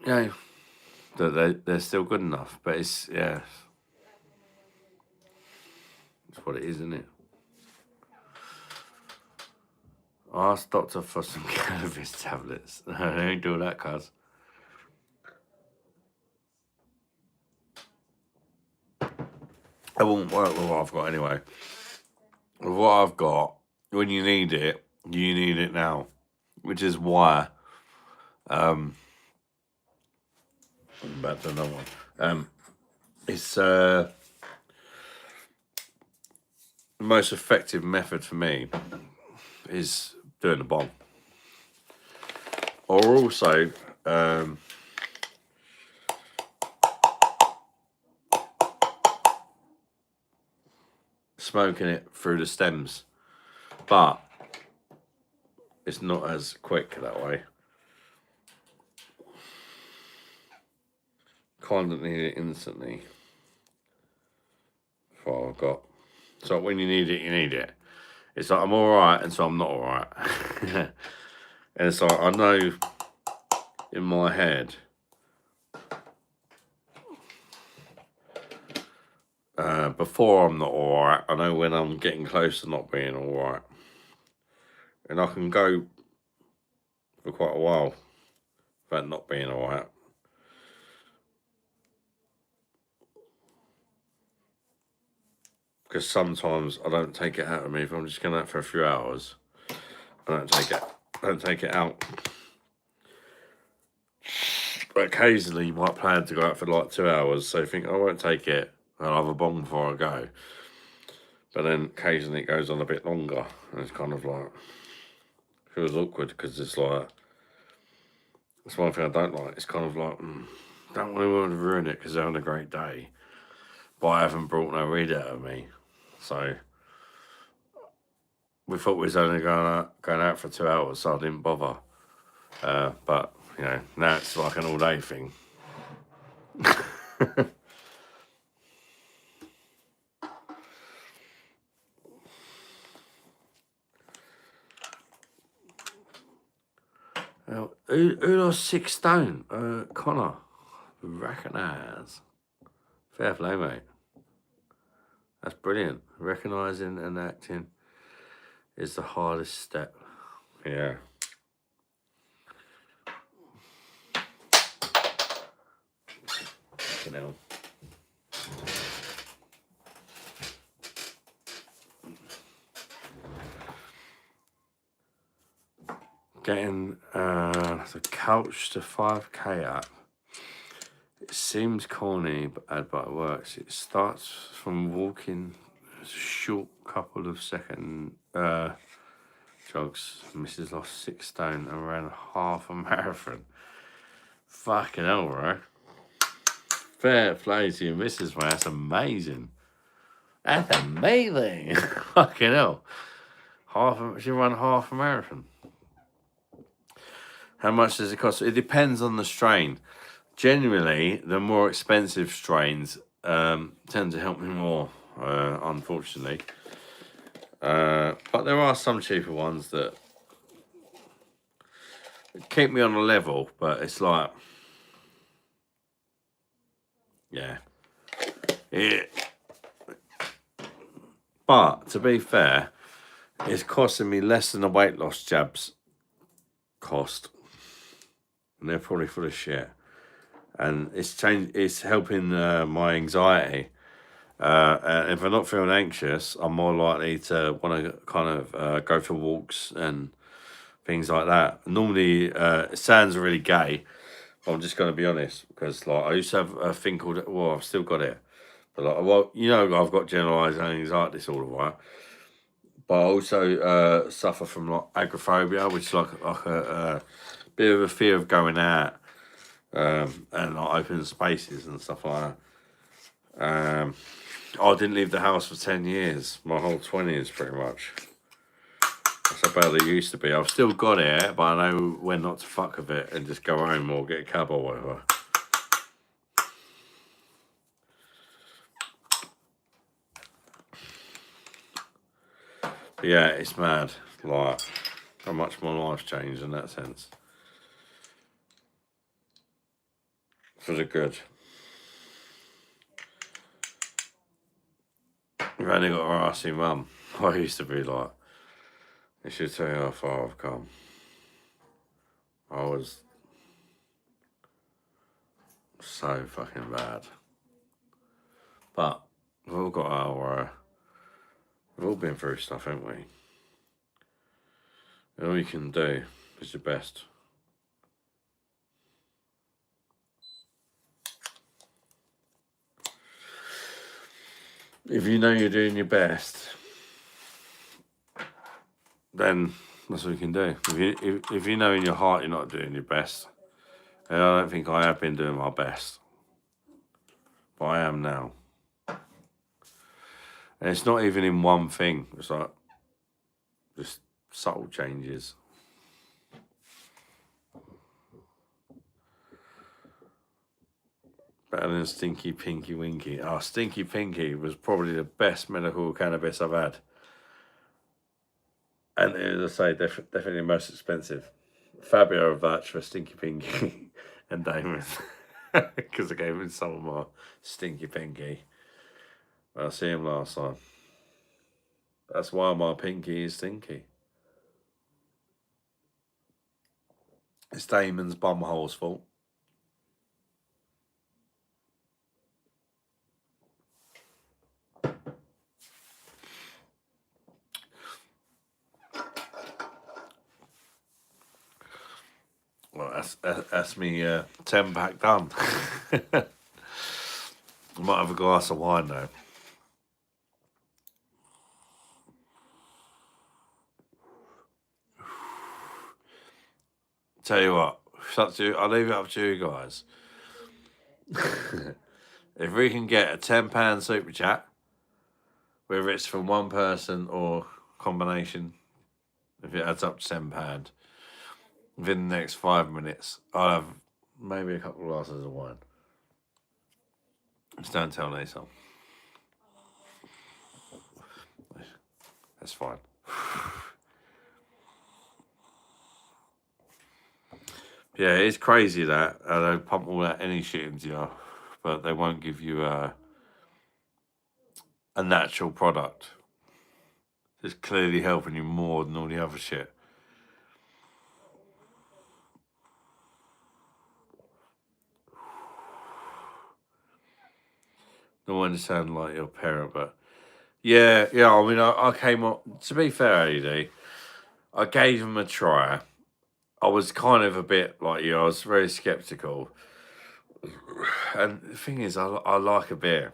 you know, that they're still good enough. But it's, yeah, it's what it is, isn't it? I asked doctor for some cannabis tablets. I don't do that, cuz. It won't work with what I've got anyway. With what I've got, when you need it now. Which is why, I'm back to another one. It's the most effective method for me is doing the bomb. Or also, smoking it through the stems, but it's not as quick that way. Kind of need it instantly. That's what I've got. So when you need it, you need it. It's like I'm all right, and so I'm not all right. And it's like I know in my head, before I'm not all right, I know when I'm getting close to not being all right. And I can go for quite a while without not being all right. Because sometimes I don't take it out of me. If I'm just going out for a few hours, I don't take it out. But occasionally you might plan to go out for like 2 hours, so you think, I won't take it, I'll have a bong before I go. But then occasionally it goes on a bit longer, and it's kind of like, feels awkward, because it's like, that's one thing I don't like. It's kind of like, don't want anyone to ruin it because they're having a great day, but I haven't brought no weed out of me. So we thought we was only going out for 2 hours, so I didn't bother. But you know, now it's like an all day thing. Who lost 6 stone? Connor. Recognise. Fair play, mate. That's brilliant. Recognising and acting is the hardest step. Yeah. You know. Getting the couch to 5K up. It seems corny, but it works. It starts from walking a short couple of second jogs. Mrs. lost 6 stone and ran half a marathon. Fucking hell, bro. Fair play to you, Mrs. Man. That's amazing. That's amazing. Fucking hell. She ran half a marathon. How much does it cost? It depends on the strain. Generally, the more expensive strains tend to help me more, unfortunately. But there are some cheaper ones that keep me on a level, but it's like, yeah. But to be fair, it's costing me less than the weight loss jabs cost. And they're probably full of shit. And it's helping my anxiety And if I'm not feeling anxious, I'm more likely to want to kind of go for walks and things like that. Normally, it sounds really gay, but I'm just going to be honest because like I used to have a thing called, well, I've still got it, but like, well, you know, I've got generalized anxiety disorder, right? But I also suffer from like agoraphobia, which is like a bit of a fear of going out and like open spaces and stuff like that. I didn't leave the house for 10 years, my whole 20s pretty much. That's about it used to be. I've still got it, but I know when not to fuck with it and just go home or get a cab or whatever. But yeah, it's mad, like how much my life's changed in that sense. For the good. You've only got to ask your mum. I used to be like, it should tell you how far I've come. I was so fucking bad. But we've all got we've all been through stuff, haven't we? And all you can do is your best. If you know you're doing your best, then that's what you can do. If you know in your heart you're not doing your best, and I don't think I have been doing my best, but I am now. And it's not even in one thing. It's like just subtle changes. Better than Stinky Pinky Winky. Oh, Stinky Pinky was probably the best medical cannabis I've had. And as I say, definitely the most expensive. Fabio vouched for Stinky Pinky and Damon because I gave him some of my Stinky Pinky. I see him last time. That's why my pinky is stinky. It's Damon's bumhole's fault. Well, that's me 10-pack done. I might have a glass of wine though. Tell you what, I'll leave it up to you guys. If we can get a £10 super chat, whether it's from one person or combination, if it adds up to £10, within the next 5 minutes, I'll have maybe a couple of glasses of wine. Just don't tell Nathan. That's fine. Yeah, it's crazy that they pump all that any shit into you, but they won't give you a natural product. It's clearly helping you more than all the other shit. Don't want to sound like your parent, but yeah. I mean, I came up. To be fair, AD, I gave him a try. I was kind of a bit like you. I was very skeptical, and the thing is, I like a beer.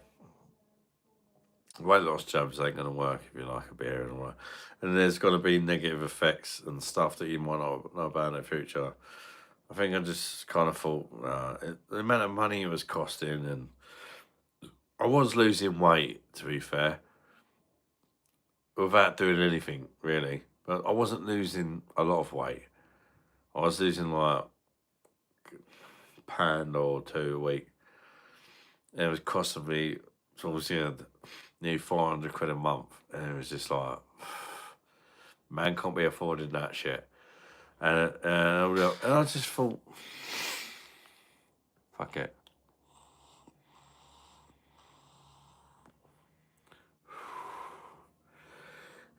Weight loss jabs ain't gonna work if you like a beer and all that. And there's gonna be negative effects and stuff that you might not know about in the future. I think I just kind of thought the amount of money it was costing, and I was losing weight, to be fair, without doing anything really. But I wasn't losing a lot of weight. I was losing like £1 or £2 a week. And it was costing me towards the end nearly 400 quid a month. And it was just like, man can't be affording that shit. And I just thought, fuck it.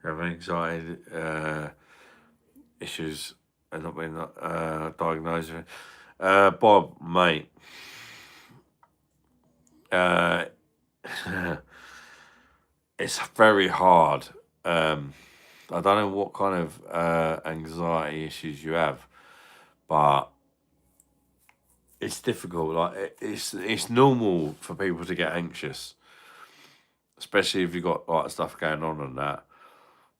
Having anxiety issues and not being diagnosed with. Bob, mate. it's very hard. I don't know what kind of anxiety issues you have, but it's difficult. Like it's normal for people to get anxious, especially if you've got like stuff going on and that.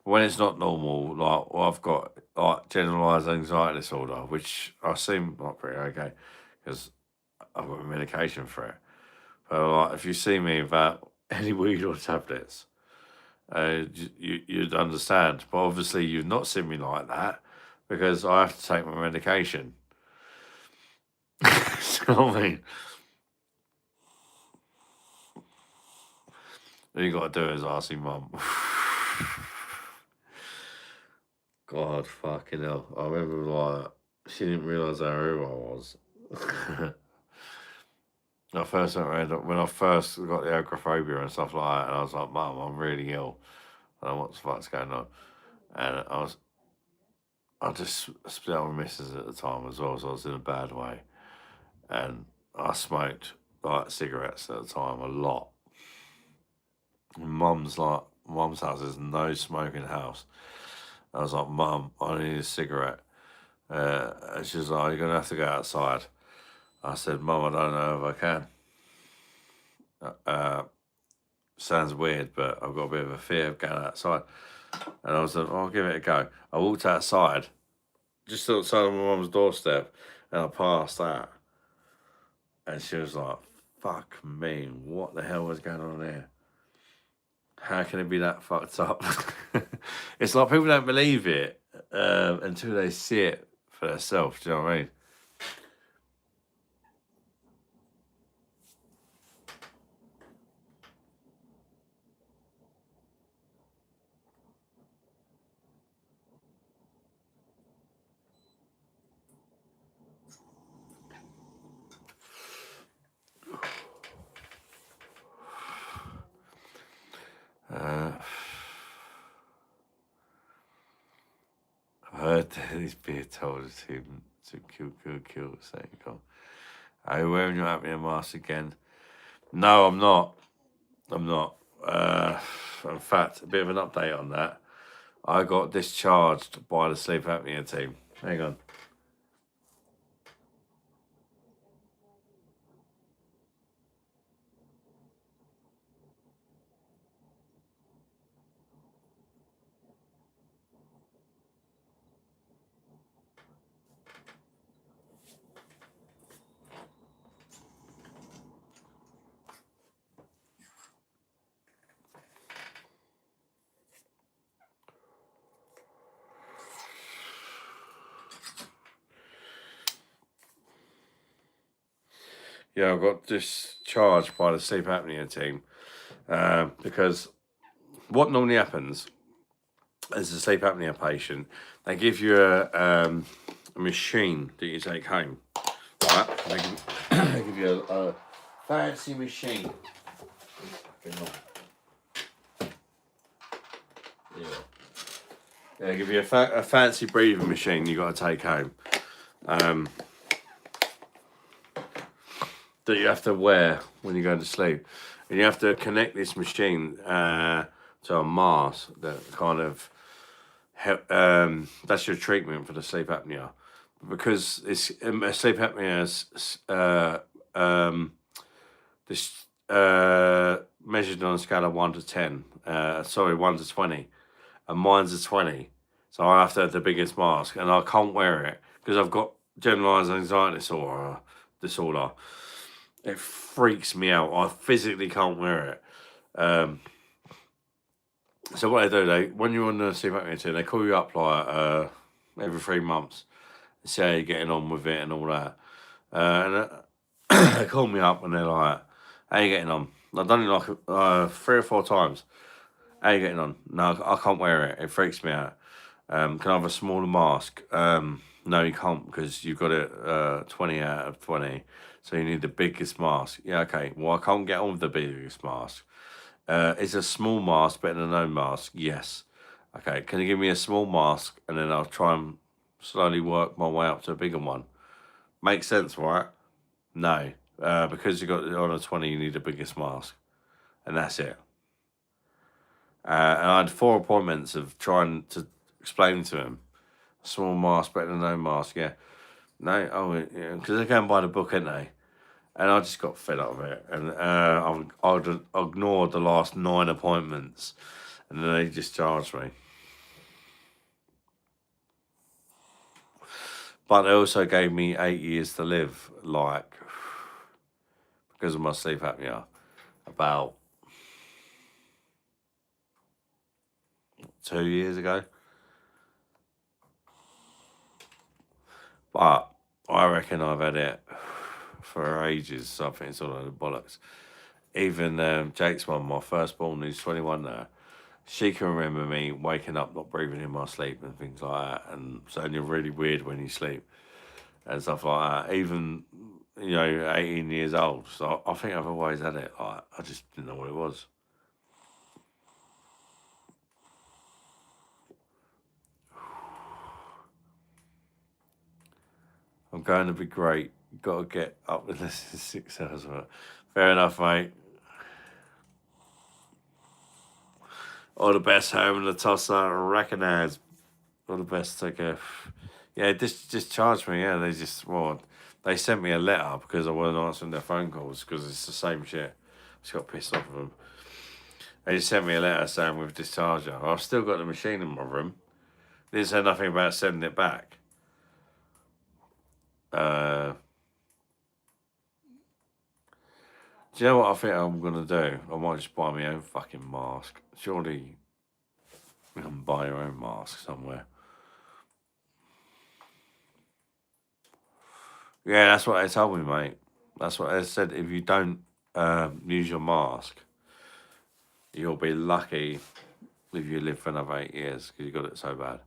When it's not normal, like well, I've got like generalized anxiety disorder, which I seem like pretty okay because I've got medication for it. But like, if you see me without any weed or tablets, you'd understand. But obviously, you've not seen me like that because I have to take my medication. So, I mean, all you got to do is ask your mum. God, fucking hell. I remember, like, she didn't realise how ill I was. When I first got the agoraphobia and stuff like that, and I was like, Mum, I'm really ill. I don't know what the fuck's going on. And I just split up with missus at the time as well, so I was in a bad way. And I smoked like cigarettes at the time a lot. Mum's house is no smoking house. I was like, Mum, I need a cigarette. And she was like, you're gonna have to go outside. I said, Mum, I don't know if I can. Sounds weird, but I've got a bit of a fear of going outside. And I was like, I'll give it a go. I walked outside, just outside of my mum's doorstep, and I passed that. And she was like, fuck me, what the hell was going on here? How can it be that fucked up? It's like people don't believe it until they see it for themselves. Do you know what I mean? Uh, I heard that he's being told him to kill, saying, "Go, are you wearing your apnea mask again?" No, I'm not. I'm not. In fact, a bit of an update on that. I got discharged by the sleep apnea team. Hang on. Yeah, I got discharged by the sleep apnea team because what normally happens as a sleep apnea patient, they give you a machine that you take home. Right? They give you a fancy machine. Yeah. They give you a fancy breathing machine you got to take home. That you have to wear when you go to sleep. And you have to connect this machine to a mask that kind of help, that's your treatment for the sleep apnea. Because it's sleep apnea is this measured on a scale of 1 to 10. 1 to 20. And mine's a 20. So I have to have the biggest mask and I can't wear it because I've got generalized anxiety disorder. It freaks me out. I physically can't wear it. So what they do, when you're on the sleep apnea team, they call you up like every 3 months and see how you're getting on with it and all that. And they call me up and they're like, "How you getting on?" I've done it like 3 or 4 times. How you getting on? No, I can't wear it. It freaks me out. Can I have a smaller mask? No, you can't because you've got it 20 out of 20. So you need the biggest mask. Yeah, okay. Well, I can't get on with the biggest mask. Is a small mask better than no mask? Yes. Okay, can you give me a small mask and then I'll try and slowly work my way up to a bigger one? Makes sense, right? No. Because you got it on a 20, you need the biggest mask. And that's it. And I had 4 appointments of trying to explain to him, small mask better than no mask, yeah. No, oh, yeah, because they're going by the book, aren't they? And I just got fed up of it. And I'd ignored the last 9 appointments. And then they discharged me. But they also gave me 8 years to live, like, because of my sleep apnea, about 2 years ago. But I reckon I've had it for ages, so I think it's all of the bollocks. Even Jake's mum, my firstborn, who's 21 now, she can remember me waking up, not breathing in my sleep and things like that, and sounding really weird when you sleep and stuff like that. Even, 18 years old. So I think I've always had it. I just didn't know what it was. I'm going to be great. Got to get up with this in 6 hours. Fair enough, mate. All the best, home and the tosser. Recognise. All the best. Take care. Yeah, discharged me. Yeah, they sent me a letter because I wasn't answering their phone calls because it's the same shit. Just got pissed off of them. They just sent me a letter saying we've discharged you. I've still got the machine in my room. Didn't say nothing about sending it back. Do you know what I think I'm gonna do? I might just buy my own fucking mask. Surely you can buy your own mask somewhere. Yeah, that's what they told me, mate. That's what they said. If you don't use your mask, you'll be lucky if you live for another 8 years because you got it so bad.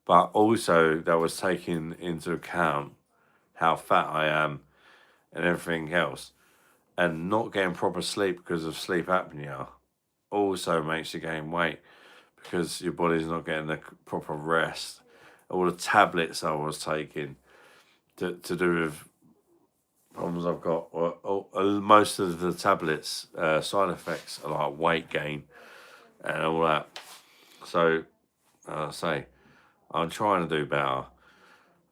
But also, that was taking into account how fat I am and everything else. And not getting proper sleep because of sleep apnea also makes you gain weight because your body's not getting the proper rest. All the tablets I was taking to do with problems I've got, most of the tablets, side effects are like weight gain and all that. So, I say, I'm trying to do better.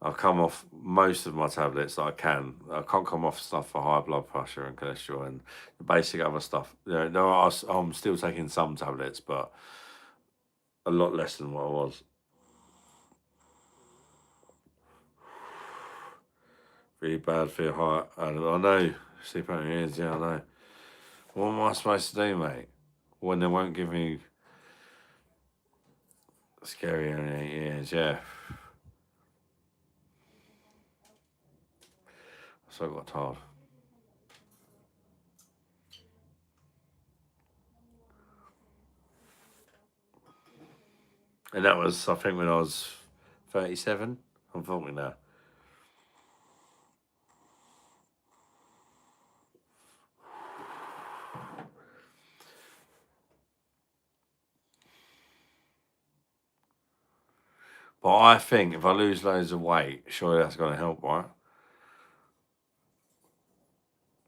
I've come off most of my tablets that I can. I can't come off stuff for high blood pressure and cholesterol and the basic other stuff. I'm still taking some tablets, but a lot less than what I was. Really bad for your heart. And I know, sleep out your ears, yeah, I know. What am I supposed to do, mate? When they won't give me scary in 8 years, yeah. So I got tired. And that was, I think, when I was 37. I'm 40 now. But I think if I lose loads of weight, surely that's going to help, right?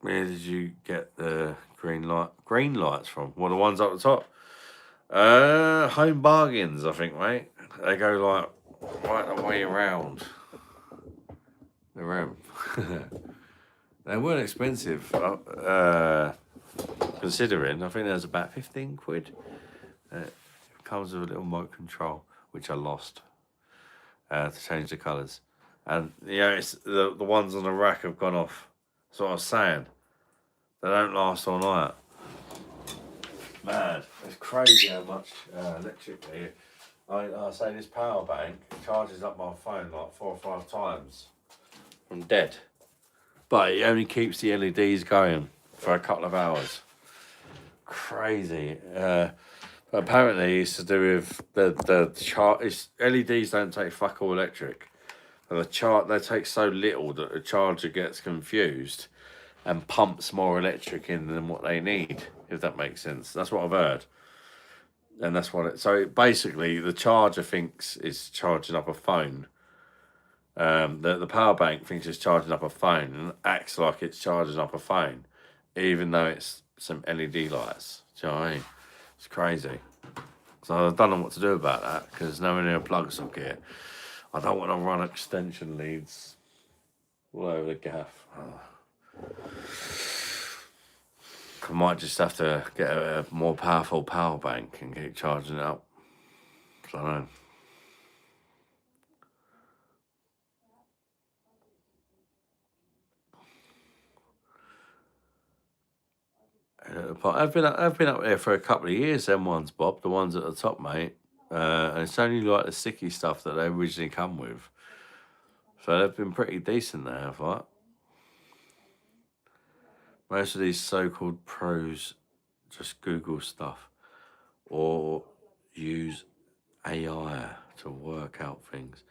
Where did you get the green lights from? Well, the ones up the top. Home bargains, I think, mate. They go like right the way around the room. They weren't expensive, considering. I think there's about 15 quid. It comes with a little remote control, which I lost to change the colours. And it's the ones on the rack have gone off. That's what I was saying. They don't last all night. Mad. It's crazy how much electric there. I say this power bank charges up my phone like 4 or 5 times from dead. But it only keeps the LEDs going for a couple of hours. Crazy. Apparently it's to do with the chart. LEDs don't take fuck all electric. And they take so little that the charger gets confused and pumps more electric in than what they need, if that makes sense. That's what I've heard. And that's what so basically the charger thinks it's charging up a phone, The power bank thinks it's charging up a phone and acts like it's charging up a phone, even though it's some LED lights. Do you know what I mean? It's crazy. So I don't know what to do about that because nowhere near a plug socket. I don't want to run extension leads all over the gaff. I might just have to get a more powerful power bank and keep charging it up. I don't know. I've been up there for a couple of years. Them ones, Bob, the ones at the top, mate. And it's only like the sticky stuff that they originally come with. So they've been pretty decent there, I thought. Most of these so-called pros just Google stuff or use AI to work out things.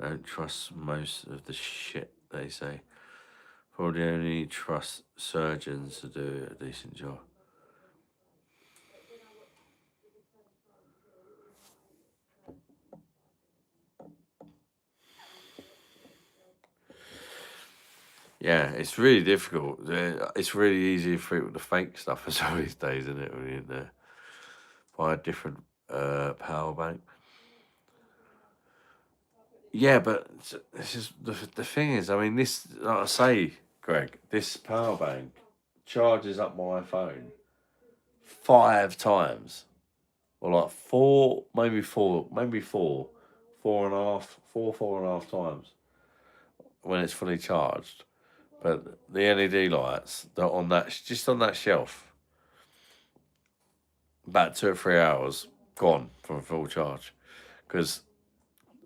I don't trust most of the shit they say. Probably only trust surgeons to do a decent job. Yeah, it's really difficult. It's really easy to freak with the fake stuff as well these days, isn't it? When you buy a different power bank. Yeah, but this is the thing is, I mean, this like I say, Greg, this power bank charges up my phone 5 times, or like four, maybe four, four and a half, four and a half times when it's fully charged. But the LED lights, they're on that just on that shelf, about 2 or 3 hours gone from full charge, because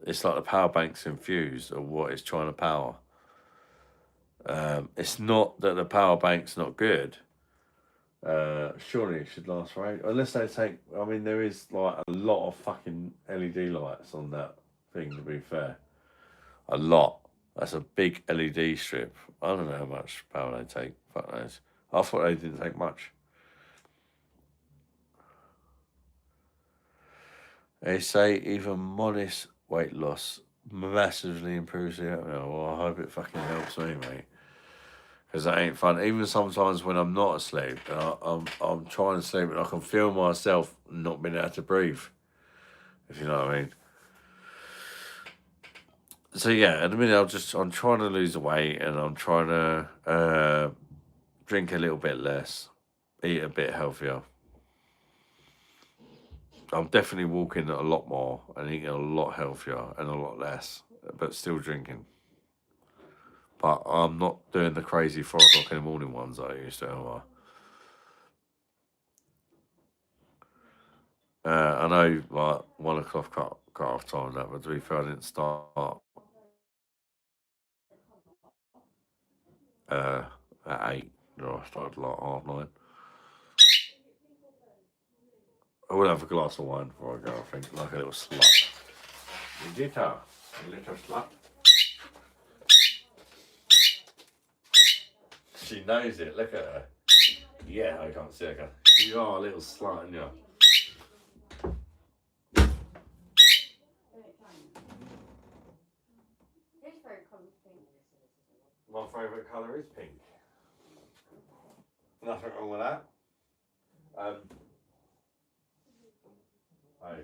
it's like the power bank's infused of what it's trying to power. It's not that the power bank's not good. Surely it should last for ages. Unless they take. I mean, there is like a lot of fucking LED lights on that thing. To be fair, a lot. That's a big LED strip. I don't know how much power they take. Fuck knows. I thought they didn't take much. They say even modest weight loss massively improves the outcome. Well, I hope it fucking helps me, mate. Because that ain't fun. Even sometimes when I'm not asleep, and I'm trying to sleep, and I can feel myself not being able to breathe. If you know what I mean. So yeah, at the minute I'm trying to lose the weight, and I'm trying to drink a little bit less, eat a bit healthier. I'm definitely walking a lot more and eating a lot healthier and a lot less, but still drinking. But I'm not doing the crazy 4 o'clock in the morning ones that I used to. I know like 1 o'clock cut off time that, but to be fair, I didn't start at 8. No, I started like 9:30. I will have a glass of wine before I go, I think, like a little slut. You did that, a little slut. She knows it, look at her. Yeah, I can't see her. You are a little slut, aren't you? My favourite colour is pink. Nothing wrong with that. Hey,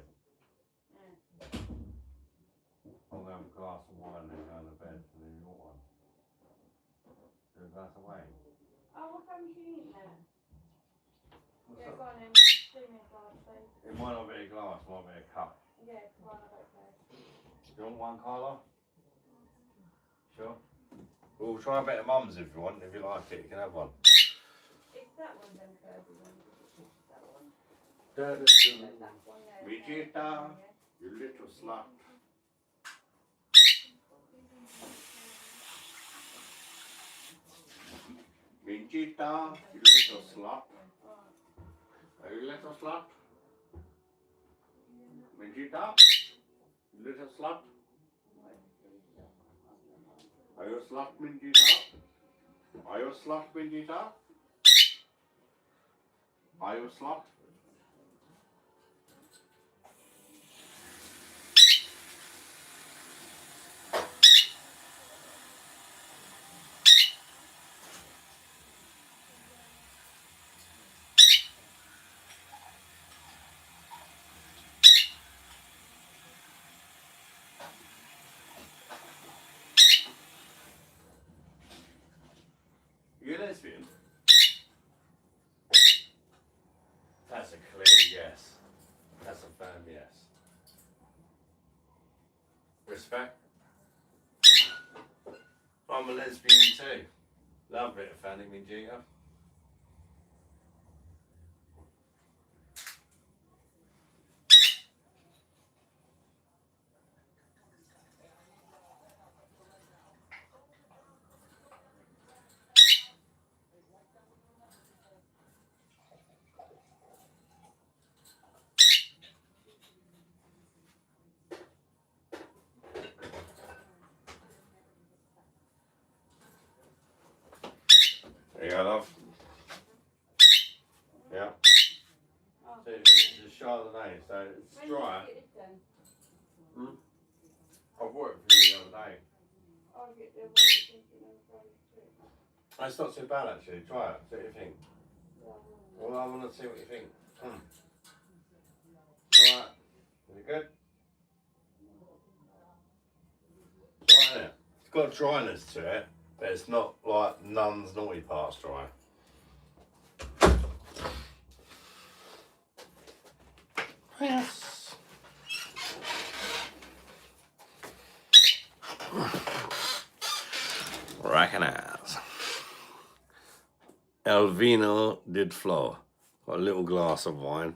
I'm going to have a glass of wine and then go to bed and then you want one. Do a glass of wine. Oh, what time is she eating then? Yeah, go on then. Do me a glass, please. It might not be a glass, it might be a cup. Yeah, come on, I don't care. Do you want one, Carla? Sure. We'll try a bit of Mum's if you want. If you like it, you can have one. It's that one then, Kirby one. That one. That one there. Vegeta, you little slut. Vegeta, you little slut. Are you little slut? Vegeta, you little slut. Are you a slut, Vegeta? Are you a slut, Vegeta? Are you a slut? Respect. I'm a lesbian too. Love it, Fanny Minjita. There you go, love. Yeah. Oh. So it's a Chardonnay, so it's When dry. did you get this then? Hmm? I bought it for you the other day. I'll get the one that's thinking of Friday too. It's not too bad actually. Try it. See what you think. Yeah. Well, I want to see what you think. Alright. Is it good? Try it. It's got a dryness to it, but it's not like Nun's Naughty Parts dry. Yes. Recognize. El Vino did flow. Got a little glass of wine.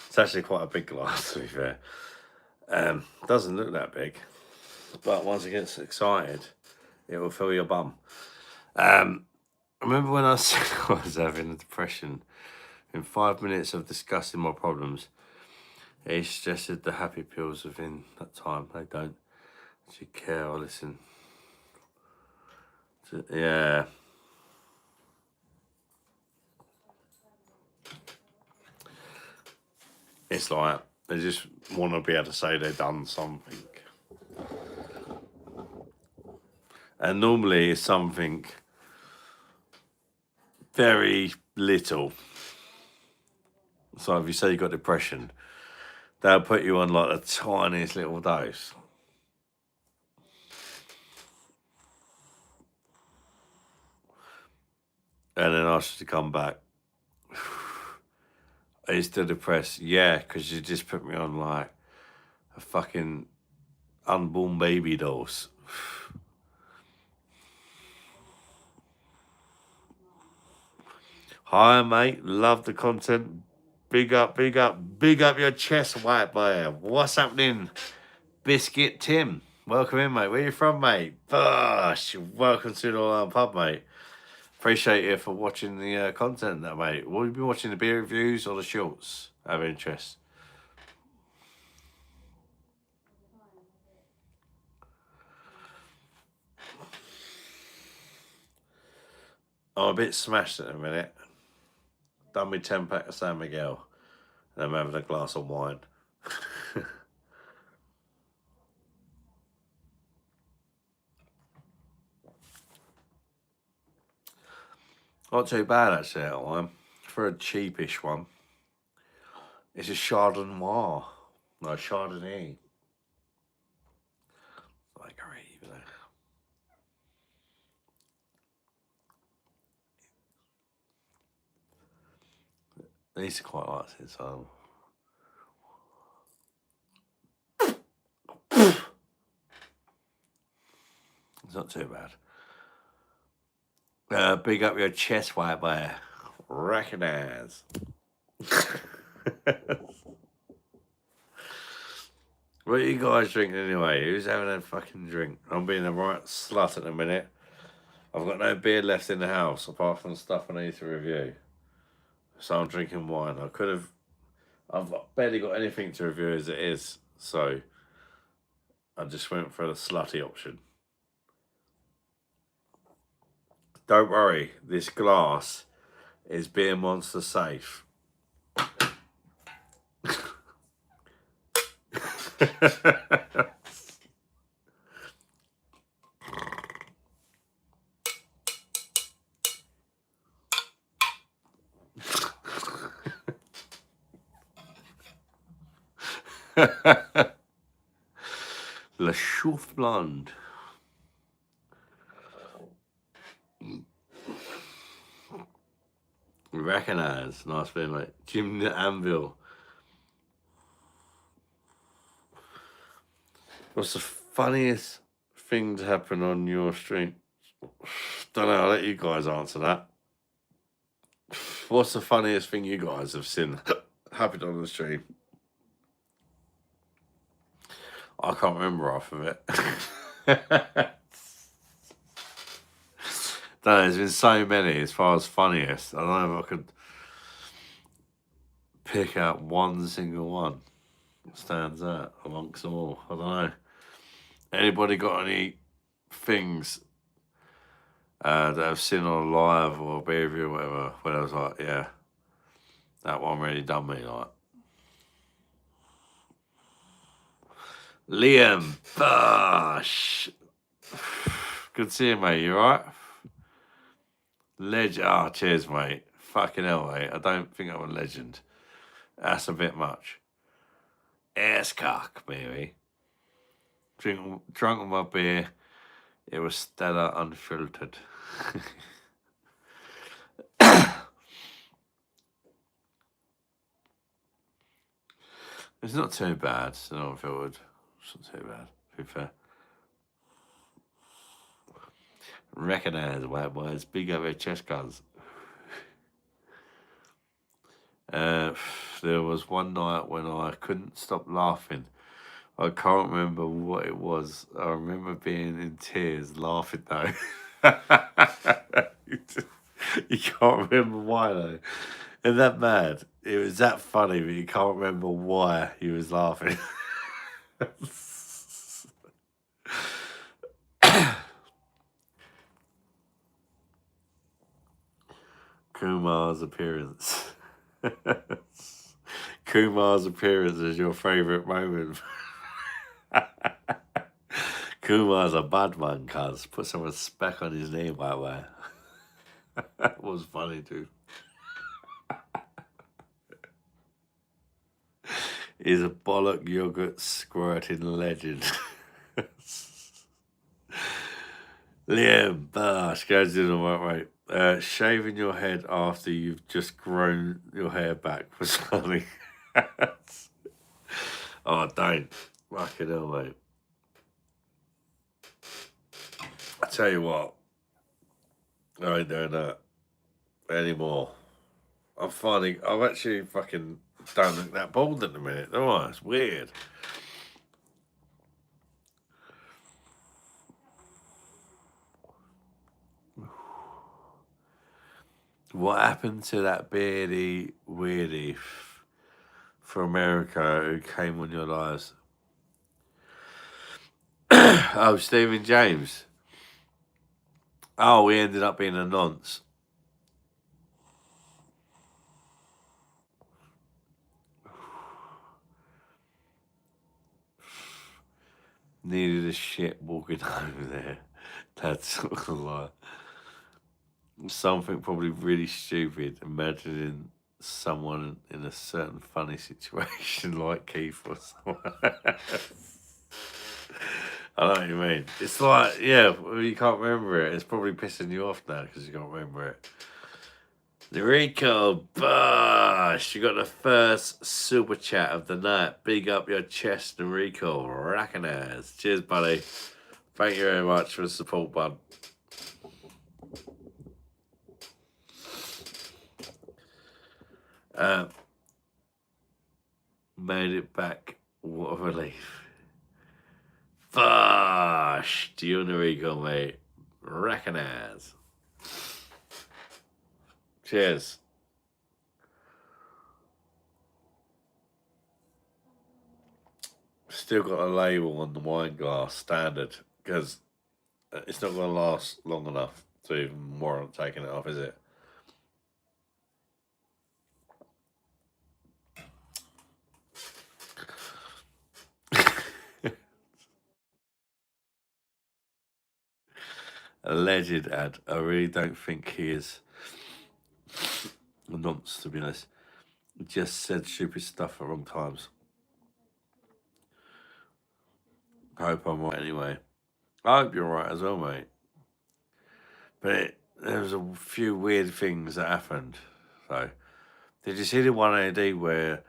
It's actually quite a big glass, to be fair. Doesn't look that big, but once it gets excited, it will fill your bum. Remember when I said I was having a depression? In 5 minutes of discussing my problems, he suggested the happy pills within that time. They don't actually care or listen. Yeah. It's like they just want to be able to say they've done something. And normally it's something very little. So if you say you've got depression, they'll put you on like the tiniest little dose. And then ask you to come back. Are you still depressed? Yeah, because you just put me on like a fucking unborn baby dose. Hi, mate. Love the content. Big up, big up, big up your chest, white boy. What's happening? Biscuit Tim. Welcome in, mate. Where you from, mate? Bosh. Welcome to the pub, mate. Appreciate you for watching the content there, mate. Will you be watching the beer reviews or the shorts? Out of interest. I'm a bit smashed at the minute. Done me 10-pack of San Miguel. And I'm having a glass of wine. Not too bad, actually, that wine. For a cheapish one. It's a Chardonnay. No, Chardonnay. Like great, you know. These are quite like it, so. It's not too bad. Big up your chest, white boy. Recognize. What are you guys drinking anyway? Who's having a fucking drink? I'm being a right slut at the minute. I've got no beer left in the house apart from stuff I need to review. So I'm drinking wine. I've barely got anything to review as it is. So I just went for the slutty option. Don't worry, this glass is Beer Monster safe. Le Chouf Blonde. Recognize. Nice being mate. Jim the Anvil. What's the Funniest thing to happen on your street? Don't know. I'll let you guys answer that. What's the funniest thing you guys have seen happen on the stream? I can't remember half of it. No, there's been so many as far as funniest. I don't know if I could pick out one single one that stands out amongst them all. I don't know. Anybody got any things that I've seen on live or behavior or whatever where I was like, yeah, that one really done me like. Liam Bosh. Good seeing you, mate. You alright? Legend. Oh, cheers, mate. Fucking hell, mate. I don't think I'm a legend. That's a bit much. Ass cock, maybe. Drunk on my beer. It was Stella unfiltered. It's not too bad. Stella unfiltered. It's not too bad, to be fair. Recognize white boys. Big up your chest guns. There was one night when I couldn't stop laughing. I can't remember what it was. I remember being in tears laughing though. You can't remember why though. Isn't that mad? It was that funny, but you can't remember why he was laughing. Kumar's appearance. Kumar's appearance is your favourite moment. Kumar's a bad man, cuz. Put some respect on his name, by the way. That was funny, dude. He's a bollock yogurt squirting legend. Liam Bosh goes in the right way. Shaving your head after you've just grown your hair back was funny. Oh, don't. Fucking hell, mate. I tell you what, I ain't doing that anymore. I've actually fucking don't look that bald at the minute. Oh, it's weird. What happened to that beardy weirdy from America who came on your lives? Oh, Stephen James. Oh, we ended up being a nonce. Needed a shit walking over there. That's not a lie. Something probably really stupid, imagining someone in a certain funny situation like Keith or someone. I know what you mean. It's like, yeah, you can't remember it. It's probably pissing you off now because you can't remember it. Rico Bosh, you got the first super chat of the night. Big up your chest, Rico. Recognize. Cheers, buddy. Thank you very much for the support, bud. Made it back. What a relief. Bosh. To you and Rico, mate. Recognize. Cheers. Still got a label on the wine glass, standard, because it's not going to last long enough to even warrant taking it off, is it? Alleged ad. I really don't think he is a nonce, to be honest. Just said stupid stuff at wrong times. I hope I'm right anyway. I hope you're right as well, mate. But there was a few weird things that happened. So, did you see the one AD where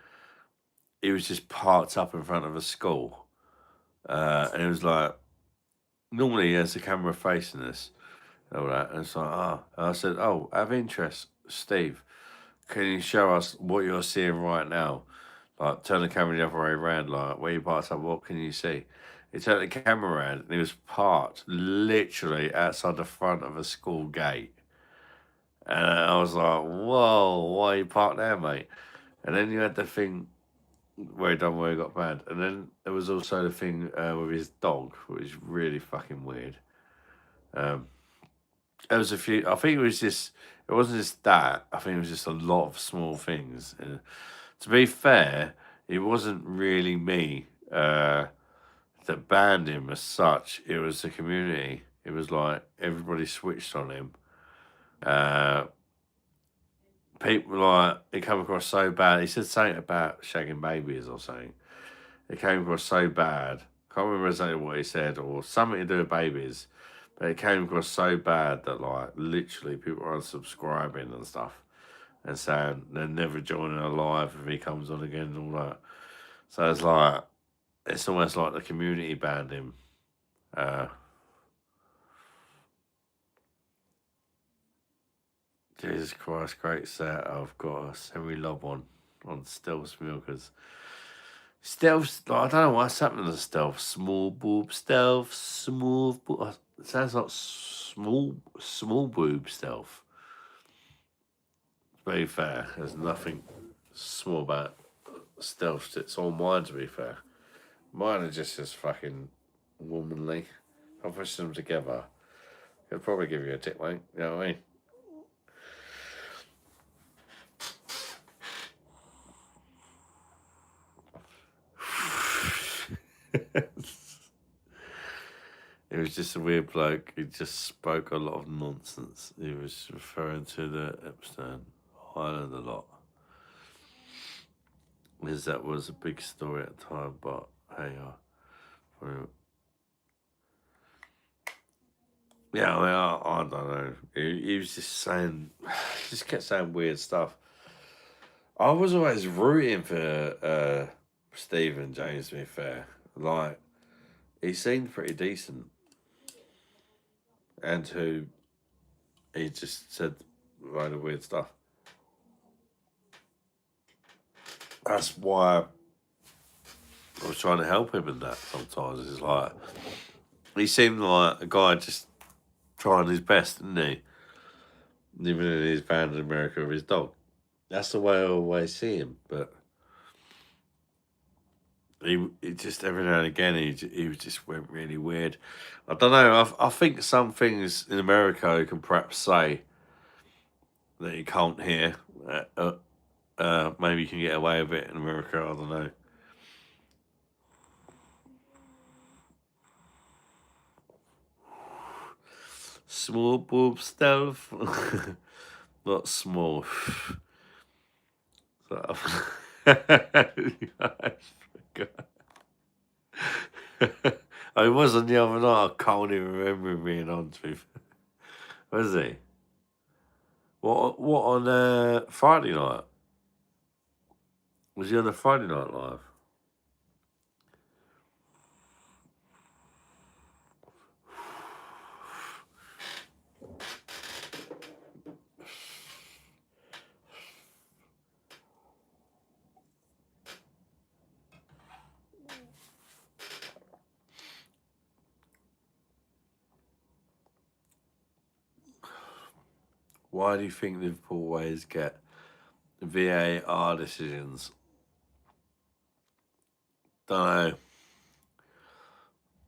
he was just parked up in front of a school And it was like, normally there's a camera facing us, and all that. And it's like, and I said, oh, out of interest, Steve, can you show us what you're seeing right now? Like, turn the camera the other way around, like, where you parked up, what can you see? He turned the camera around, and he was parked literally outside the front of a school gate. And I was like, whoa, why are you parked there, mate? And then you had the thing where he got banned. And then there was also the thing with his dog, which is really fucking weird. Um, there was a few, I think it wasn't just that, I think it was just a lot of small things. And to be fair, it wasn't really me that banned him as such, it was the community. It was like everybody switched on him. Uh, People like it came across so bad. He said something about shagging babies or something. It came across so bad. Can't remember exactly what he said or something to do with babies. But it came across so bad that like literally people are unsubscribing and stuff and saying they're never joining a live if he comes on again and all that. So it's like it's almost like the community banned him. Uh, Jesus Christ, great set. I've got a semi-lob on Stealth Milkers. Stealth, I don't know what's happening to stealth. Small boob stealth, smooth boob. It sounds like small boob stealth. To be fair, there's nothing small about stealth. It's all mine, to be fair. Mine are just as fucking womanly. I'll push them together. It'll probably give you a tick, mate. You know what I mean? It was just a weird bloke. He just spoke a lot of nonsense. He was referring to the Epstein Island a lot. Because that was a big story at the time, but hey, yeah, I mean, I don't know. He was just saying, he just kept saying weird stuff. I was always rooting for Stephen James, to be fair. Like, he seemed pretty decent. And who he just said a load of weird stuff. That's why I was trying to help him in that sometimes. It's like, he seemed like a guy just trying his best, didn't he? Even in his band in America with his dog. That's the way I always see him. But he just every now and again he just went really weird. I don't know. I think some things in America you can perhaps say that you can't hear. Maybe you can get away with it in America. I don't know. Small boob stuff, not small. So, I was on the other night. I can't even remember him being on to. Was he? What on Friday night? Was he on a Friday night live? Why do you think Liverpool always get VAR decisions? Don't know.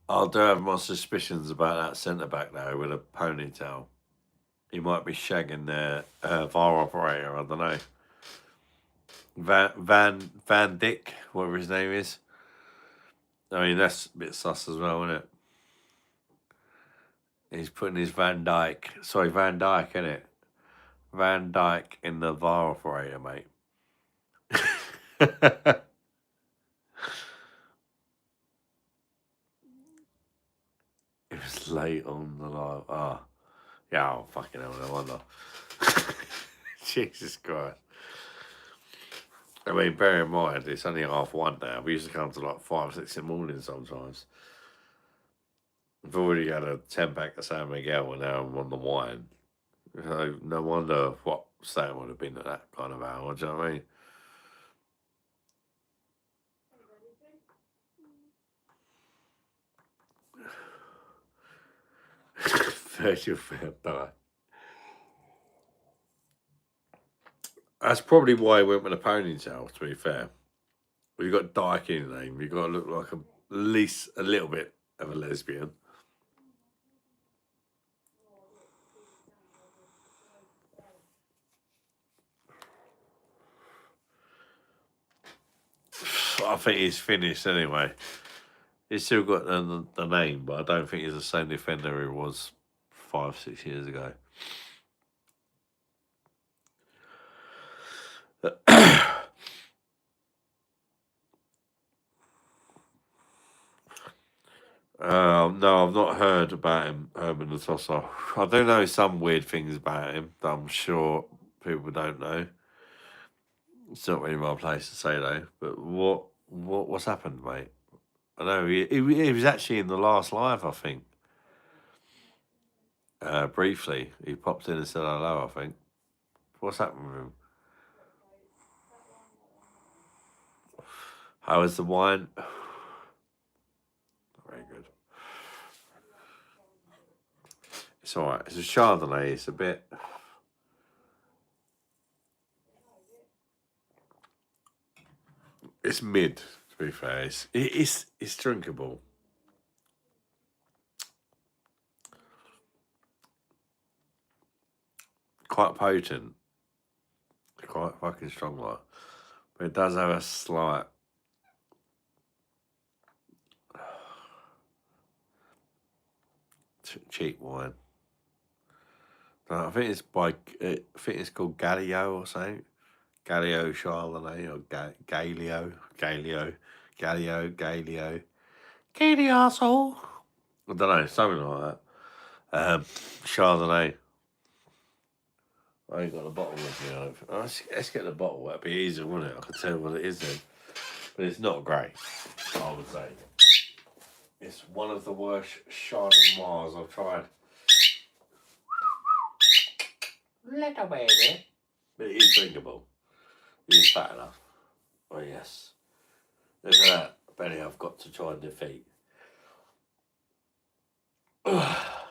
I do have my suspicions about that centre back though with a ponytail. He might be shagging their VAR operator. I don't know. Van Dick, whatever his name is. I mean, that's a bit sus as well, isn't it? He's putting his Van Dyke, isn't it? Van Dyke in the VAR operator, mate. It was late on the live. Ah, yeah, oh, fucking hell, no wonder. Jesus Christ. I mean, bear in mind, it's only 1:30 now. We used to come to like 5, 6 in the morning sometimes. I've already had a 10-pack of San Miguel and now I'm on the wine. So no wonder what state would have been at that kind of hour. Do you know what I mean? There's your fair die. That's probably why he went with a ponytail, to be fair. Well, you've got Dyke in your name. You've got to look like at least a little bit of a lesbian. I think he's finished anyway. He's still got the name, but I don't think he's the same defender he was 5, 6 years ago. No, I've not heard about him, Herman the Tosser. I do know some weird things about him that I'm sure people don't know. It's not really my place to say though. But what's happened, mate? I know he was actually in the last live, I think. Briefly, he popped in and said hello. I think. What's happened with him? How is the wine? Very good. It's all right. It's a Chardonnay. It's a bit. It's mid, to be fair. It's drinkable. Quite potent. Quite fucking strong, like. But it does have a slight. Cheap wine. I think it's I think it's called Galileo or something. Galileo Chardonnay or Galileo. Galileo. I don't know, something like that. Chardonnay. I ain't got the bottle with me. Let's get the bottle. That'd be easier, wouldn't it? I could tell what it is then. But it's not great, I would say. It's one of the worst Chardonnays I've tried. Little baby. But it is drinkable. It is fat enough. Oh, yes. Look at that belly I've got to try and defeat. Oh,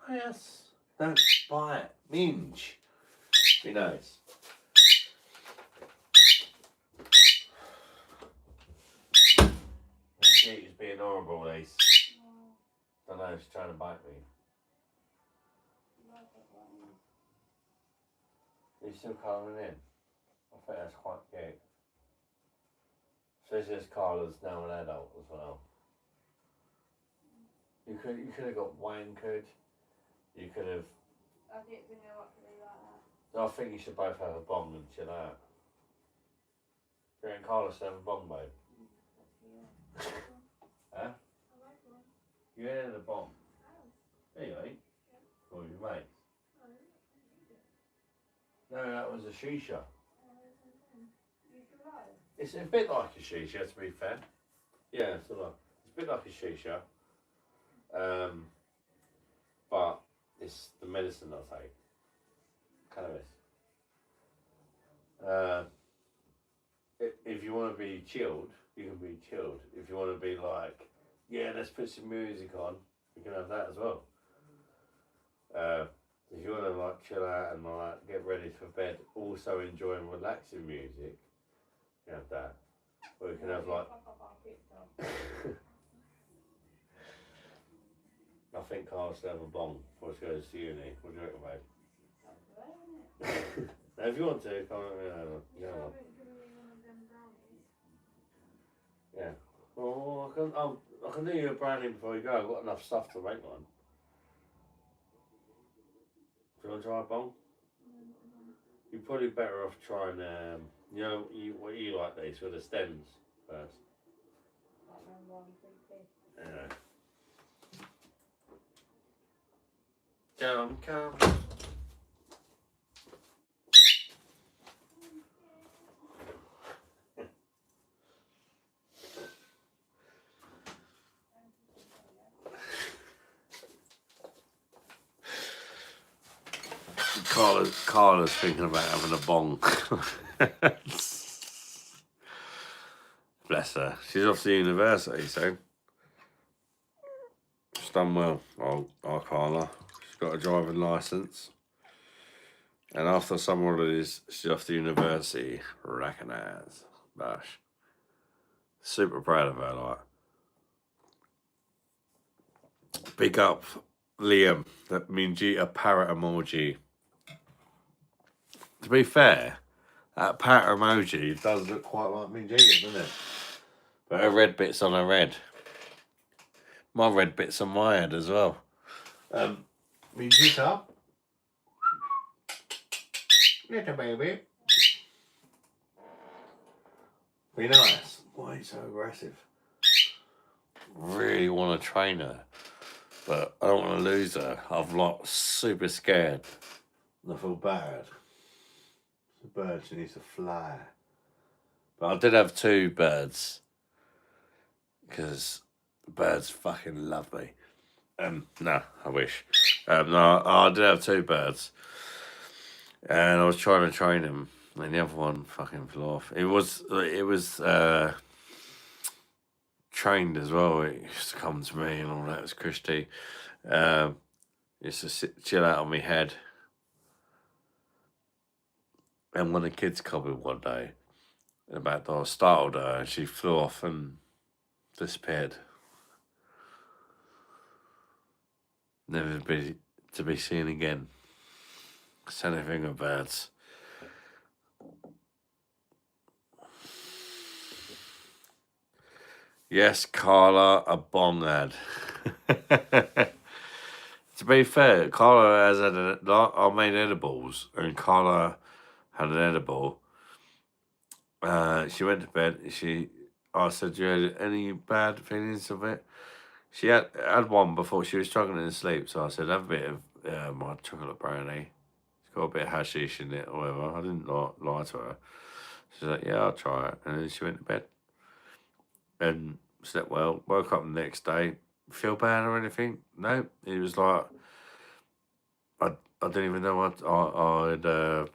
yes. Don't buy it. Minge. Be nice. He's being horrible, Ace. I don't know, he's trying to bite me. He's still colouring in. I think that's quite cute. Especially as Carla's now an adult as well. You could have got wankered. You could have. I didn't know what to do like that. I think you should both have a bong and chill out. You and Carla should have a bong, babe. Yeah. Huh? I like one. You ain't had a bong. Anyway, what with your mates? No, that was a shisha. It's a bit like a shisha, to be fair. Yeah, it's a bit like a shisha. But it's the medicine I take. Cannabis. If you want to be chilled, you can be chilled. If you want to be like, yeah, let's put some music on, you can have that as well. If you want to like chill out and like get ready for bed, also enjoying relaxing music, you can have that. Or you can have like. I think Carl should have a bong before she goes to uni. What do you reckon, babe? Now, if you want to, come on. Yeah. Well, I can do you a brownie before you go. I've got enough stuff to make one. Do you want to try a bong? You're probably better off trying, what you like these with the stems first. Yeah. Come. Carla's thinking about having a bong. Bless her. She's off to university, so she's done well. Our Carla. She's got a driving licence. And after summer holidays, she's off to university. Recognise. Bash. Super proud of her, like. Big up Liam. That Minjita parrot emoji. To be fair, that parrot emoji does look quite like Minjita, doesn't it? But her red bit's on her head. My red bit's on my head as well. Minjita. Little baby. Be nice. Why are you so aggressive? Really want to train her, but I don't want to lose her. I'm like super scared. And I feel bad. It's a bird, she needs to fly. But I did have 2 birds because birds fucking love me. No, I wish. No, I did have 2 birds, and I was trying to train them, and the other one fucking flew off. It was trained as well. It used to come to me and all that. It was Christy. Used to chill out on my head. And when the kids come in one day, about I startled her and she flew off and disappeared. Never to be seen again. Same thing with birds. Yes, Carla, a bong ad. To be fair, Carla has had I made edibles, and Carla had an edible. She went to bed. I said, "You had any bad feelings of it?" She had one before. She was struggling to sleep, so I said, "Have a bit of my chocolate brownie. It's got a bit of hashish in it, or whatever." I didn't lie to her. She's like, "Yeah, I'll try it," and then she went to bed and slept well. Woke up the next day. Feel bad or anything? No. It was like I didn't even know I'd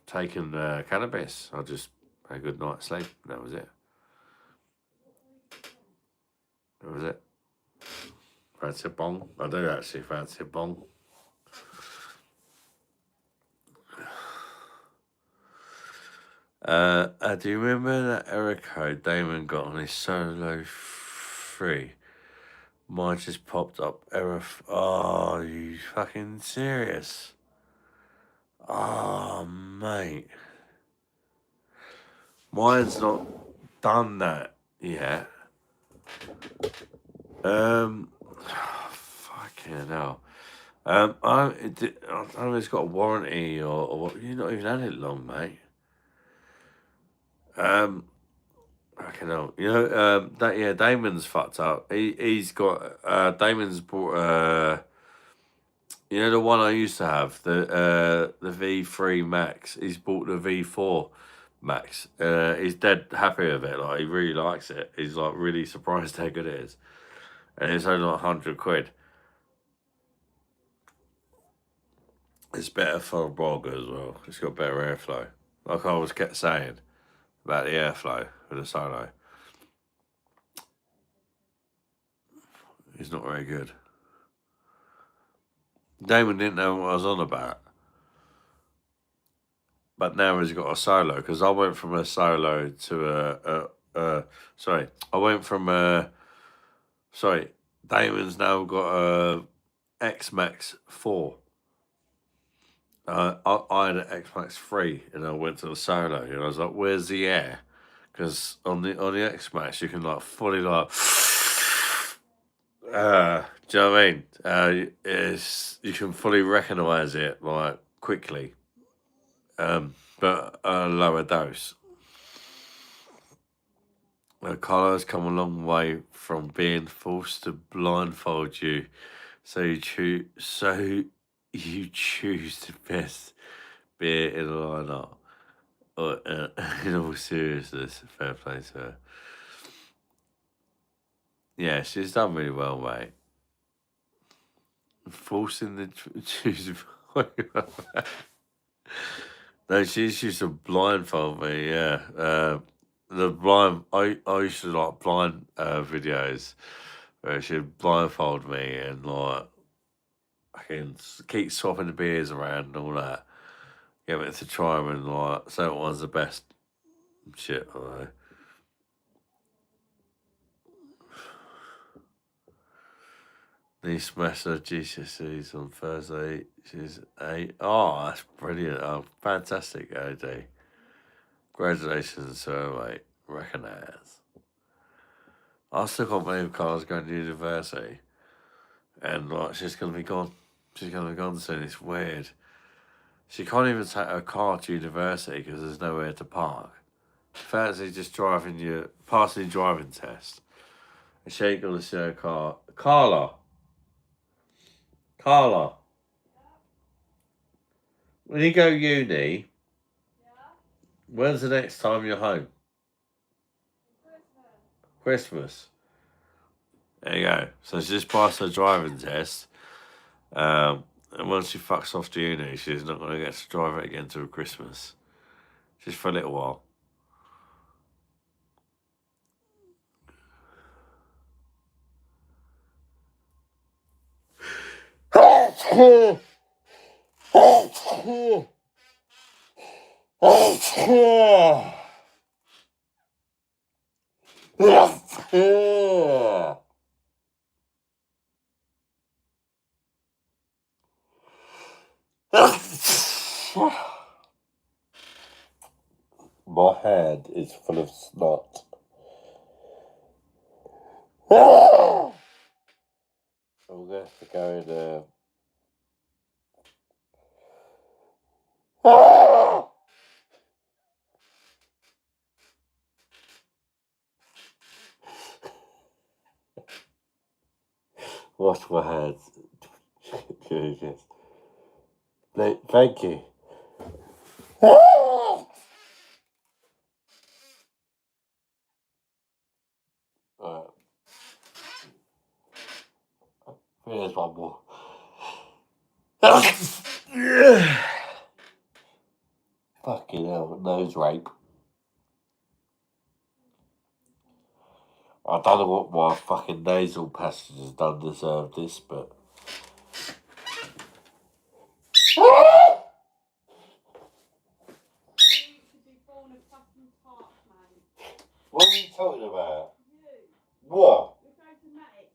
taken cannabis. I just had a good night's sleep. And that was it. That was it. Fancy a bong? I do actually fancy a bong. Do you remember that error code Damon got on his solo 3? Mine just popped up. Error. Oh, you fucking serious? Oh, mate. Mine's not done that yet. Fucking hell. I don't know if it's got a warranty or what. You've not even had it long, mate. Fucking hell. You know, Damon's fucked up. He's got, Damon's bought, you know the one I used to have, the V3 Max. He's bought the V4 Max. He's dead happy with it. Like, he really likes it. He's like really surprised how good it is. And it's only like 100 quid. It's better for a bog as well. It's got better airflow. Like I was kept saying about the airflow for the solo. It's not very good. Damon didn't know what I was on about. But now he's got a solo, because I went from a solo to Damon's now got a X-Max 4. I had an X-Max 3 and I went to the solo and I was like, where's the air? Because on the X-Max you can like fully like do you know what I mean? You can fully recognise it like quickly. But a lower dose. Carlo's come a long way from being forced to blindfold you, so you choose the best beer in the lineup. In all seriousness, fair play to her. Yeah, she's done really well, mate. Forcing the choose. No, she used to blindfold me. Yeah, I used to like blind videos where she'd blindfold me and like I can keep swapping the beers around and all that. Get me to try them and like certain one's the best. Shit, I don't know. Niece Messer GCSEs on Thursday. She's 8. Oh, that's brilliant. Oh, fantastic, AD. Congratulations, sir, mate. Recognise. I still can't believe Carla's going to university. And like she's gonna be gone. She's gonna be gone soon. It's weird. She can't even take her car to university because there's nowhere to park. Fancy just driving your passing your driving test. And she ain't gonna see her car. Carla, when you go uni, when's the next time you're home? Christmas. There you go. So she just passed her driving test. And once she fucks off to uni, she's not gonna get to drive it again till Christmas. Just for a little while. My hand is full of snot. I'm going to have to go in wash my hands. Thank you. Alright. Here's one more. Fucking hell, nose rape. I don't know what my fucking nasal passage has done to deserve this, but. What are you talking about? You. What? You're going to Matt.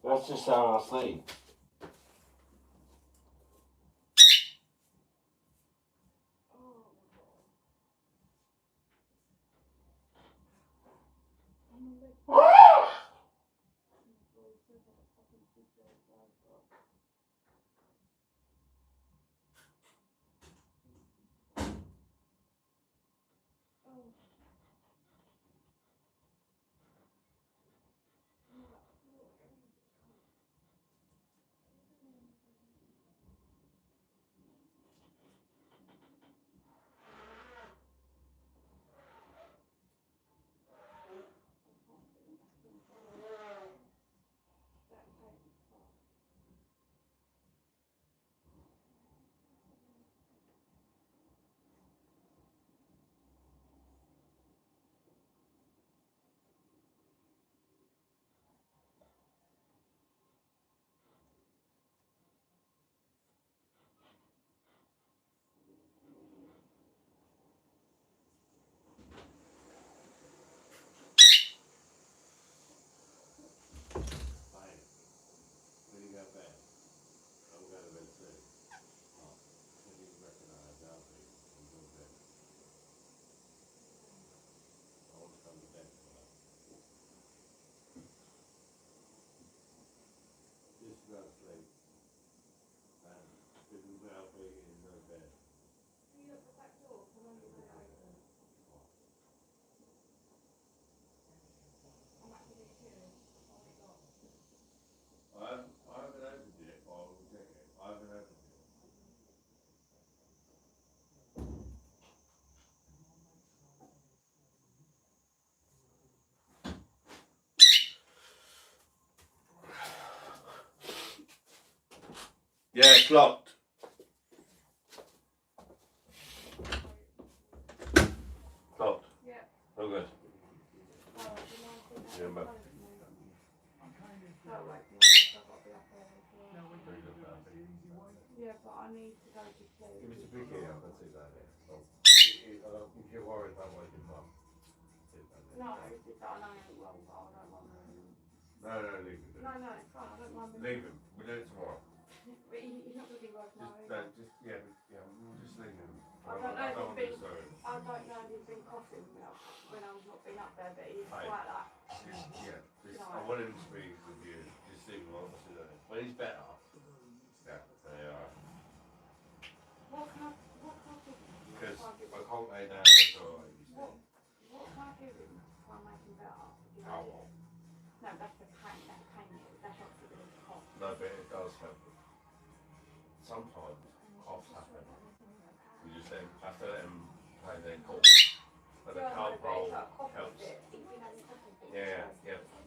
That's just how I sleep. Yeah, it's locked. All good. Oh, do you mind putting that Yeah, in but- front of me? That way for myself, I've got to be up there as well. Yeah, but I need to go to sleep. If it's a big here, I can sit down there. So, if you're worried about waking up, sit down there. No, it's just that I know it well, but I don't want to. No, leave him. No, it's fine. I don't mind. Leave him. We'll do it tomorrow. But he's not going to be working out Just, either. we'll just leave him. I don't know if want he's to disturb him. I don't know if he's been coughing when I've not been up there, but he's Hey. quite like. I want him to be with you. Just leave him on. Sit there. When he's better. Yeah, there you are. What can I give him? Because I can't lay down until I used to. What can I give him to make him better? Do you know? Oh, well. No, that's the pain. That's painful. That's not giving him cough. No, but it does help. Sometimes coughs happen. You just have to let them play their cough. But the calpol helps. Yeah,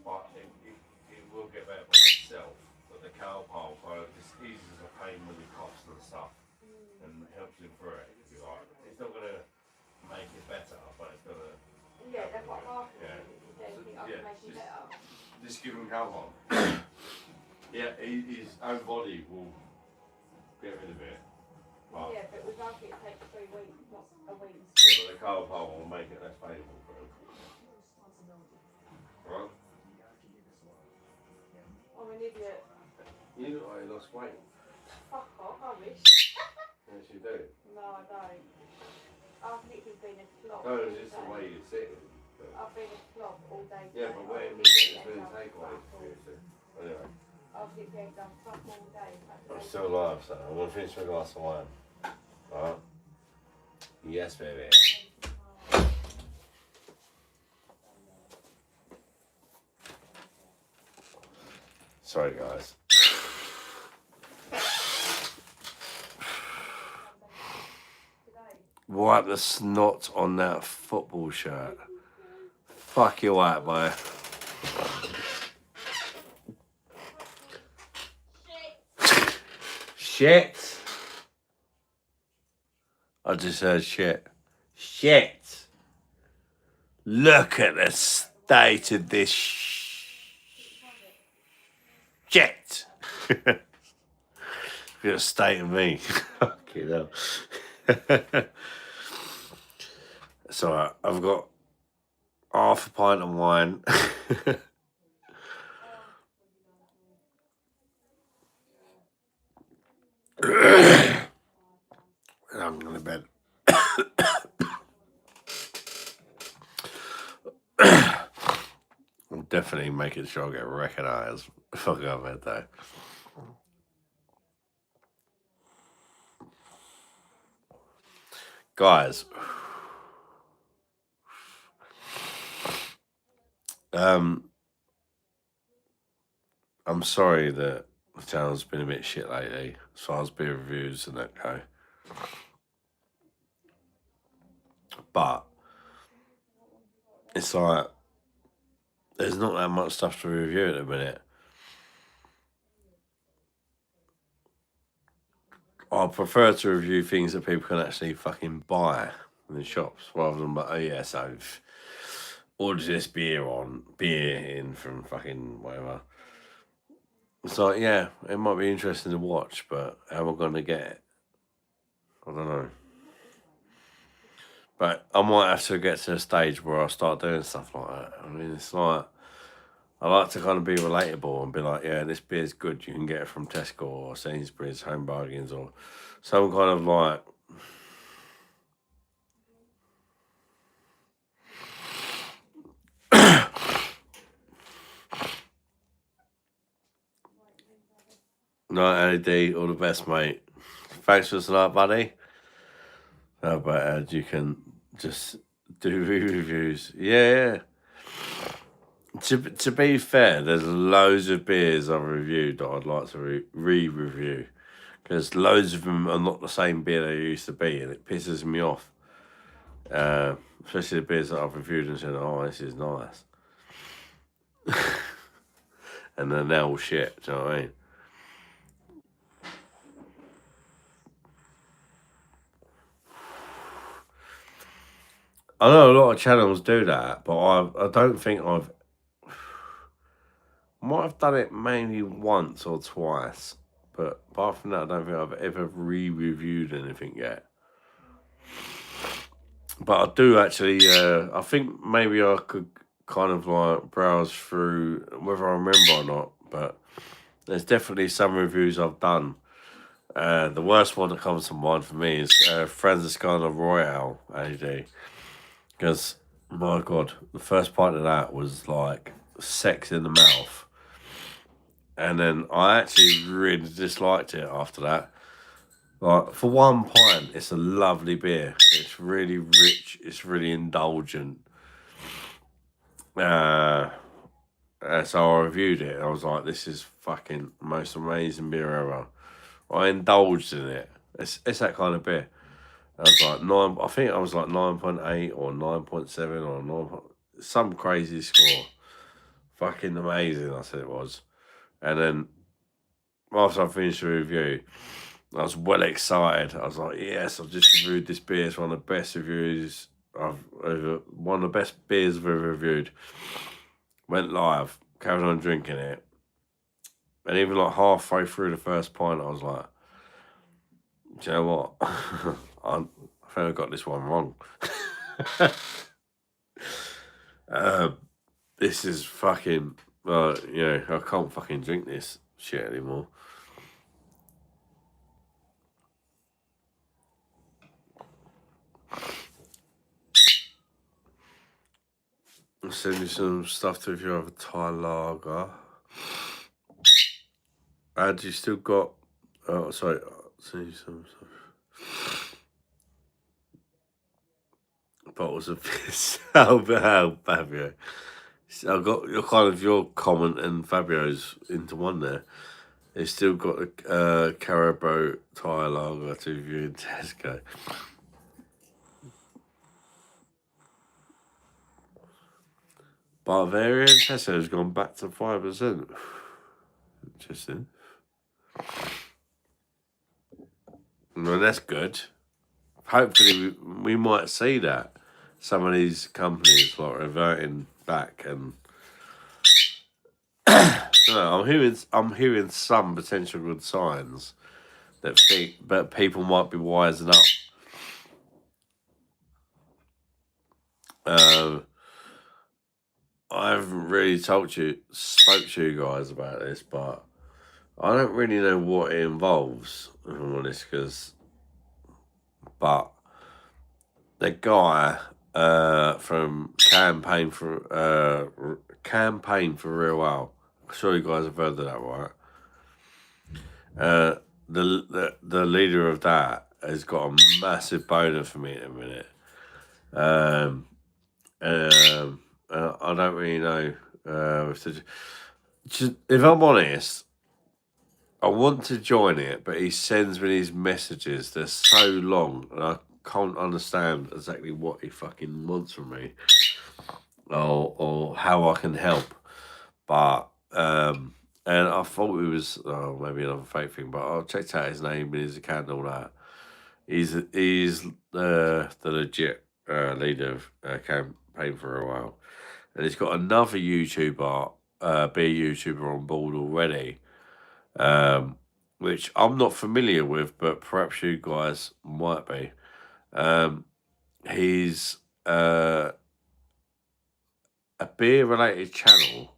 but it will get better by itself. But the calpol just eases the pain when he coughs and stuff and helps him through it. If you like. It's not going to make it better, but it's going to. Yeah, that's what I'm asking. Yeah. Is there anything I can make him better? Just give him calpol. Yeah, his own body will get rid of it. But, Yeah, but without it takes 3 weeks, not a week. yeah, but the calpol will make it less painful for him. Right? I'm an idiot. You look like you lost weight. Fuck off, I wish. Yes, you do. No, I don't. I've literally been a slog. No, all it's just the day. way you sit. But, I've been a slog all day. yeah, today. but where I've did you get literally the done takeaways? fuck all. Anyway. I've literally done fuck all day. I'm still alive, so I'm going to finish my glass of wine. Alright? Yes, baby. Sorry, guys. Wipe the snot on that football shirt. Fuck you out, boy. Shit. I just heard shit. Shit. Look at the state of this shit. Look at the state of me. Fucking hell. It's alright. I've got half a pint of wine. I'm going to bed. I'm definitely making sure I get recognised. Fuck up it though. Guys, I'm sorry that the channel's been a bit shit lately as far as beer reviews and that go. But it's like there's not that much stuff to review at the minute. I prefer to review things that people can actually fucking buy in the shops rather than like, oh yeah, so I've ordered this beer in from fucking whatever. It's like, yeah, it might be interesting to watch, but how am I going to get it? I don't know. But I might have to get to a stage where I start doing stuff like that. I mean, it's like, I like to kind of be relatable and be like, yeah, this beer's good. You can get it from Tesco or Sainsbury's, Home Bargains, or some kind of like, Night LED, all the best, mate. Thanks for tonight, buddy. How about you can just do reviews? Yeah. To be fair, there's loads of beers I've reviewed that I'd like to re-review. Because loads of them are not the same beer they used to be, and it pisses me off. Especially the beers that I've reviewed and said, oh, this is nice. And then they're all shit, do you know what I mean? I know a lot of channels do that, but I don't think I've might have done it maybe once or twice. But apart from that, I don't think I've ever re-reviewed anything yet. But I do actually. I think maybe I could kind of like browse through whether I remember or not. But there's definitely some reviews I've done. The worst one that comes to mind for me is Franciscana Royale AD. Because, my God, the first part of that was like sex in the mouth. And then I actually really disliked it after that. Like, for one pint, it's a lovely beer. It's really rich. It's really indulgent. Uh, so I reviewed it. And I was like, this is fucking most amazing beer ever. I indulged in it. It's that kind of beer. I was like 9. I think I was like 9.8 or 9.7 or 9. Some crazy score. Fucking amazing. I said it was. And then after I finished the review, I was well excited. I was like, yes, I've just reviewed this beer. It's one of the best reviews one of the best beers I've ever reviewed. Went live, carried on drinking it. And even like halfway through the first pint, I was like, do you know what? I think I got this one wrong. This is fucking, I can't fucking drink this shit anymore. I'll send you some stuff to if you have a Thai lager. And you still got, sorry, I'll send you some stuff. Bottles of piss. How Fabio. So I got your comment and Fabio's into one there. They still got a Carabao Thai lager to review in Tesco. Bavaria and Tesco's gone back to 5%. Interesting. Well, that's good. Hopefully, we might see that. Some of these companies like reverting back, and I'm hearing some potential good signs but people might be wising up. I haven't really spoke to you guys about this, but I don't really know what it involves, if I'm honest, but the guy from Campaign for Real Well, I'm sure you guys have heard of that, right? The leader of that has got a massive boner for me in a minute. I don't really know if I'm honest. I want to join it, but he sends me these messages. They're so long, and I can't understand exactly what he fucking wants from me, or how I can help. But and I thought it was maybe another fake thing, but I checked out his name and his account and all that. He's the legit leader of Campaign for a while, and he's got another YouTuber, beer YouTuber on board already, which I'm not familiar with, but perhaps you guys might be. He's a beer related channel,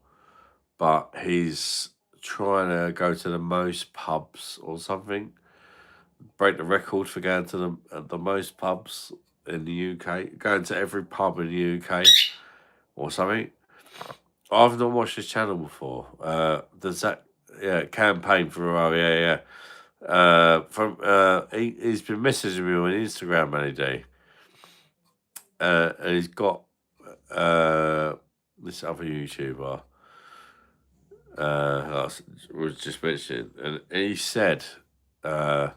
but he's trying to go to the most pubs or something, break the record for going to the most pubs in the UK, going to every pub in the UK or something. I've not watched his channel before. Does that campaign for a while? Yeah. He's been messaging me on Instagram many day, and he's got this other YouTuber. I was just mentioning, and he said, if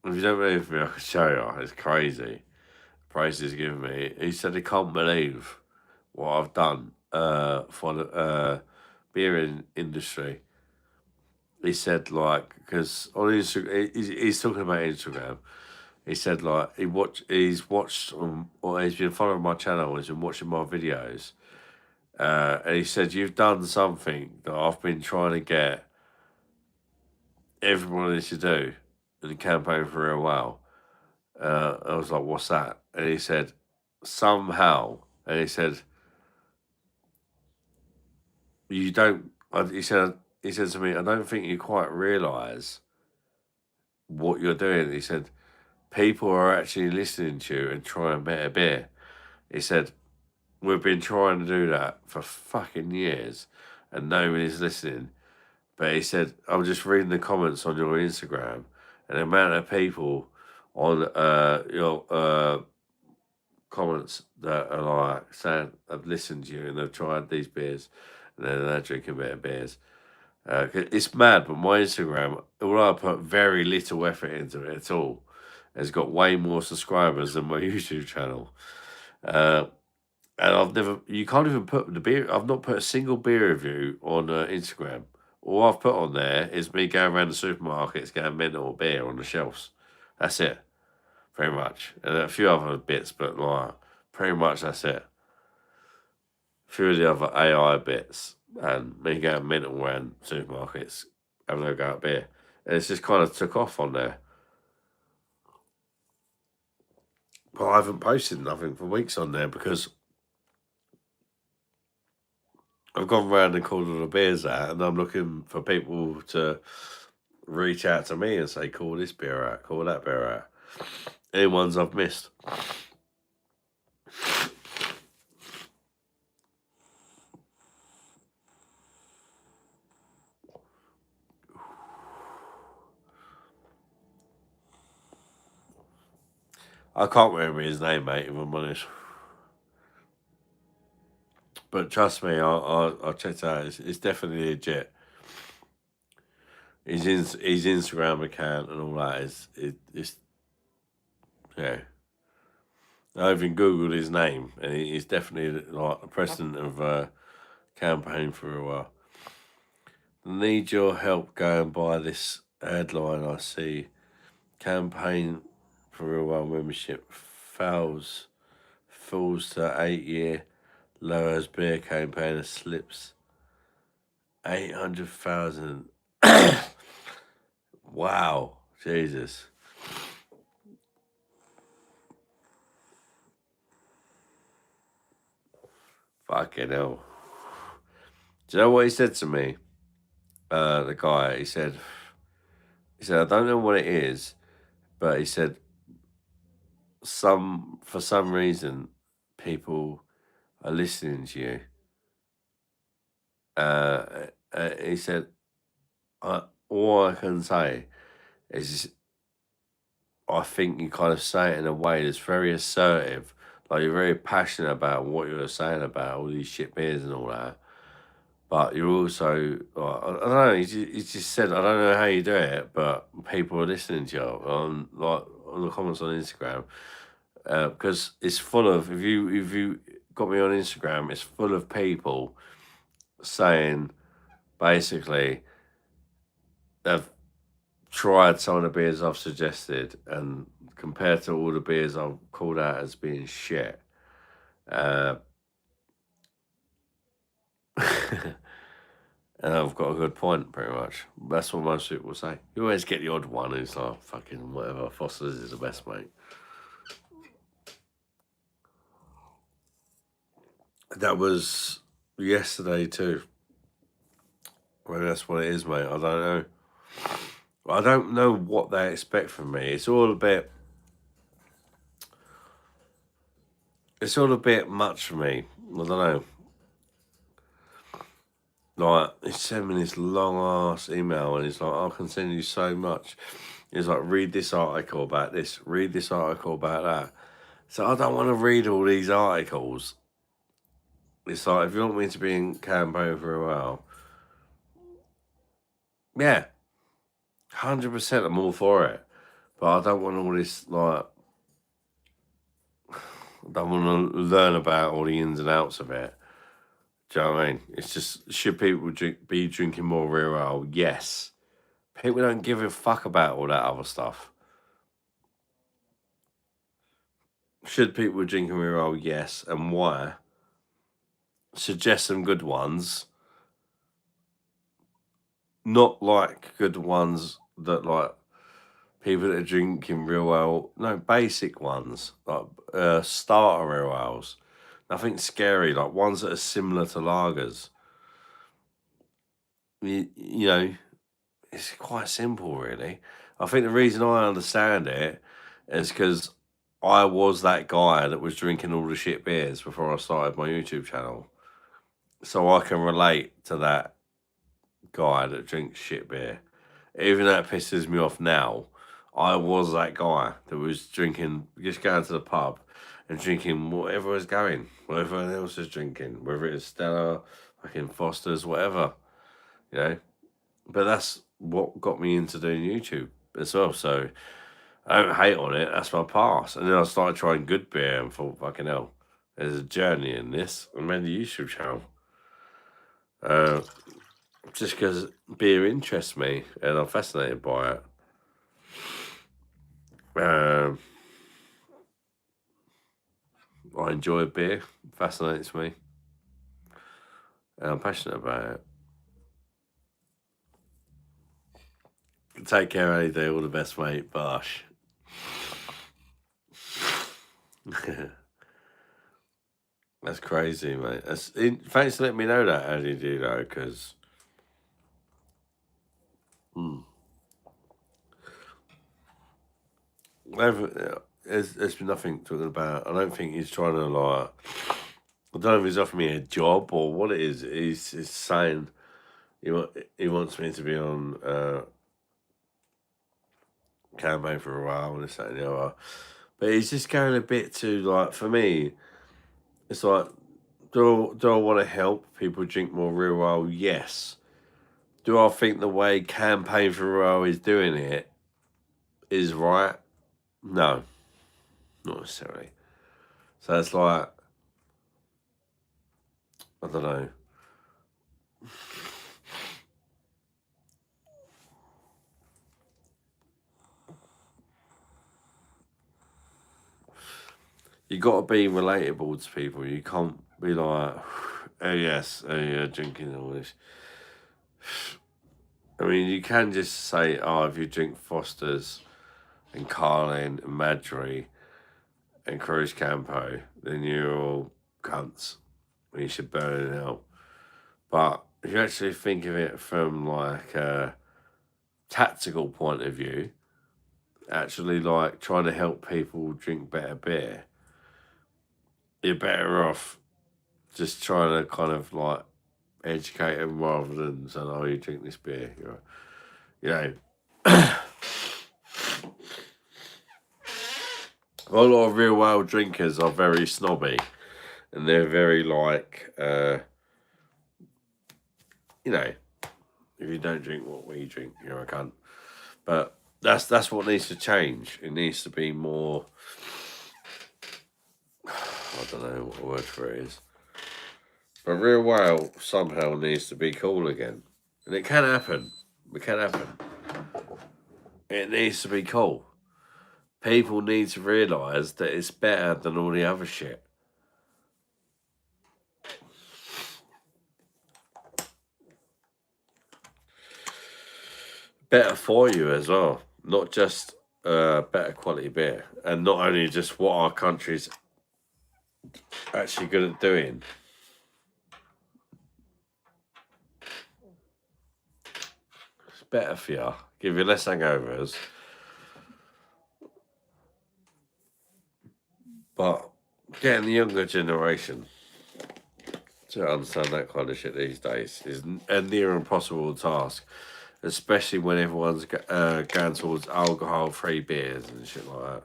you don't believe me, I can show you. It's crazy. Praise he's given me. He said he can't believe what I've done for the beer industry. He said, like, because on Instagram, he's talking about Instagram. he said like he's watched or he's been following my channel, he's been watching my videos, and he said you've done something that I've been trying to get everybody to do in the campaign for a while. I was like, what's that? And he said, somehow, and he said, you don't. He said to me, I don't think you quite realise what you're doing. He said, people are actually listening to you and trying to bet a beer. He said, we've been trying to do that for fucking years and nobody's listening. But he said, I'm just reading the comments on your Instagram and the amount of people on your comments that are like saying, I've listened to you and they've tried these beers and then they're drinking better beers. It's mad, but my Instagram, although I put very little effort into it at all, has got way more subscribers than my YouTube channel. And you can't even put the beer, I've not put a single beer review on Instagram. All I've put on there is me going around the supermarkets getting mental beer on the shelves. That's it, pretty much. And a few other bits, but like, pretty much that's it. A few of the other AI bits and me going mental around supermarkets having a go at beer. And it's just kind of took off on there. But I haven't posted nothing for weeks on there because I've gone round and called all the beers out and I'm looking for people to reach out to me and say, call this beer out, call that beer out. Any ones I've missed. I can't remember his name, mate, if I'm honest. But trust me, I checked it out. It's definitely legit. His Instagram account and all that it's yeah. I even googled his name, and he's definitely like the president of a campaign for a while. Need your help. Go and buy this headline. I see campaign for a while membership falls to 8-year lowers beer campaigner slips 800,000. Wow, Jesus. Fucking hell. Do you know what he said to me? The guy, he said, I don't know what it is, but he said, for some reason, people are listening to you. He said, all I can say is I think you kind of say it in a way that's very assertive, like you're very passionate about what you're saying about all these shit beers and all that. But you're also, I don't know, he just said, I don't know how you do it, but people are listening to you on the comments on Instagram. Because it's full of, if you got me on Instagram, it's full of people saying, basically, they've tried some of the beers I've suggested, and compared to all the beers I've called out as being shit, and I've got a good point, pretty much. That's what most people say. You always get the odd one who's like, fucking whatever, Foster's is the best, mate. That was yesterday too. Well, that's what it is, mate. I don't know. I don't know what they expect from me. It's all a bit much for me. I don't know. Like, he sent me this long ass email and he's like, I can send you so much. He's like, read this article about this, read this article about that. So I don't want to read all these articles. It's like, if you want me to be in campaign for a while, yeah, 100% I'm all for it. But I don't want all this, like, I don't want to learn about all the ins and outs of it. Do you know what I mean? It's just, should people be drinking more real ale? Yes. People don't give a fuck about all that other stuff. Should people drink a real ale? Yes. And why? Suggest some good ones. Not like good ones that like people that are drinking real ale. No, basic ones like starter real ales. Nothing scary. Like ones that are similar to lagers. You know, it's quite simple, really. I think the reason I understand it is because I was that guy that was drinking all the shit beers before I started my YouTube channel. So I can relate to that guy that drinks shit beer. Even though it pisses me off now, I was that guy that was drinking, just going to the pub and drinking whatever was going, whatever everyone else is drinking, whether it's Stella, fucking Foster's, whatever, you know. But that's what got me into doing YouTube as well. So I don't hate on it. That's my past. And then I started trying good beer and thought, fucking hell, there's a journey in this. I made the YouTube channel. Just because beer interests me and I'm fascinated by it. I enjoy beer, fascinates me, and I'm passionate about it. Take care, AD. All the best, mate. Bosh. That's crazy, mate. Thanks for letting me know that, how do you do, though, because there's been nothing talking about. I don't think he's trying to, like, I don't know if he's offering me a job or what it is. He's saying he wants me to be on campaign for a while and this, that, and the other. But he's just going a bit too, like, for me, it's like, do I want to help people drink more real ale? Yes. Do I think the way Campaign for Real is doing it is right? No, not necessarily. So it's like, I don't know. You got to be relatable to people. You can't be like, oh yes, oh yeah, drinking all this. I mean, you can just say, oh, if you drink Foster's and Carlin and Madry and Cruz Campo, then you're all cunts. And you should burn in hell. But if you actually think of it from like a tactical point of view, actually like trying to help people drink better beer, you're better off just trying to kind of like educate them rather than saying, oh, you drink this beer. You know, a lot of real ale drinkers are very snobby and they're very like, you know, if you don't drink what we drink, you're a cunt. But that's what needs to change. It needs to be more, I don't know what the word for it is. But real ale somehow needs to be cool again. And it can happen. It can happen. It needs to be cool. People need to realise that it's better than all the other shit. Better for you as well. Not just better quality beer. And not only just what our country's actually good at doing. It's better for you. Give you less hangovers. But getting the younger generation to understand that kind of shit these days is a near impossible task, especially when everyone's going towards alcohol-free beers and shit like that.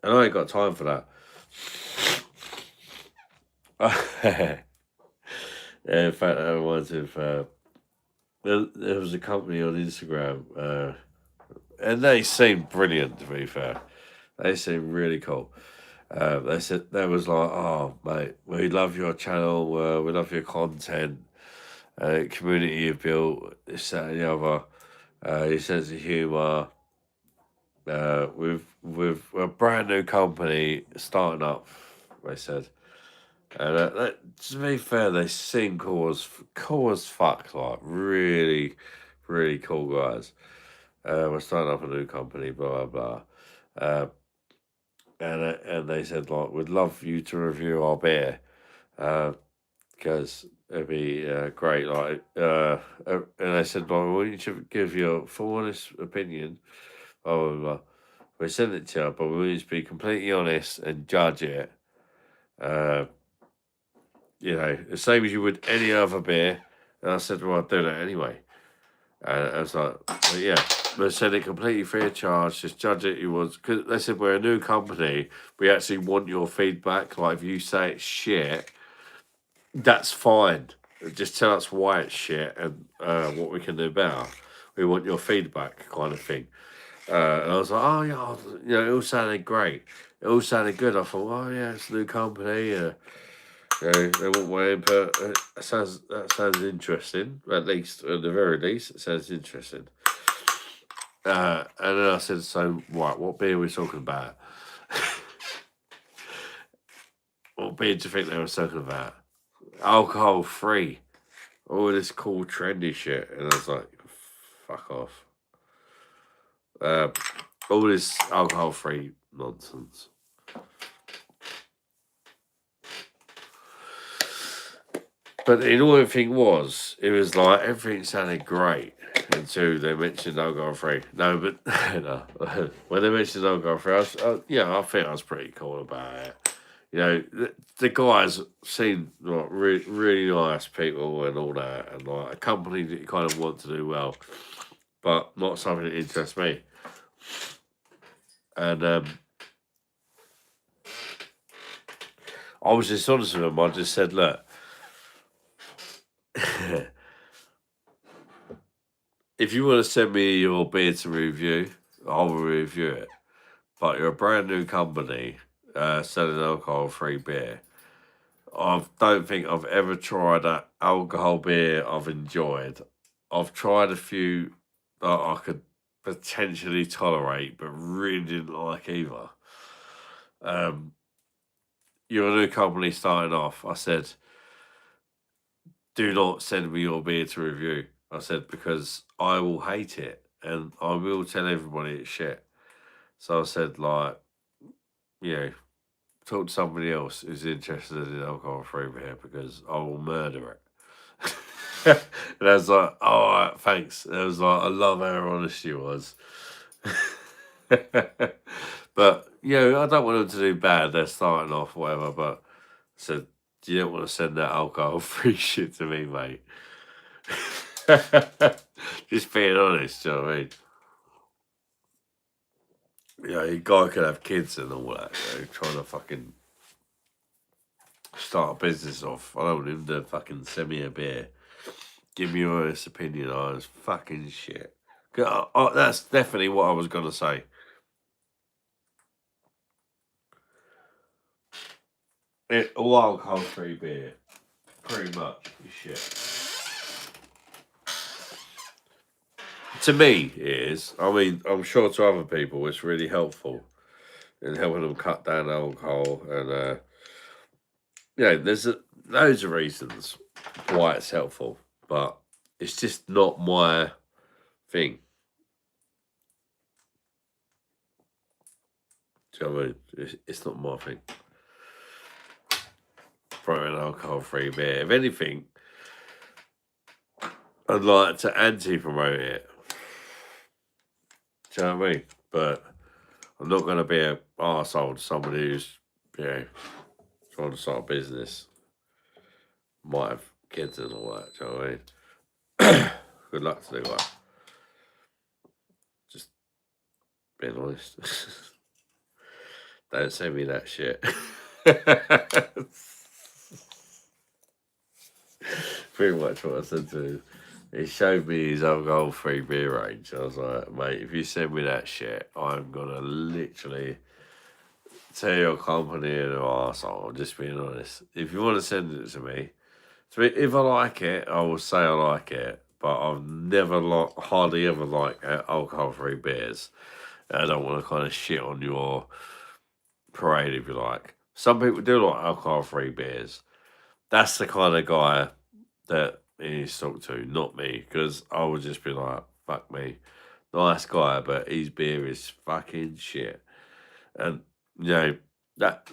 And I ain't got time for that. In fact, I reminds me of there was a company on Instagram, and they seemed brilliant. To be fair, they seemed really cool. They said they was like, "Oh, mate, we love your channel. We love your content, community you've built. This, that, and the other. Your sense of humour. with a brand new company starting up. They said, and to be fair, they seem cool as fuck, like really, really cool guys. We're starting up a new company, blah blah blah. And they said like, we'd love you to review our beer, because it'd be great. Like, and they said, like, well, you should give your full honest opinion. Blah blah blah. We sent it to you, but we want you to be completely honest and judge it. Uh, the same as you would any other beer. And I said, well, I'll do that anyway. And I was like, well, yeah, they said it completely free of charge. Just judge it. You want, because they said we're a new company. We actually want your feedback. Like, if you say it's shit, that's fine. Just tell us why it's shit and what we can do better. We want your feedback, kind of thing. And I was like, oh yeah, it all sounded great. It all sounded good. I thought, oh yeah, it's a new company. They want my input. That sounds interesting. At least, at the very least, it sounds interesting. And then I said, so right, what beer are we talking about? What beer do you think they were talking about? Alcohol free. All this cool trendy shit. And I was like, fuck off. All this alcohol free nonsense. But the annoying thing was, it was like everything sounded great until they mentioned alcohol free. No, but no. When they mentioned alcohol free, I think I was pretty cool about it. The guys seemed like really nice people and all that, and like a company that you kind of want to do well, but not something that interests me. And I was just honest with them. I just said, look, if you want to send me your beer to review, I'll review it. But you're a brand new company selling alcohol-free beer. I don't think I've ever tried an alcohol beer I've enjoyed. I've tried a few that I could potentially tolerate, but really didn't like either. You're a new company starting off. I said, do not send me your beer to review. I said, because I will hate it and I will tell everybody it's shit. So I said, like, talk to somebody else who's interested in alcohol free beer because I will murder it. And I was like, all right, thanks. And I was like, I love how honest she was. But, I don't want them to do bad. They're starting off, whatever. But I said, you don't want to send that alcohol free shit to me, mate. Just being honest, you know what I mean? A guy could have kids and all that, trying to fucking start a business off. I don't want him to fucking send me a beer. Give me your honest opinion on this fucking shit. That's definitely what I was going to say. All alcohol-free beer, pretty much, is shit. To me, it is. I mean, I'm sure to other people it's really helpful in helping them cut down alcohol. And, there's loads of reasons why it's helpful. But it's just not my thing. Do you know what I mean? It's not my thing. Throwing alcohol-free beer. If anything, I'd like to anti-promote it. Do you know what I mean? But I'm not going to be an arsehole to somebody who's, trying to start a business. Might have kids and all that. Do you know what I mean? Good luck to do that. Just being honest. Don't send me that shit. Pretty much what I said to him. He showed me his alcohol-free beer range. I was like, mate, if you send me that shit, I'm going to literally tear your company in an arsehole. I'm just being honest. If you want to send it to me, if I like it, I will say I like it. But I've never hardly ever liked alcohol-free beers. I don't want to kind of shit on your parade, if you like. Some people do like alcohol-free beers. That's the kind of guy that he needs to talk to, not me, because I would just be like, fuck me. Nice guy, but his beer is fucking shit. And, you know, that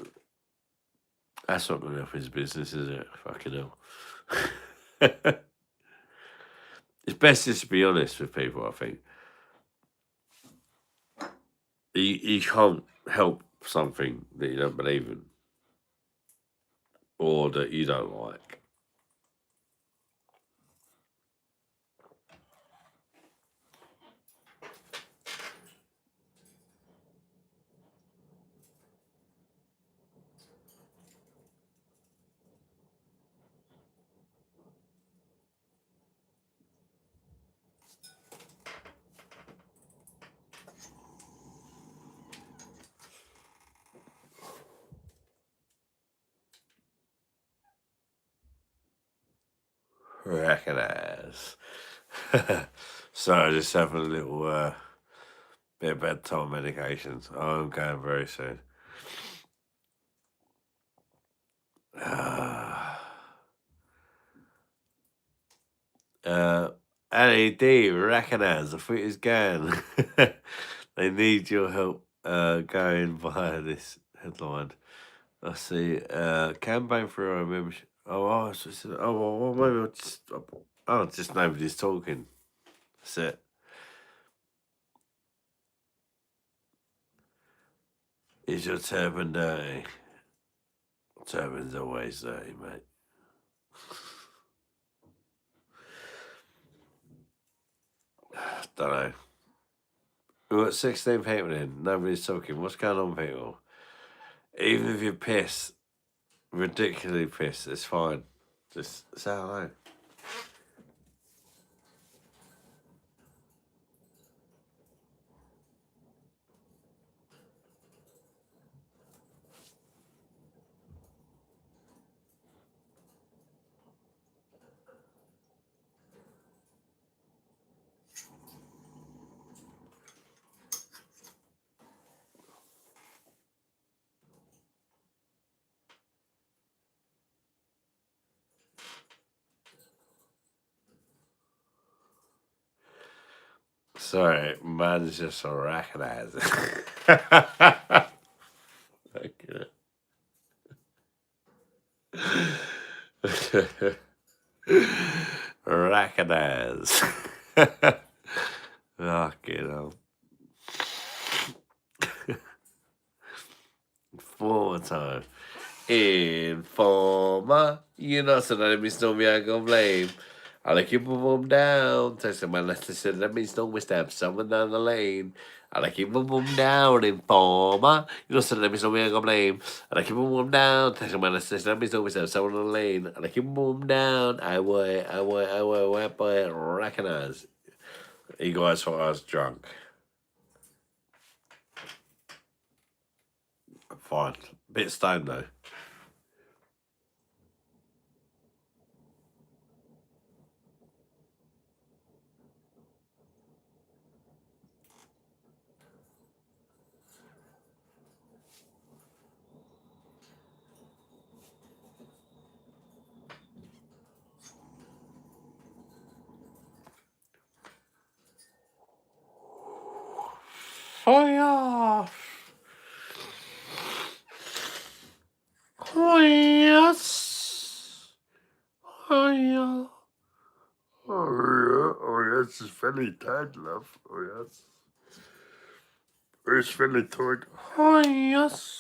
that's not going to help his business, is it? Fucking hell. It's best just to be honest with people, I think. You can't help something that you don't believe in or that you don't like. Recognize. So I just having a little bit of bedtime medications. I'm going very soon. Uh, LED, recognize. I think it's going. They need your help going via this headline. I see. Campaign for a membership. Well, maybe I'll just. Oh, just nobody's talking. That's it. Is your turban dirty? Turban's always dirty, mate. Don't know. We've got 16 people in. Nobody's talking. What's going on, people? Even if you're pissed, ridiculously pissed, it's fine. Just say hello. Sorry, man's just a recognizer. Recognize. Fucking hell. Former time. Informer. You know, so that means no me I go blame. I like you boom down. Text my letter said that means no misstep. Someone down the lane. I like you boom down. Informer. You know, so that means no me I go blame. I like you boom down. Text my letter said that means no misstep. Someone down the lane. I like you boom down. I would recognize. You guys thought I was drunk. Fine. Bit stoned though. Fire! Oh yes! Oh yeah! Oh yeah! Oh yes! It's very tight, love. Oh yes! It's very tight. Oh yes!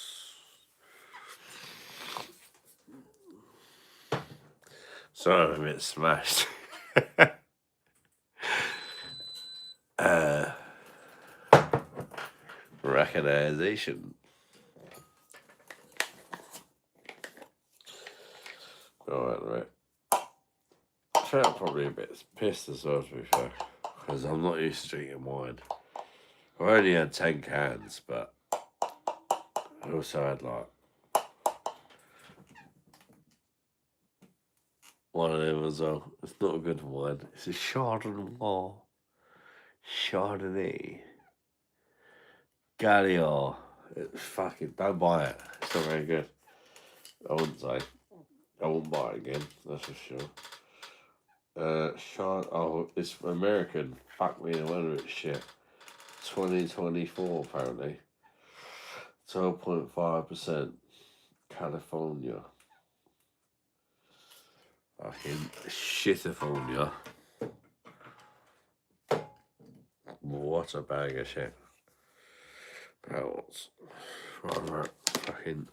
Sorry, I'm a bit smashed. uh, Recognition. Right. I think I'm probably a bit pissed as well, to be fair, because I'm not used to drinking wine. I only had 10 cans, but I also had like one of them as well. It's not a good wine. It's a Chardonnay. Chardonnay. Galliard. Fucking don't buy it. It's not very good. I wouldn't say. I won't buy it again. That's for sure. Oh, it's American. Fuck me, no wonder it's shit. 2024 apparently. 12.5%. California. Fucking Shitifornia. What a bag of shit. Pelts. Right. Fucking.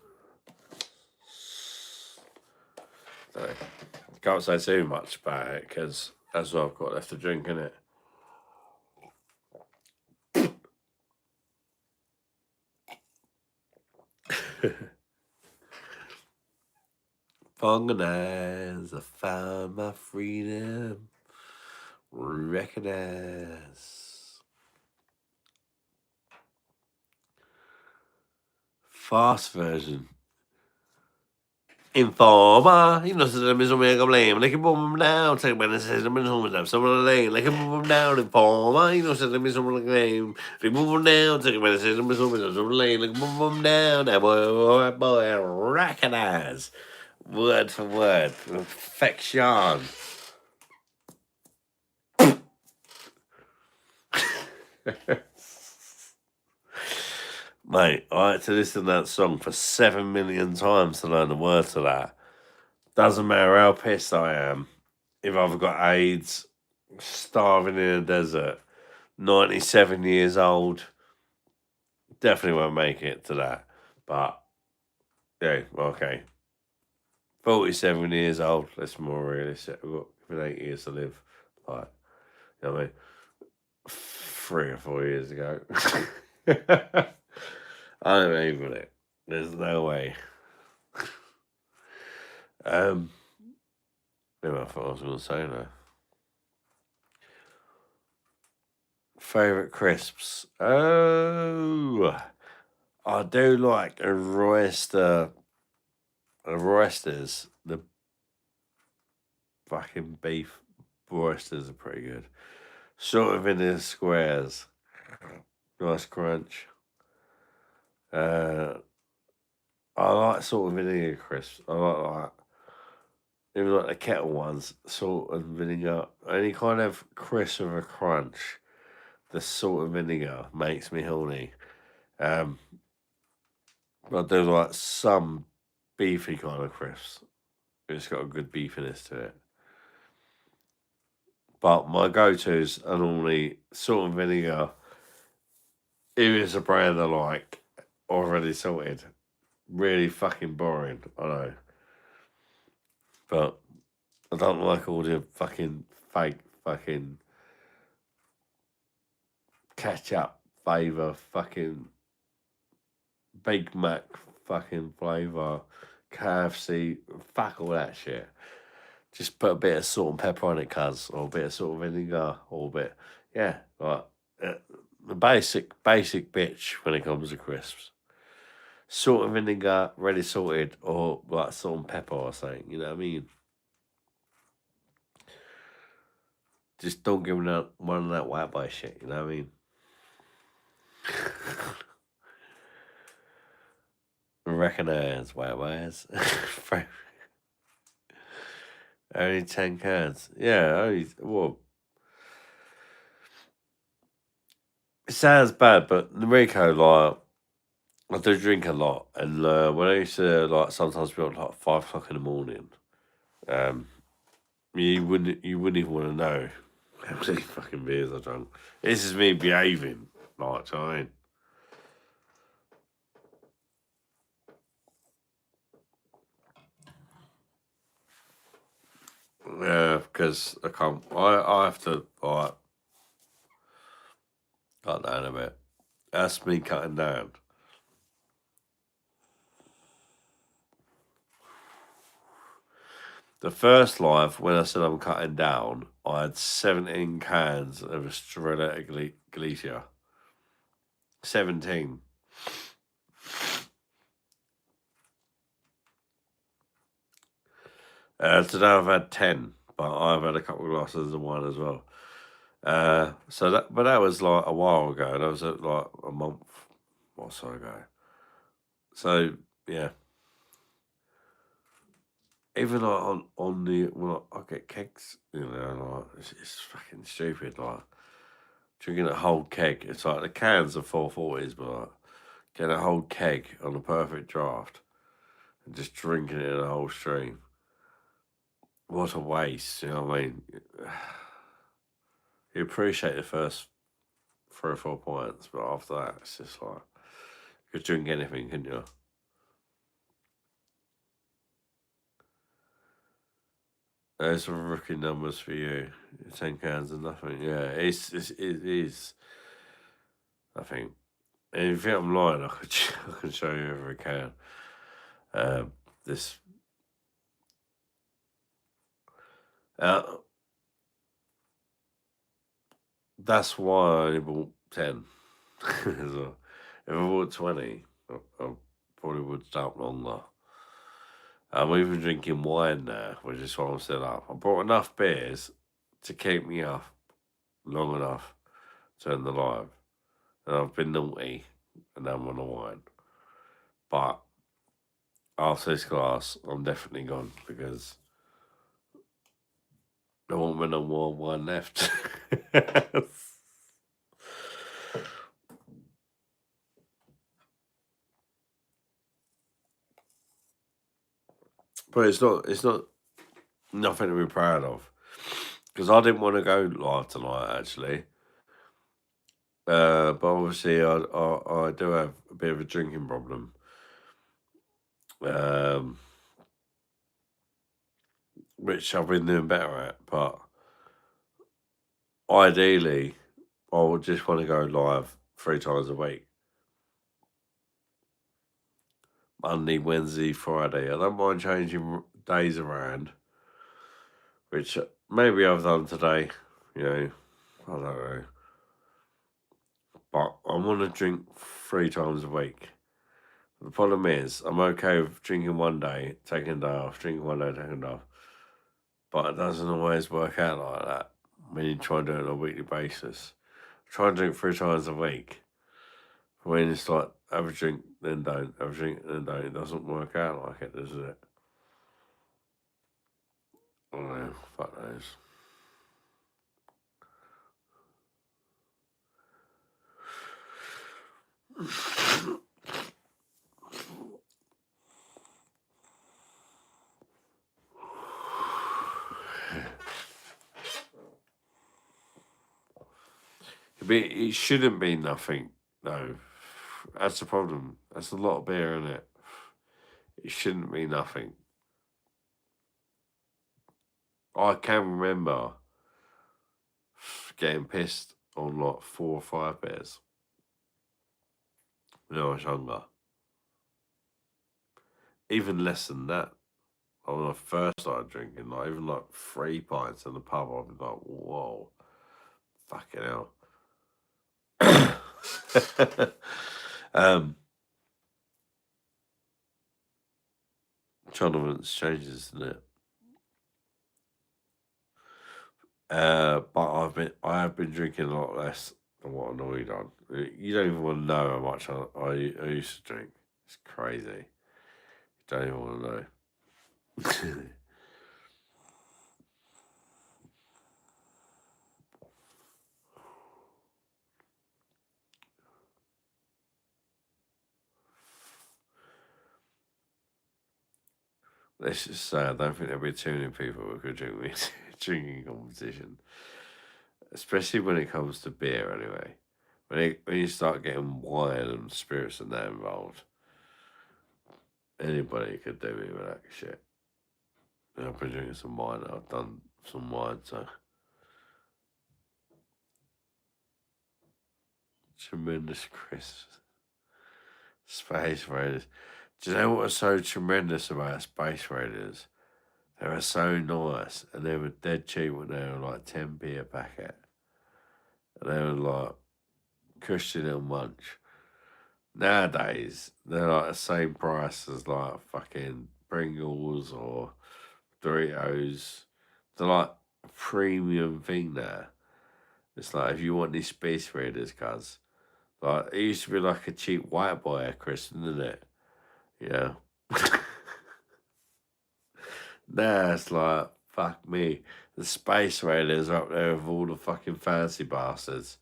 Can't say too much about it because that's what I've got left to drink, innit? Recognize, I found my freedom. Recognize. Fast version. Informer, you know, so the miserable make a blame. Like a boom down, take when it says the miserable down. Someone lane, like a boom down, informer, you know, so the miserable claim. Remove them down, take when it says the miserable lane, like a boom down. That boy, recognize. Word for word. Perfection. Mate, I had to listen to that song for 7 million times to learn the words to that. Doesn't matter how pissed I am, if I've got AIDS, starving in a desert, 97 years old, definitely won't make it to that. But, yeah, okay. 47 years old, that's more realistic. We've got 8 years to live. Like, you know what I mean? 3 or 4 years ago. I don't even it. There's no way. Maybe I thought I was going to say that. Favourite crisps? Oh, I do like a Royster. Roysters. The fucking beef Roysters are pretty good. Salt and vinegar squares. Nice crunch. I like salt and vinegar crisps. I like even like the kettle ones, salt and vinegar. Any kind of crisp with a crunch, the salt and vinegar makes me horny. I do like some beefy kind of crisps. It's got a good beefiness to it. But my go-tos are normally salt and vinegar. If it's a brand I like, already salted. Really fucking boring, I know. But I don't like all the fucking fake fucking ketchup flavour, fucking Big Mac fucking flavour, KFC, fuck all that shit. Just put a bit of salt and pepper on it, cuz, or a bit of salt and vinegar, or a bit, yeah, like the basic bitch when it comes to crisps. Salt and vinegar, ready salted, or like salt and pepper or something, you know what I mean? Just don't give them one of that white boy shit, you know what I mean? Recognize white boys. Only 10 cans. Yeah, well. It sounds bad, but Rico, like, I do drink a lot. And when I used to, like, sometimes be up like 5 o'clock in the morning, you wouldn't even want to know how many fucking beers I drank. This is me behaving, like, do you know what I mean? Yeah, because I can't. I have to like cut down a bit. That's me cutting down. The first live, when I said I'm cutting down, I had 17 cans of Estrella Galicia. 17. Today I've had 10, but I've had a couple of glasses of wine as well. But that was like a while ago. That was like a month, whilst I go. So yeah, even like on the when I get kegs, like it's fucking stupid. Like drinking a whole keg, it's like the cans are 440s, but like getting a whole keg on a perfect draft and just drinking it in a whole stream. What a waste, you know what I mean? You appreciate the first 3 or 4 pints, but after that, it's just like you could drink anything, couldn't you? There's some rookie numbers for you. 10 cans and nothing. Yeah, it is. I think. And if you think I'm lying, I can show you every can. This. Uh, that's why I only bought 10. So, if I bought 20, I probably would stop longer. I'm even drinking wine now, which is why I'm still up. I bought enough beers to keep me up long enough to end the live. And I've been naughty, and now I'm on a wine. But after this class, I'm definitely gone because there won't be no more wine left. But it's not nothing to be proud of because I didn't want to go live tonight actually. But obviously I do have a bit of a drinking problem. Which I've been doing better at, but ideally I would just want to go live 3 times a week. Monday, Wednesday, Friday. I don't mind changing days around, which maybe I've done today, I don't know. But I want to drink 3 times a week. The problem is, I'm okay with drinking one day, taking a day off, drinking one day, taking a day off. But it doesn't always work out like that when you try and do it on a weekly basis. Try and drink 3 times a week. When it's like, have a drink, then don't, have a drink, then don't. It doesn't work out like it, does it? I don't know, fuck knows. It shouldn't be nothing, no. That's the problem. That's a lot of beer in it. It shouldn't be nothing. I can remember getting pissed on like 4 or 5 beers when I was younger. Even less than that. When I first started drinking, like even like 3 pints in the pub, I'd be like, whoa, fucking hell. Tournaments changes, isn't it? But I have been drinking a lot less than what I normally done. You don't even want to know how much I used to drink. It's crazy. You don't even want to know. Let's just say I don't think there'll be too many people who could drink me drinking competition, especially when it comes to beer. Anyway, when you start getting wine and spirits and that involved, anybody could do me with that shit. And I've been drinking some wine. I've done some wine, so tremendous crisps. Space Raiders. Do you know what was so tremendous about Space Raiders? They were so nice and they were dead cheap when they were like 10p a packet. And they were like cushy little munch. Nowadays, they're like the same price as like fucking Pringles or Doritos. They're like a premium thing now. It's like if you want these Space Raiders, cuz Like it used to be like a cheap white boy crisp, didn't it? Yeah. Now it's like fuck me. The Space Raiders are up there with all the fucking fancy bastards.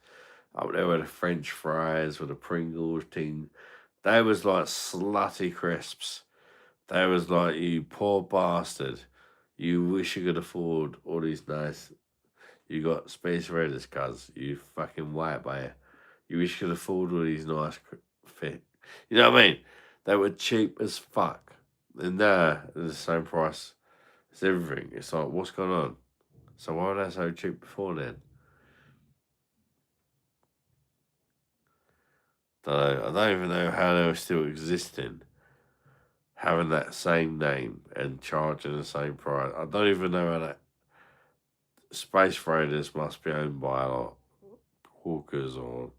Up there with the French fries, with the Pringles thing. They was like slutty crisps. They was like, you poor bastard. You wish you could afford all these nice. You got Space Raiders, cuz. You fucking white boy. You wish you could afford all these nice fit. You know what I mean? They were cheap as fuck. And now they're the same price as everything. It's like, what's going on? So why were they so cheap before then? I don't even know how they were still existing, having that same name and charging the same price. I don't even know how that Space Raiders must be owned by like Hawkers or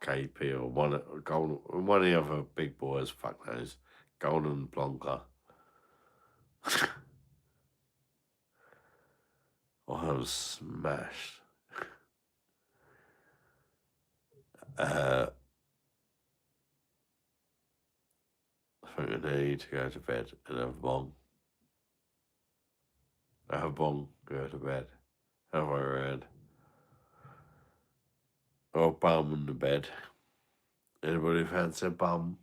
KP or one of the other big boys. Fuck knows, Golden Blanca. I was smashed. I think I need to go to bed and have a bong. Have a bong, go to bed. Have I read? Or bum in the bed. Anybody fancy a bum?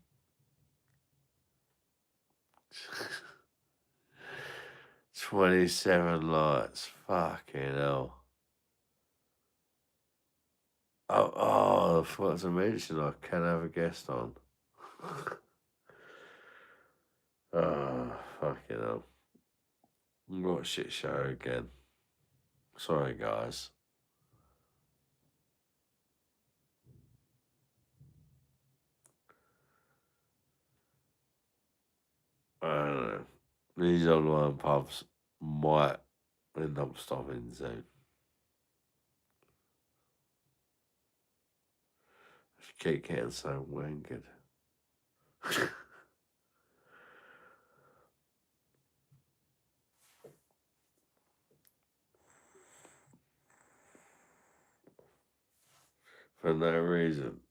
27 lights. Fucking hell. I forgot to mention I can have a guest on. Oh, fucking hell. What a shit show again. Sorry, guys. I don't know. These online pubs might end up stopping soon. If you keep getting so wankered. For no reason.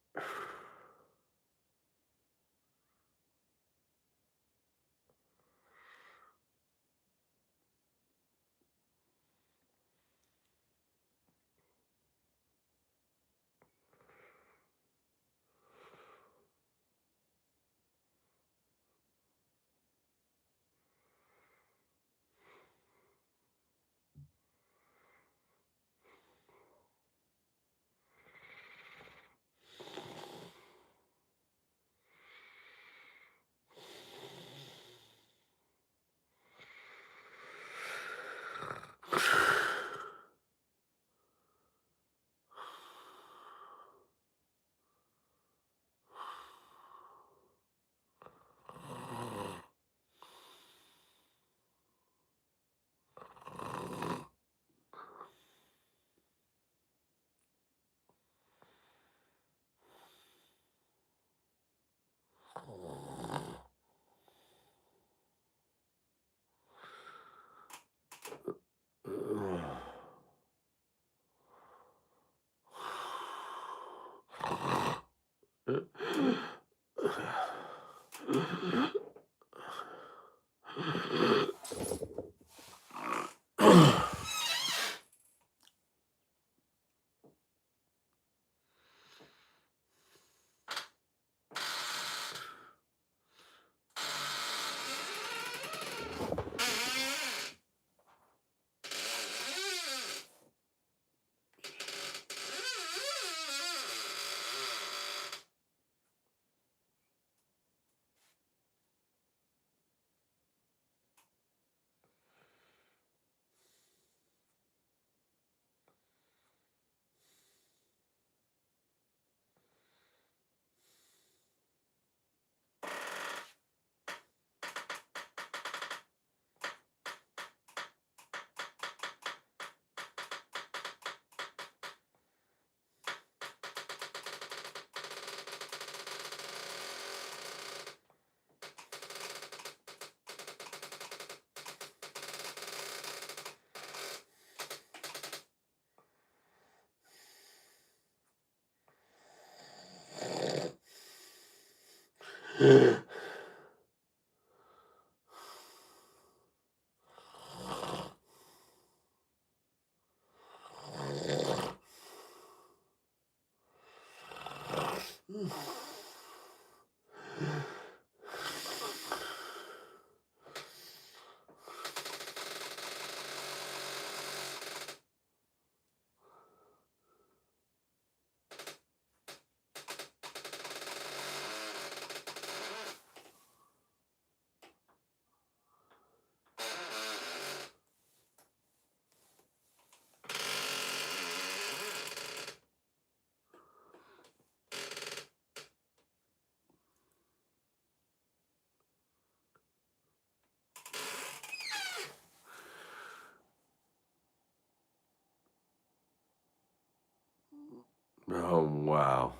Oh, wow.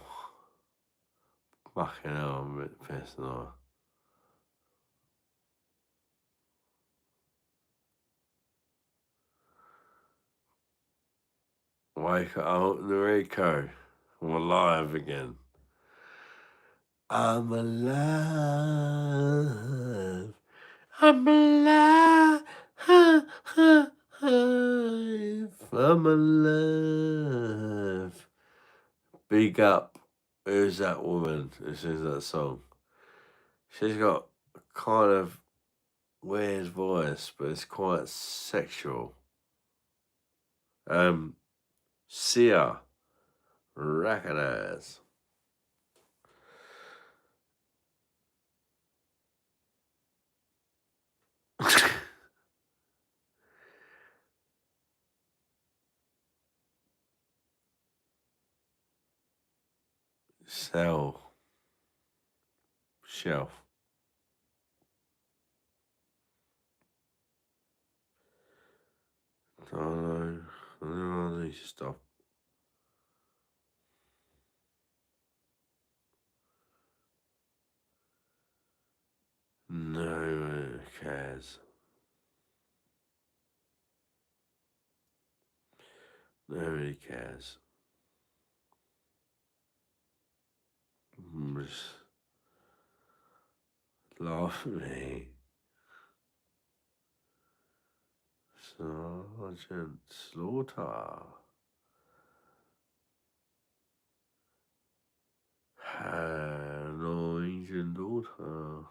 Fucking hell, I'm a bit pissed now. Wake up, Noriko. I'm alive again. I'm alive. I'm alive. I'm alive. Big up. Who's that woman who sings that song? She's got a kind of weird voice, but it's quite sexual. Sia. Recognize. Shelf. Don't know. I need to stop. No one cares. Nobody cares. Just laugh at me. Sergeant Slaughter. Had an Norwegian daughter.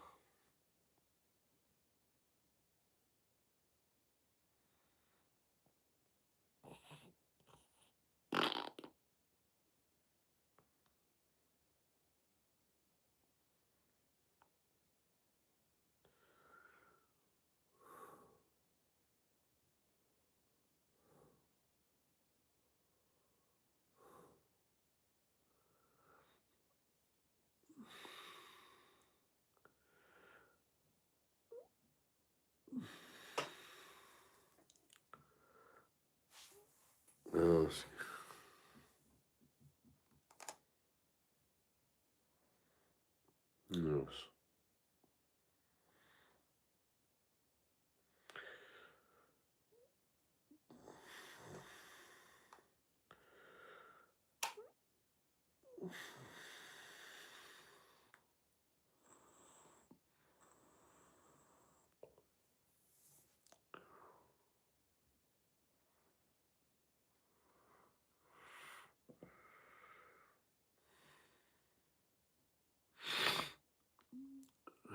Yes. Yes.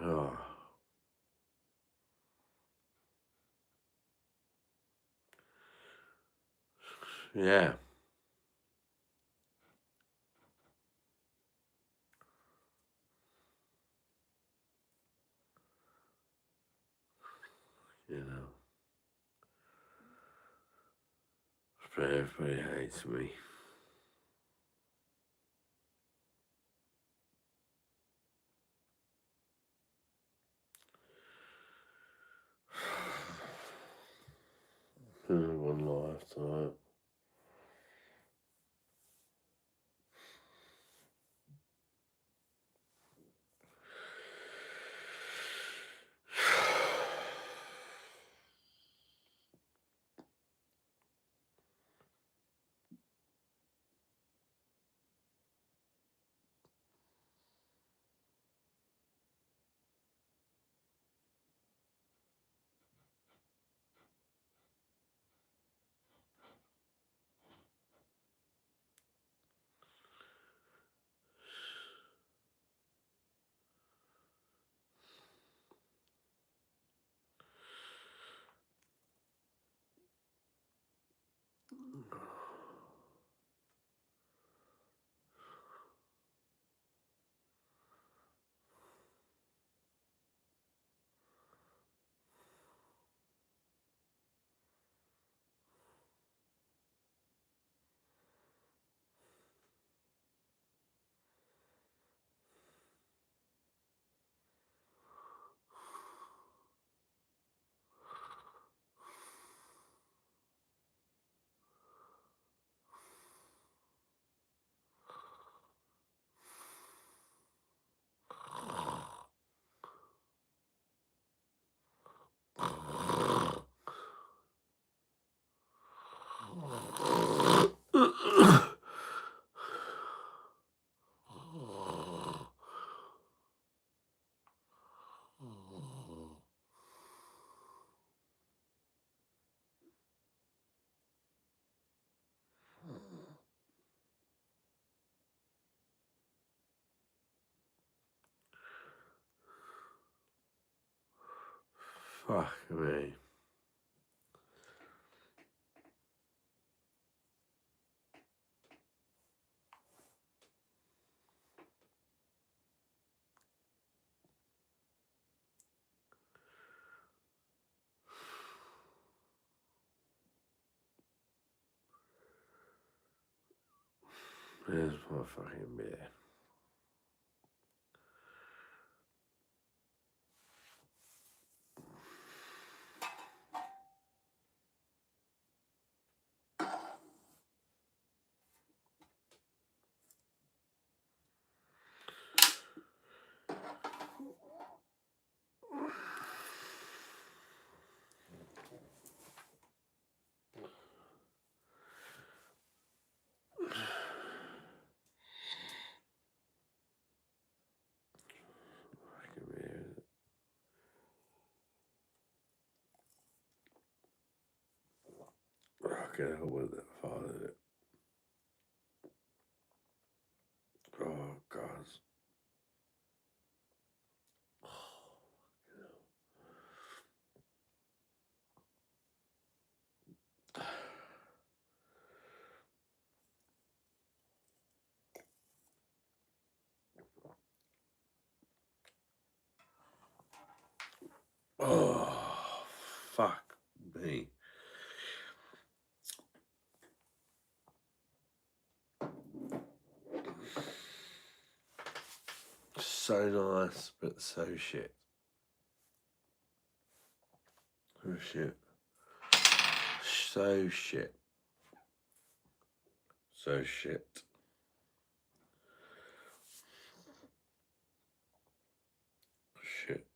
Oh. Yeah. You know. But everybody hates me. Only one life tonight. Fuck me. There's my fucking beer. Fucking beer. Okay, I went that far, did it? Oh, God. Oh, fuck me. So nice, but so shit. Oh, shit. So shit. So shit. Shit.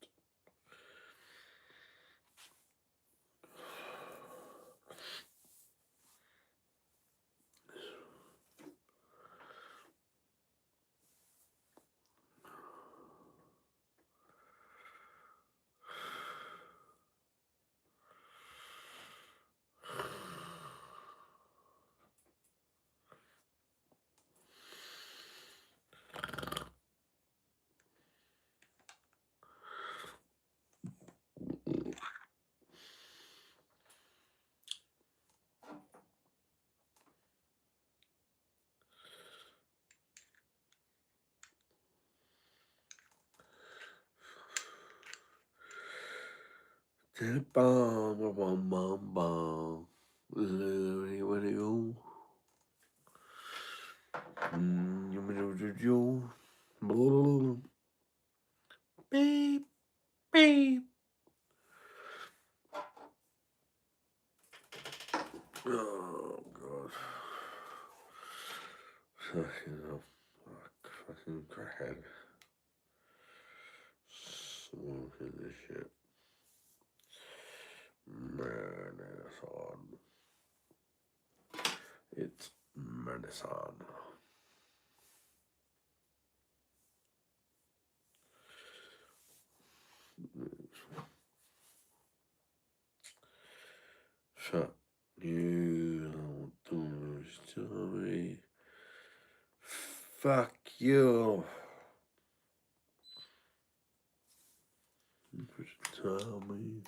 Bum, bum, bum, bum. Beep, beep. Oh, God. Fucking hell. Fuck, fucking crackhead. Smoking this shit. Medicine. It's medicine. Shut you. Don't tell me. Fuck you. Tell me.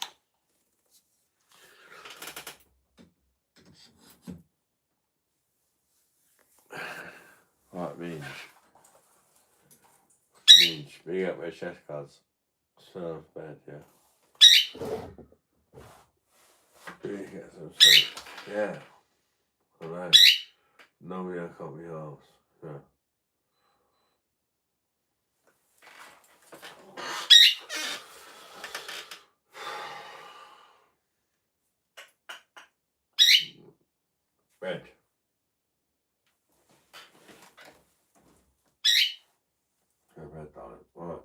Right, Minge. Minge, big up my chest cards. Son of bed, yeah. Do you get some sleep? Yeah. I know. No, me, I can't be arsed. Yeah. Red. Go to bed, darling. Right.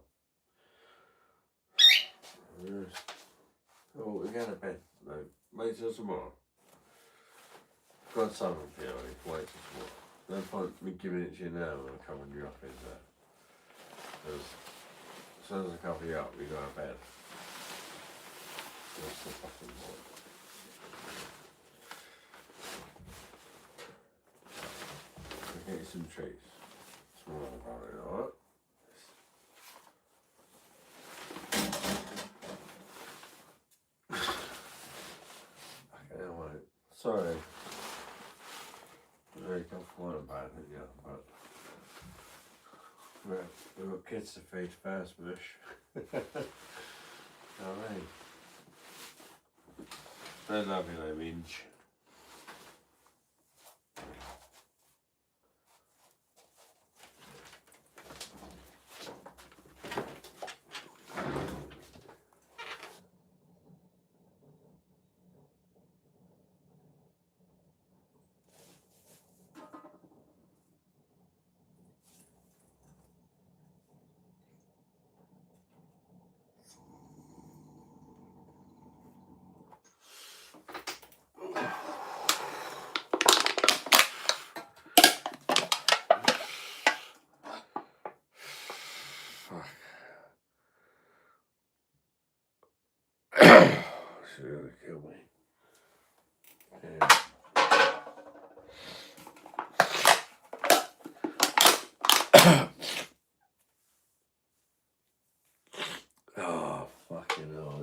Yes. Oh, we're going to bed. No, wait till tomorrow. Got something for you, wait till tomorrow. No point me giving it to you now when I come in your office there. Because as soon as I cover you up, we go to bed. That's the fucking point. I'll get you some treats. Tomorrow, darling, alright? Okay, alright. Sorry. I'm very comfortable about it, yeah, but we've got kids to feed first, Mush. Alright. I love you, though, Minge. Fuck. She's gonna kill me. Yeah. Oh, fucking hell.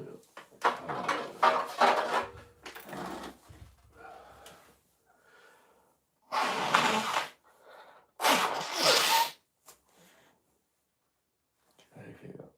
Anything up.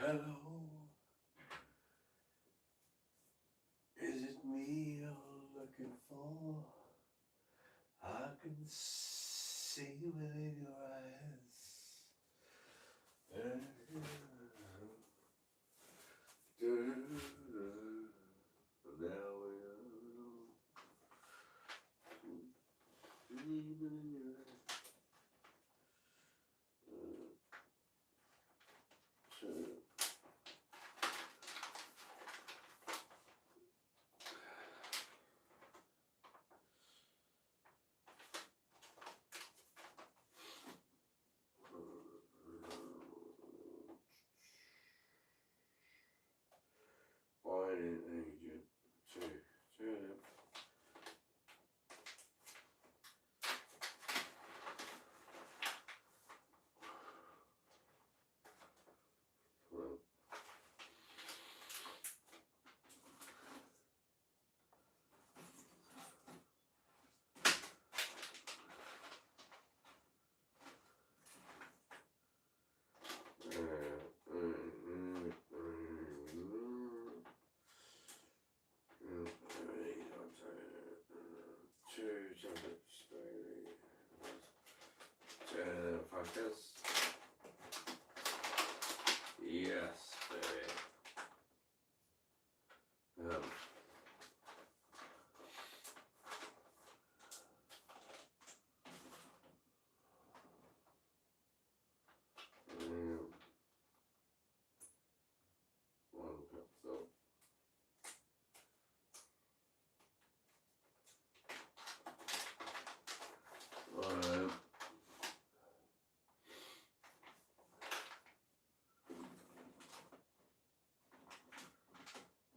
Hello, is it me you're looking for? I can see within your eyes. Now Biden agent to well, focus. Yes, baby. One cup soap.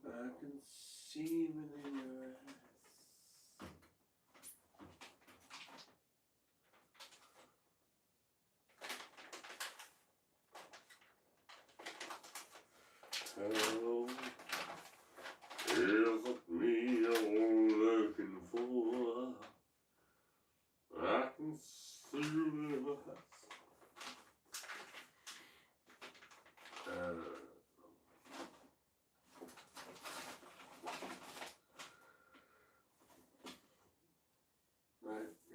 I can see within your eyes. Hello, is it me you're looking for? I can see within your eyes.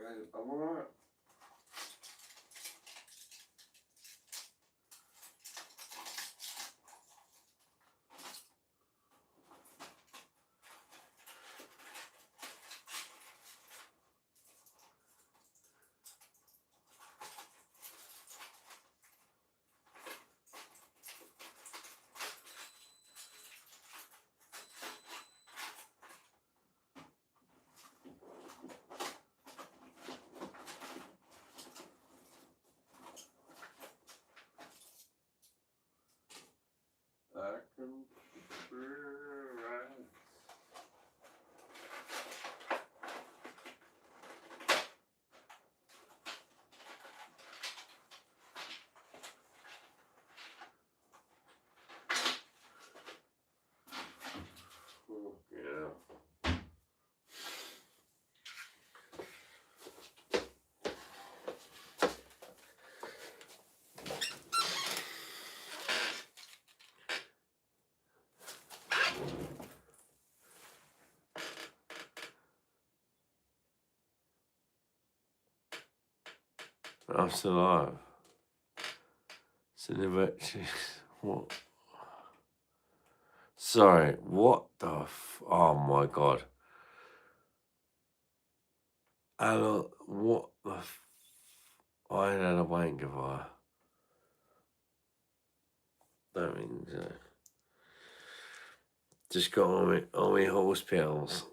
Right, I'm alright. I can feel right. Oh, yeah. I'm still alive. What? Sorry, what the oh my god. Alan, what the I ain't had a wank, have I? Don't mean so. Just got on me horse pills.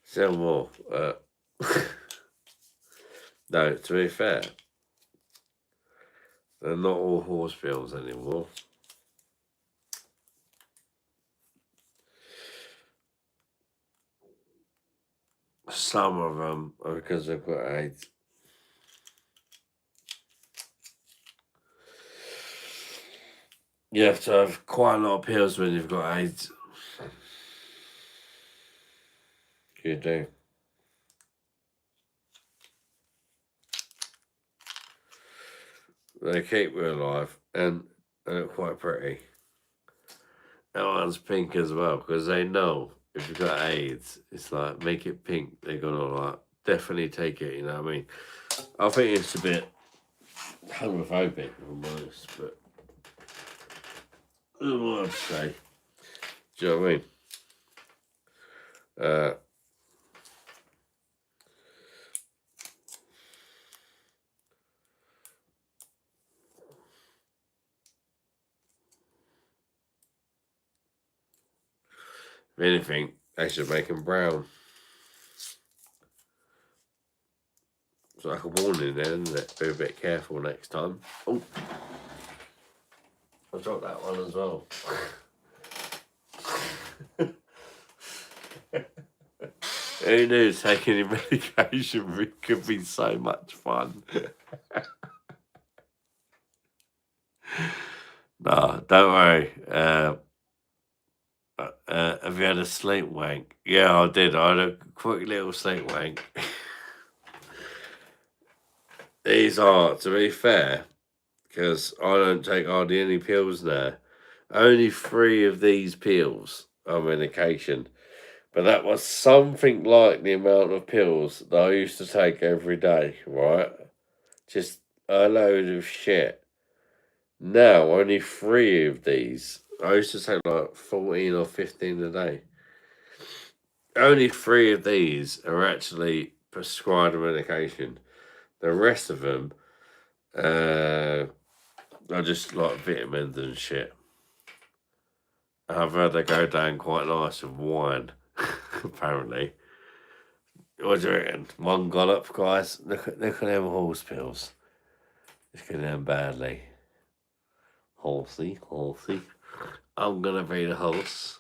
Some more. No, to be fair, they're not all horse pills anymore. Some of them are because they've got AIDS. You have to have quite a lot of pills when you've got AIDS. You do. They keep me alive, and they're quite pretty. That one's pink as well, because they know if you've got AIDS, it's like, make it pink. They're gonna like definitely take it, you know what I mean? I think it's a bit homophobic, if I'm honest, but I don't know what I'd say. Do you know what I mean? If anything, they should make them brown. It's like a warning then, isn't it? Be a bit careful next time. Oh, I dropped that one as well. Who knew taking your medication could be so much fun? No, don't worry. Have you had a sleep wank? Yeah, I did. I had a quick little sleep wank. These are, to be fair, because I don't take hardly any pills now. Only 3 of these pills are medication. But that was something like the amount of pills that I used to take every day, right? Just a load of shit. Now, only 3 of these. I used to take like 14 or 15 a day. Only 3 of these are actually prescribed medication. The rest of them are just like vitamins and shit. I've heard they go down quite nice with wine, apparently. What do you reckon? One gollop, guys. Look at them horse pills. It's going to end badly. Horsey. I'm gonna be the horse.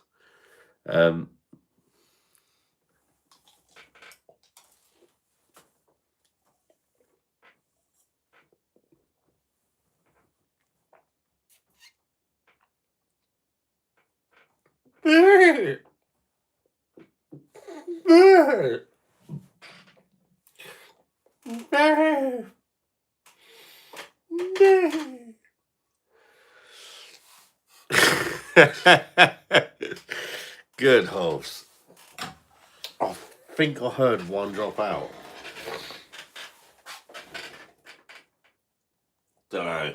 Good horse. I think I heard one drop out. Don't know.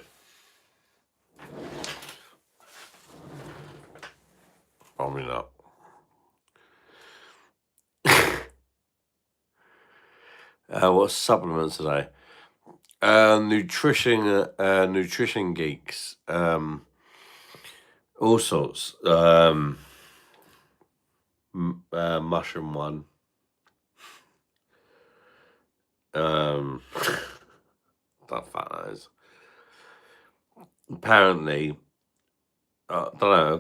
Probably not. What supplements today? Nutrition geeks. All sorts. Mushroom one. Don't fuck those. Apparently, I don't know.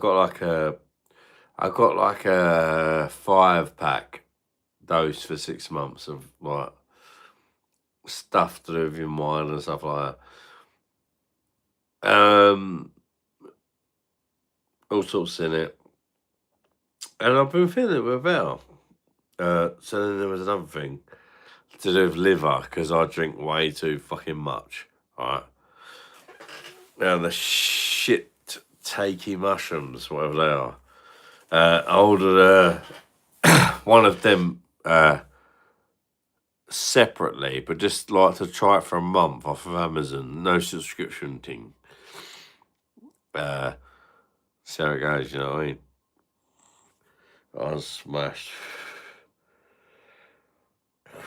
I got like a 5-pack dose for 6 months of like stuff to do with your mind and stuff like that. All sorts in it, and I've been feeling a bit better. So then there was another thing to do with liver because I drink way too fucking much. Right, and the shit takey mushrooms, whatever they are. I ordered one of them separately, but just like to try it for a month off of Amazon. No subscription thing. See how it goes, you know what I mean? I was smashed.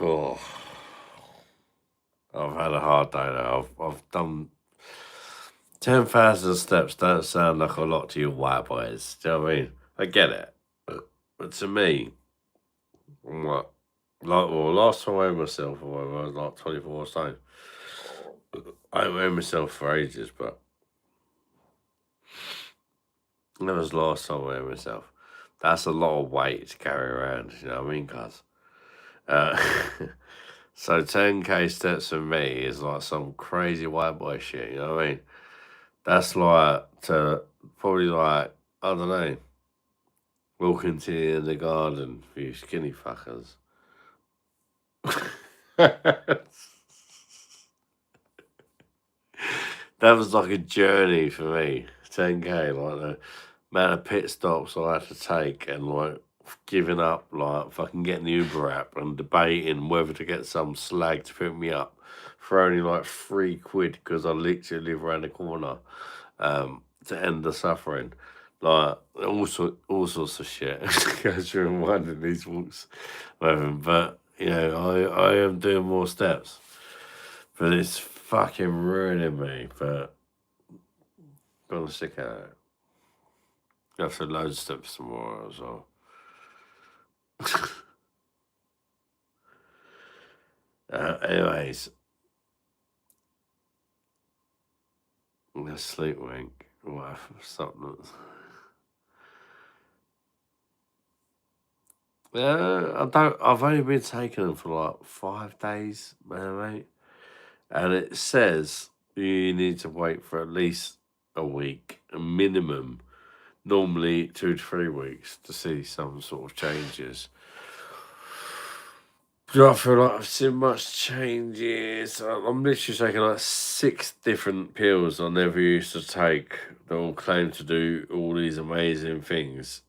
Oh, I've had a hard day now. I've done 10,000 steps. Don't sound like a lot to you white boys. Do you know what I mean? I get it, but to me, what? Last time I weighed myself, I was like 24 stone. I haven't weighed myself for ages, but that was the last time I weighed myself. That's a lot of weight to carry around, you know what I mean, cuz? So 10k steps for me is like some crazy white boy shit, you know what I mean? That's like to probably like, I don't know, walking to the end of the garden for you skinny fuckers. That was like a journey for me. 10K, like the amount of pit stops I had to take and like giving up, like fucking getting the Uber app and debating whether to get some slag to pick me up for only like £3 because I literally live around the corner to end the suffering. Like all sorts of shit goes through my mind in these walks. But you know, I am doing more steps. But it's fucking ruining me. But gonna stick at it. Go for loads of steps tomorrow as well. Anyways, I'm gonna sleep wink. Whatever, something. I don't. I've only been taking them for like 5 days, mate. And it says you need to wait for at least a week, a minimum. Normally 2 to 3 weeks to see some sort of changes. Do I feel like I've seen much changes? I'm literally taking like 6 different pills I never used to take that all claim to do all these amazing things.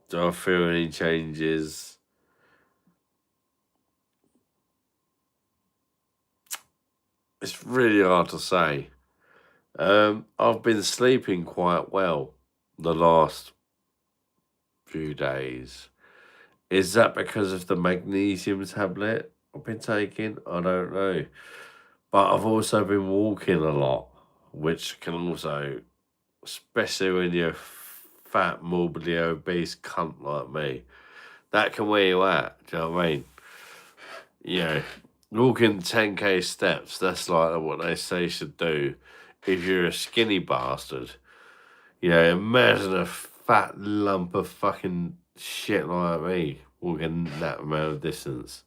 Do I feel any changes? It's really hard to say. I've been sleeping quite well the last few days. Is that because of the magnesium tablet I've been taking? I don't know. But I've also been walking a lot, which can also, especially when you're a fat, morbidly obese cunt like me, that can wear you out. Do you know what I mean? You know, walking 10K steps, that's like what they say you should do if you're a skinny bastard. You know, imagine a fat lump of fucking shit like me walking that amount of distance.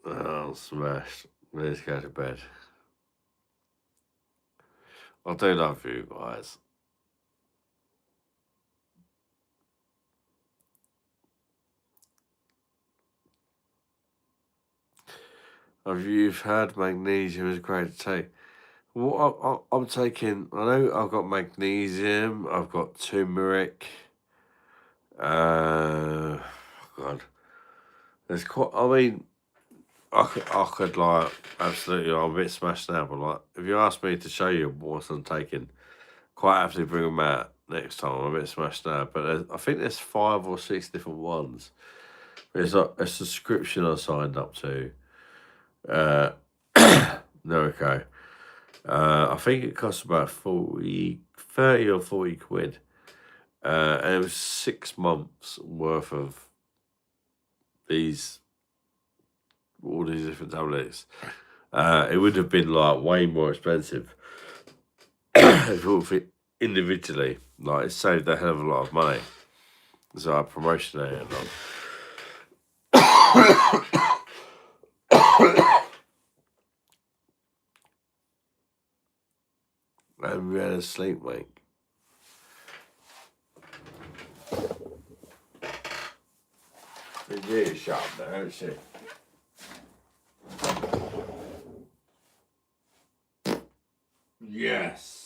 Oh, smashed. Let's go to bed. I do love you guys. You've heard magnesium is great to take. Well, I'm taking, I know I've got magnesium, I've got turmeric. God. There's quite, I mean, I could like, absolutely, I'm a bit smashed now, but like, if you ask me to show you what I'm taking, quite happily bring them out next time. I'm a bit smashed now, but I think there's 5 or 6 different ones. There's like a subscription I signed up to. There we go. I think it costs about 30 or 40 quid. And it was 6 months worth of all these different tablets. It would have been like way more expensive if all of it individually. Like, it saved a hell of a lot of money. So I promoted it and we had a sleep wink. She's really sharp there, isn't she? Yes.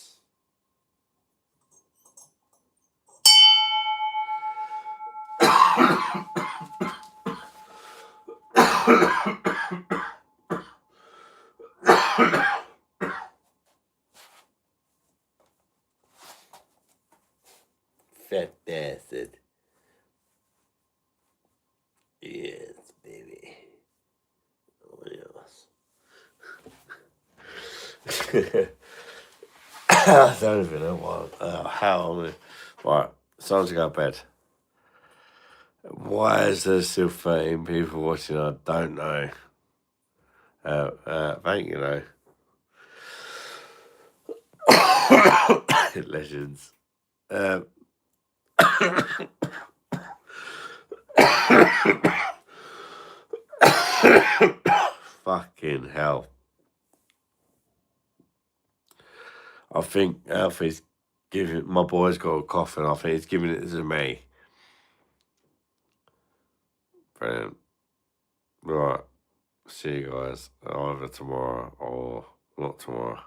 Fat bastard. Yes, baby. What else? I don't even know how I'm Right, it's time to go to bed. Why is there still 13 people watching? I don't know. Thank you, though. Legends. Fucking hell. I think Alfie's my boy's got a cough and I think he's giving it to me. Brilliant. Right. See you guys either tomorrow or not tomorrow.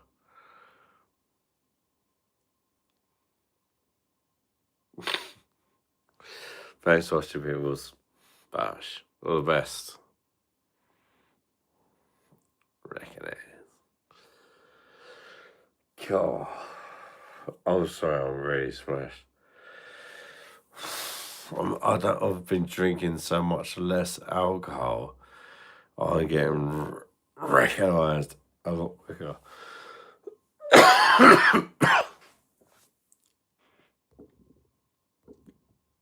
Thanks for watching, peoples. Bash. All the best. Reckon it is. God. I'm sorry, I'm really smashed. I've been drinking so much less alcohol. I'm getting recognised a lot quicker.